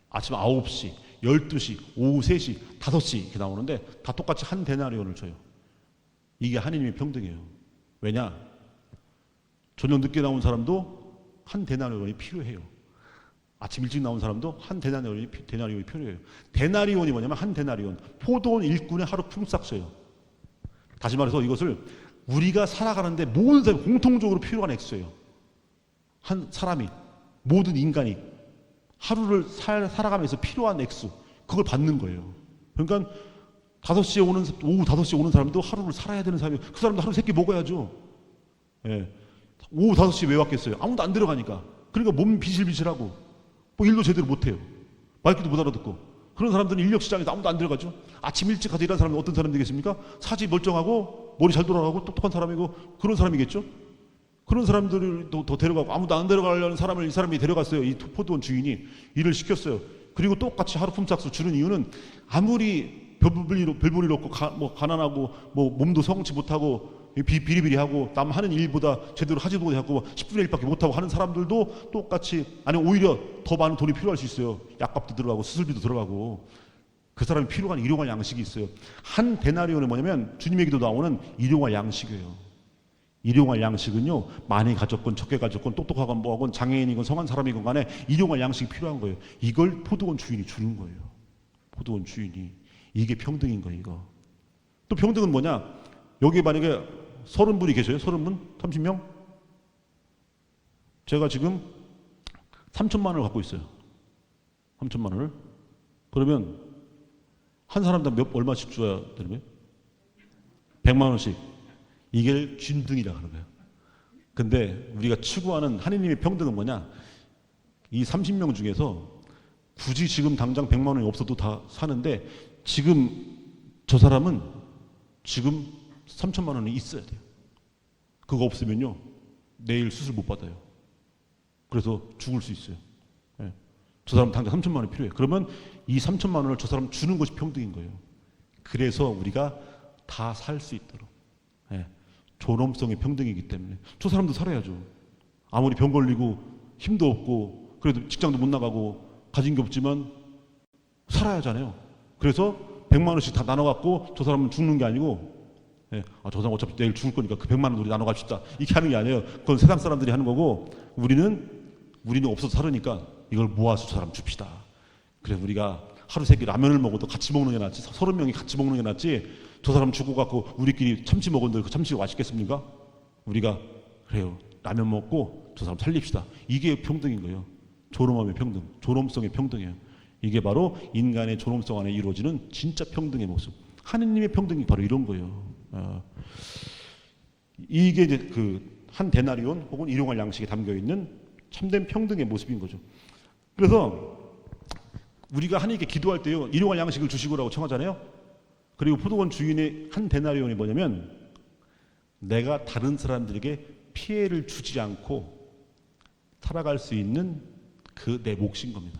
아침 9시, 12시, 오후 3시, 5시 이렇게 나오는데 다 똑같이 한 데나리온을 줘요. 이게 하느님의 평등이에요. 왜냐? 저녁 늦게 나온 사람도 한 데나리온이 필요해요. 아침 일찍 나온 사람도 한 데나리온이 필요해요. 데나리온이 뭐냐면, 한 데나리온, 포도원 일꾼의 하루 품삯이에요. 다시 말해서 이것을 우리가 살아가는데 모든 사람이 공통적으로 필요한 액수예요. 한 사람이, 모든 인간이 하루를 살아가면서 필요한 액수, 그걸 받는 거예요. 그러니까 오후 5시에 오는 사람도 하루를 살아야 되는 사람이에요. 그 사람도 하루 3끼 먹어야죠. 예. 오후 5시에 왜 왔겠어요? 아무도 안 들어가니까. 그러니까 몸 비실비실하고 일도 제대로 못해요. 말귀도 못 알아듣고. 그런 사람들은 인력시장에서 아무도 안 들어가죠. 아침 일찍 가서 일하는 사람은 어떤 사람들이겠습니까? 사지 멀쩡하고 머리 잘 돌아가고 똑똑한 사람이고 그런 사람이겠죠. 그런 사람들을 더 데려가고, 아무도 안 데려가려는 사람을 이 사람이 데려갔어요. 이 포도원 주인이 일을 시켰어요. 그리고 똑같이 하루 품삯을 주는 이유는, 아무리 별볼일 없고 가난하고 몸도 성치 못하고 비리비리하고 남 하는 일보다 제대로 하지도 못하고 10분의 1밖에 못하고 하는 사람들도 똑같이, 아니 오히려 더 많은 돈이 필요할 수 있어요. 약값도 들어가고 수술비도 들어가고. 그 사람이 필요한 일용할 양식이 있어요. 한 데나리온은 뭐냐면, 주님의 기도 나오는 일용할 양식이에요. 일용할 양식은요, 많이 가졌건 적게 가졌건 똑똑하건 뭐하건 장애인이건 성한 사람이건 간에 일용할 양식이 필요한 거예요. 이걸 포도원 주인이 주는 거예요. 포도원 주인이. 이게 평등인 거예요. 이거. 또 평등은 뭐냐? 여기 만약에 30분이 계셔요. 30분? 30명? 제가 지금 3천만 원을 갖고 있어요. 3천만 원을. 그러면 한 사람당 얼마씩 줘야 되는 거예요? 100만 원씩. 이게 균등이라 하는 거예요. 근데 우리가 추구하는 하느님의 평등은 뭐냐? 이 30명 중에서 굳이 지금 당장 100만 원이 없어도 다 사는데 지금 저 사람은 지금 3천만 원이 있어야 돼요. 그거 없으면요, 내일 수술 못 받아요. 그래서 죽을 수 있어요. 예. 저 사람 당장 3천만 원이 필요해. 그러면 이 3천만 원을 저 사람 주는 것이 평등인 거예요. 그래서 우리가 다 살 수 있도록. 예. 존엄성의 평등이기 때문에 저 사람도 살아야죠. 아무리 병 걸리고 힘도 없고 그래도 직장도 못 나가고 가진 게 없지만 살아야 하잖아요. 그래서 100만 원씩 다 나눠 갖고 저 사람은 죽는 게 아니고, 예, 저 사람 어차피 내일 죽을 거니까 그 100만 원 우리 나눠 갑시다, 이렇게 하는 게 아니에요. 그건 세상 사람들이 하는 거고, 우리는 없어서 살으니까 이걸 모아서 저 사람 줍시다. 그래서 우리가 하루 세끼 라면을 먹어도 같이 먹는 게 낫지, 30명이 같이 먹는 게 낫지, 저 사람 죽고 갖고 우리끼리 참치 먹었는데 그 참치가 맛있겠습니까? 우리가 그래요, 라면 먹고 저 사람 살립시다. 이게 평등인 거예요. 존엄함의 평등, 존엄성의 평등이에요. 이게 바로 인간의 존엄성 안에 이루어지는 진짜 평등의 모습. 하느님의 평등이 바로 이런 거예요. 이게 이제 그 한 데나리온 혹은 일용할 양식에 담겨 있는 참된 평등의 모습인 거죠. 그래서 우리가 하나님께 기도할 때요, 일용할 양식을 주시고라고 청하잖아요. 그리고 포도원 주인의 한 데나리온이 뭐냐면 내가 다른 사람들에게 피해를 주지 않고 살아갈 수 있는 그 내 몫인 겁니다.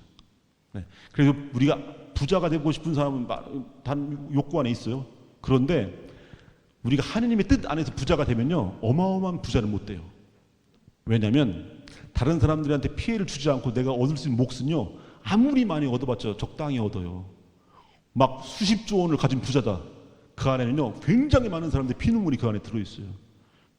네. 그래서 우리가 부자가 되고 싶은 사람은 단 욕구 안에 있어요. 그런데 우리가 하느님의 뜻 안에서 부자가 되면요, 어마어마한 부자는 못 돼요. 왜냐하면 다른 사람들한테 피해를 주지 않고 내가 얻을 수 있는 몫은요, 아무리 많이 얻어봤자 적당히 얻어요. 막 수십조 원을 가진 부자다. 그 안에는요, 굉장히 많은 사람들의 피눈물이 그 안에 들어있어요.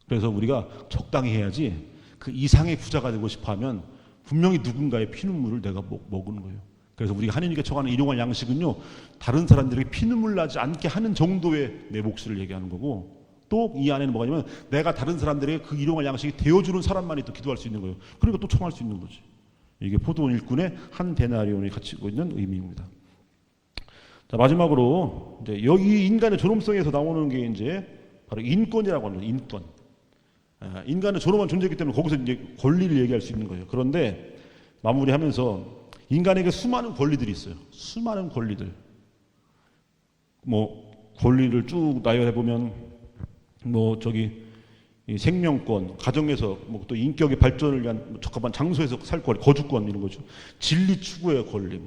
그래서 우리가 적당히 해야지, 그 이상의 부자가 되고 싶어하면 분명히 누군가의 피눈물을 내가 먹는 거예요. 그래서 우리가 하나님께 청하는 일용할 양식은요, 다른 사람들에게 피눈물 나지 않게 하는 정도의 내 몫을 얘기하는 거고, 또 이 안에는 뭐가 있냐면 내가 다른 사람들에게 그 일용할 양식이 되어주는 사람만이 또 기도할 수 있는 거예요. 그러니까 또 청할 수 있는 거지. 이게 포도원 일꾼의 한 데나리온이 갖추고 있는 의미입니다. 자, 마지막으로 이제 여기 인간의 존엄성에서 나오는 게 이제 바로 인권이라고 하는 거예요. 인권. 인간은 존엄한 존재이기 때문에 거기서 이제 권리를 얘기할 수 있는 거예요. 그런데 마무리하면서 인간에게 수많은 권리들이 있어요. 수많은 권리들. 뭐 권리를 쭉 나열해 보면 뭐 저기 이 생명권, 가정에서 뭐 또 인격의 발전을 위한 적합한 장소에서 살 권리, 거주권 이런 거죠. 진리 추구의 권리,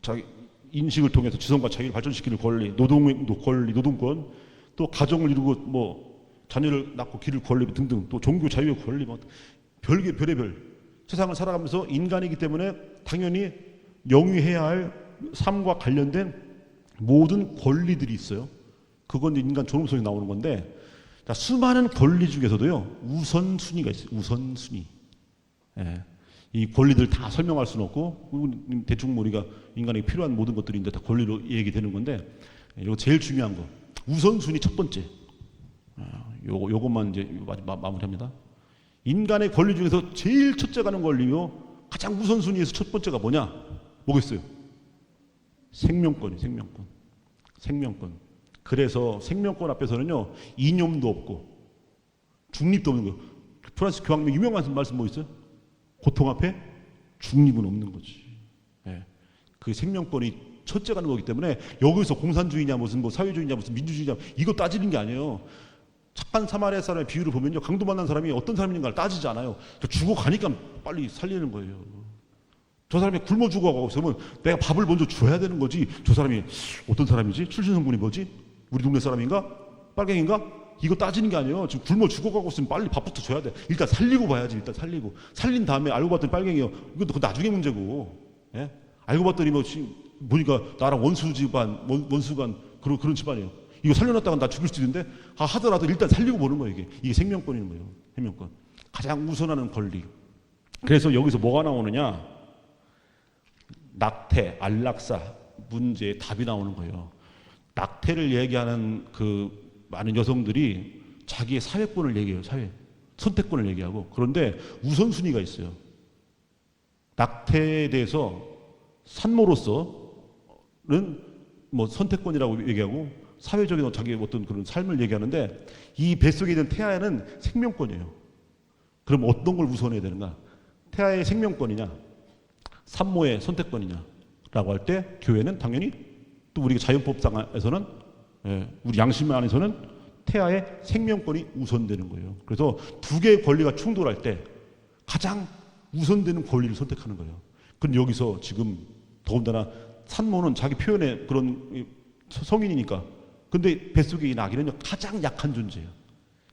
자기 인식을 통해서 지성과 자기를 발전시키는 권리, 노동의 권리, 노동권, 또 가정을 이루고 뭐 자녀를 낳고 기를 권리 등등, 또 종교 자유의 권리, 뭐 별의별 세상을 살아가면서 인간이기 때문에 당연히 영위해야 할 삶과 관련된 모든 권리들이 있어요. 그건 인간 존엄성이 나오는 건데, 자, 수많은 권리 중에서도요, 우선순위가 있어요. 우선순위. 예. 이 권리들 다 설명할 수는 없고, 대충 우리가 인간에게 필요한 모든 것들이 이제 다 권리로 얘기되는 건데, 이거 제일 중요한 거. 우선순위 첫 번째. 요것만 이제 마무리합니다. 인간의 권리 중에서 제일 첫째 가는 권리요, 가장 우선순위에서 첫 번째가 뭐냐? 뭐겠어요? 생명권이, 생명권. 생명권. 그래서 생명권 앞에서는요, 이념도 없고 중립도 없는 거예요. 프랑스 교황님 유명한 말씀 뭐 있어요? 고통 앞에 중립은 없는 거지. 예. 그 생명권이 첫째 가는 거기 때문에 여기서 공산주의냐 무슨 뭐 사회주의냐 무슨 민주주의냐 이거 따지는 게 아니에요. 착한 사마리아 사람의 비유를 보면요, 강도 만난 사람이 어떤 사람인가를 따지지 않아요. 죽어가니까 빨리 살리는 거예요. 저 사람이 굶어 죽어가고 있으면 내가 밥을 먼저 줘야 되는 거지. 저 사람이 어떤 사람이지? 출신 성분이 뭐지? 우리 동네 사람인가? 빨갱인가? 이거 따지는 게 아니에요. 지금 굶어 죽어가고 있으면 빨리 밥부터 줘야 돼. 일단 살리고 봐야지. 일단 살리고. 살린 다음에 알고 봤더니 빨갱이요. 이것도 나중에 문제고. 예? 알고 봤더니 뭐 보니까 나랑 원수 집안, 원수간 그런 집안이에요. 이거 살려놨다가 나 죽을 수도 있는데 하더라도 일단 살리고 보는 거예요. 이게 생명권인 거예요. 생명권. 가장 우선하는 권리. 그래서 여기서 뭐가 나오느냐? 낙태, 안락사 문제의 답이 나오는 거예요. 낙태를 얘기하는 그 많은 여성들이 자기의 사회권을 얘기해요. 선택권을 얘기하고. 그런데 우선순위가 있어요. 낙태에 대해서 산모로서는 뭐 선택권이라고 얘기하고 사회적인 자기의 어떤 그런 삶을 얘기하는데 이 뱃속에 있는 태아는 생명권이에요. 그럼 어떤 걸 우선해야 되는가? 태아의 생명권이냐, 산모의 선택권이냐라고 할 때 교회는 당연히 또 우리가 자연법상에서는 우리 양심 안에서는 태아의 생명권이 우선되는 거예요. 그래서 두 개의 권리가 충돌할 때 가장 우선되는 권리를 선택하는 거예요. 그런데 여기서 지금 더군다나 산모는 자기 표현의 그런 성인이니까 근데 뱃속에 이 아기는 가장 약한 존재예요.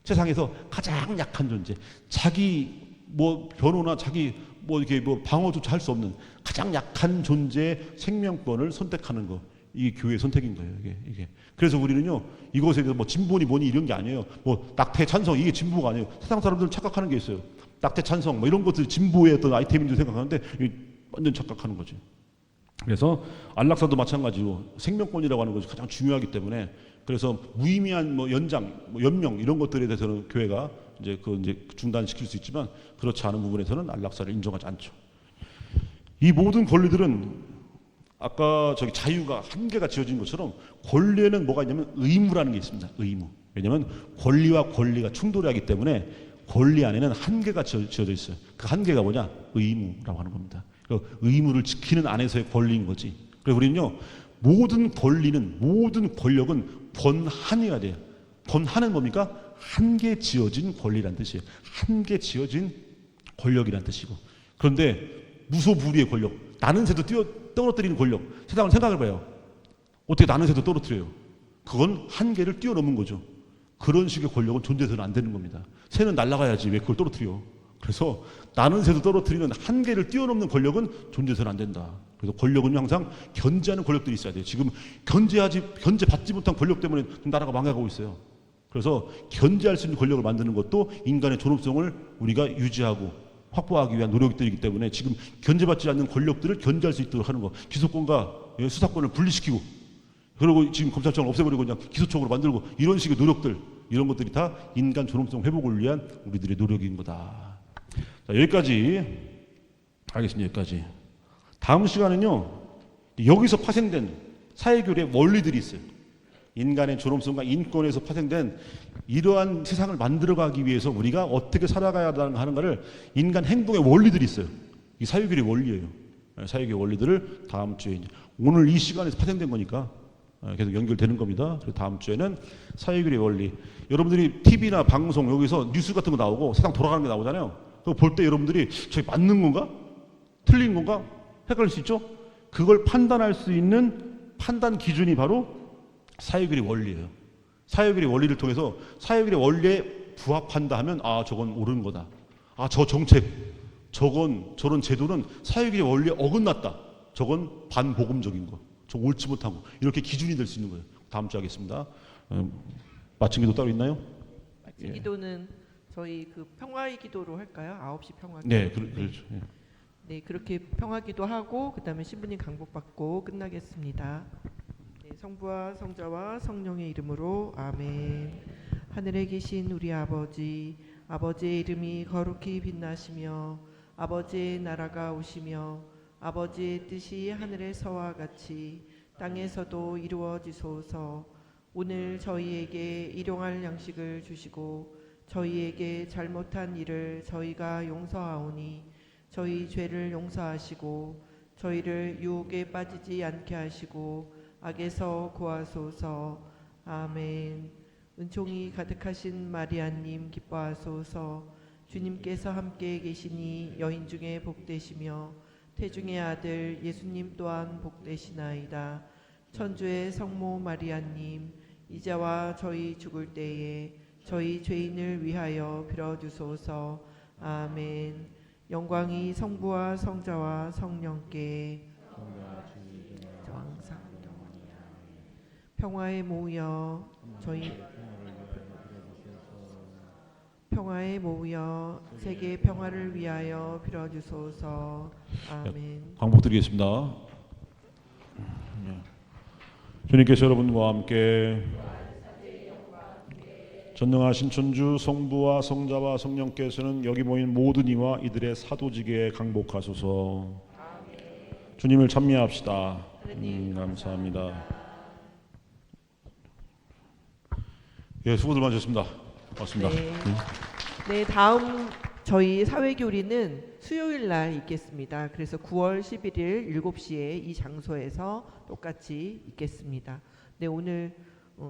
세상에서 가장 약한 존재. 자기 뭐 변호나 자기 뭐 이렇게 뭐 방어조차 할 수 없는 가장 약한 존재의 생명권을 선택하는 거. 이게 교회의 선택인 거예요. 이게. 그래서 우리는요 이것에 대해서 뭐 진보니 뭐니 이런 게 아니에요. 뭐 낙태 찬성 이게 진보가 아니에요. 세상 사람들은 착각하는 게 있어요. 낙태 찬성 뭐 이런 것들이 진보의 어떤 아이템인 줄 생각하는데 완전 착각하는 거지. 그래서 안락사도 마찬가지로 생명권이라고 하는 것이 가장 중요하기 때문에 그래서 무의미한 뭐 연장, 뭐 연명 이런 것들에 대해서는 교회가 이제 중단시킬 수 있지만 그렇지 않은 부분에서는 안락사를 인정하지 않죠. 이 모든 권리들은 아까 저기 자유가 한계가 지어진 것처럼 권리에는 뭐가 있냐면 의무라는 게 있습니다. 의무. 왜냐하면 권리와 권리가 충돌하기 때문에 권리 안에는 한계가 지어져 있어요. 그 한계가 뭐냐? 의무라고 하는 겁니다. 그 의무를 지키는 안에서의 권리인 거지. 그래서 우리는요 모든 권리는 모든 권력은 번한해야 돼요. 번한은 뭡니까? 한계 지어진 권리란 뜻이에요. 한계 지어진 권력이란 뜻이고. 그런데 무소불위의 권력, 나는 새도 떨어뜨리는 권력. 세상을 생각해봐요. 어떻게 나는 새도 떨어뜨려요? 그건 한계를 뛰어넘은 거죠. 그런 식의 권력은 존재해서는 안 되는 겁니다. 새는 날아가야지 왜 그걸 떨어뜨려? 그래서 나는 새도 떨어뜨리는 한계를 뛰어넘는 권력은 존재해서는 안 된다. 그래서 권력은 항상 견제하는 권력들이 있어야 돼요. 지금 견제받지 못한 권력 때문에 나라가 망해가고 있어요. 그래서 견제할 수 있는 권력을 만드는 것도 인간의 존엄성을 우리가 유지하고 확보하기 위한 노력들이기 때문에 지금 견제받지 않는 권력들을 견제할 수 있도록 하는 거. 기소권과 수사권을 분리시키고 그리고 지금 검찰청을 없애버리고 그냥 기소청으로 만들고 이런 식의 노력들 이런 것들이 다 인간 존엄성 회복을 위한 우리들의 노력인 거다. 자, 여기까지 알겠습니다. 여기까지. 다음 시간은요 여기서 파생된 사회교류의 원리들이 있어요. 인간의 존엄성과 인권에서 파생된 이러한 세상을 만들어가기 위해서 우리가 어떻게 살아가야 하는가를 인간 행동의 원리들이 있어요. 이 사회교류의 원리예요. 사회교류의 원리들을 다음 주에 이제 오늘 이 시간에서 파생된 거니까 계속 연결되는 겁니다. 그래서 다음 주에는 사회교류의 원리. 여러분들이 TV나 방송 여기서 뉴스 같은 거 나오고 세상 돌아가는 게 나오잖아요. 그거 볼 때 여러분들이 저게 맞는 건가? 틀린 건가? 헷갈릴 수 있죠? 그걸 판단할 수 있는 판단 기준이 바로 사회교류의 원리예요. 사회교류의 원리를 통해서 사회교류의 원리에 부합한다 하면 저건 옳은 거다. 저 정책, 저런 제도는 사회교류의 원리에 어긋났다. 저건 반복음적인 거. 저 옳지 못한 거. 이렇게 기준이 될 수 있는 거예요. 다음 주에 하겠습니다. 마침 기도 따로 있나요? 마침 기도는 저희 그 평화의 기도로 할까요? 9시 평화 기도. 네, 그렇죠. 네. 네, 그렇게 평화 기도하고 그다음에 신부님 강복받고 끝나겠습니다. 네, 성부와 성자와 성령의 이름으로 아멘. 하늘에 계신 우리 아버지, 아버지의 이름이 거룩히 빛나시며 아버지의 나라가 오시며 아버지의 뜻이 하늘에서와 같이 땅에서도 이루어지소서. 오늘 저희에게 일용할 양식을 주시고 저희에게 잘못한 일을 저희가 용서하오니 저희 죄를 용서하시고 저희를 유혹에 빠지지 않게 하시고 악에서 구하소서. 아멘. 은총이 가득하신 마리아님 기뻐하소서. 주님께서 함께 계시니 여인 중에 복되시며 태중의 아들 예수님 또한 복되시나이다. 천주의 성모 마리아님 이제와 저희 죽을 때에 저희 죄인을 위하여 빌어주소서. 아멘. 영광이 성부와 성자와 성령께 항상 평화에 모여 저희 평화에 모여 세계 평화를 위하여 빌어주소서. 아멘. 광복드리겠습니다. 주님께서 여러분과 함께 전능하신 천주 성부와 성자와 성령께서는 여기 모인 모든 이와 이들의 사도직에 강복하소서. 주님을 찬미합시다. 감사합니다. 예, 수고들 많으셨습니다. 고맙습니다. 네, 다음 저희 사회교리는 수요일 날 있겠습니다. 그래서 9월 11일 7시에 이 장소에서 똑같이 있겠습니다. 네, 오늘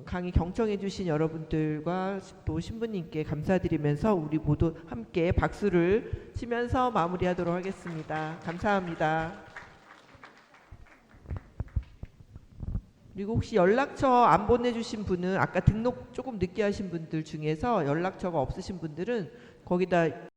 강의 경청해 주신 여러분들과 또 신부님께 감사드리면서 우리 모두 함께 박수를 치면서 마무리하도록 하겠습니다. 감사합니다. 그리고 혹시 연락처 안 보내주신 분은 아까 등록 조금 늦게 하신 분들 중에서 연락처가 없으신 분들은 거기다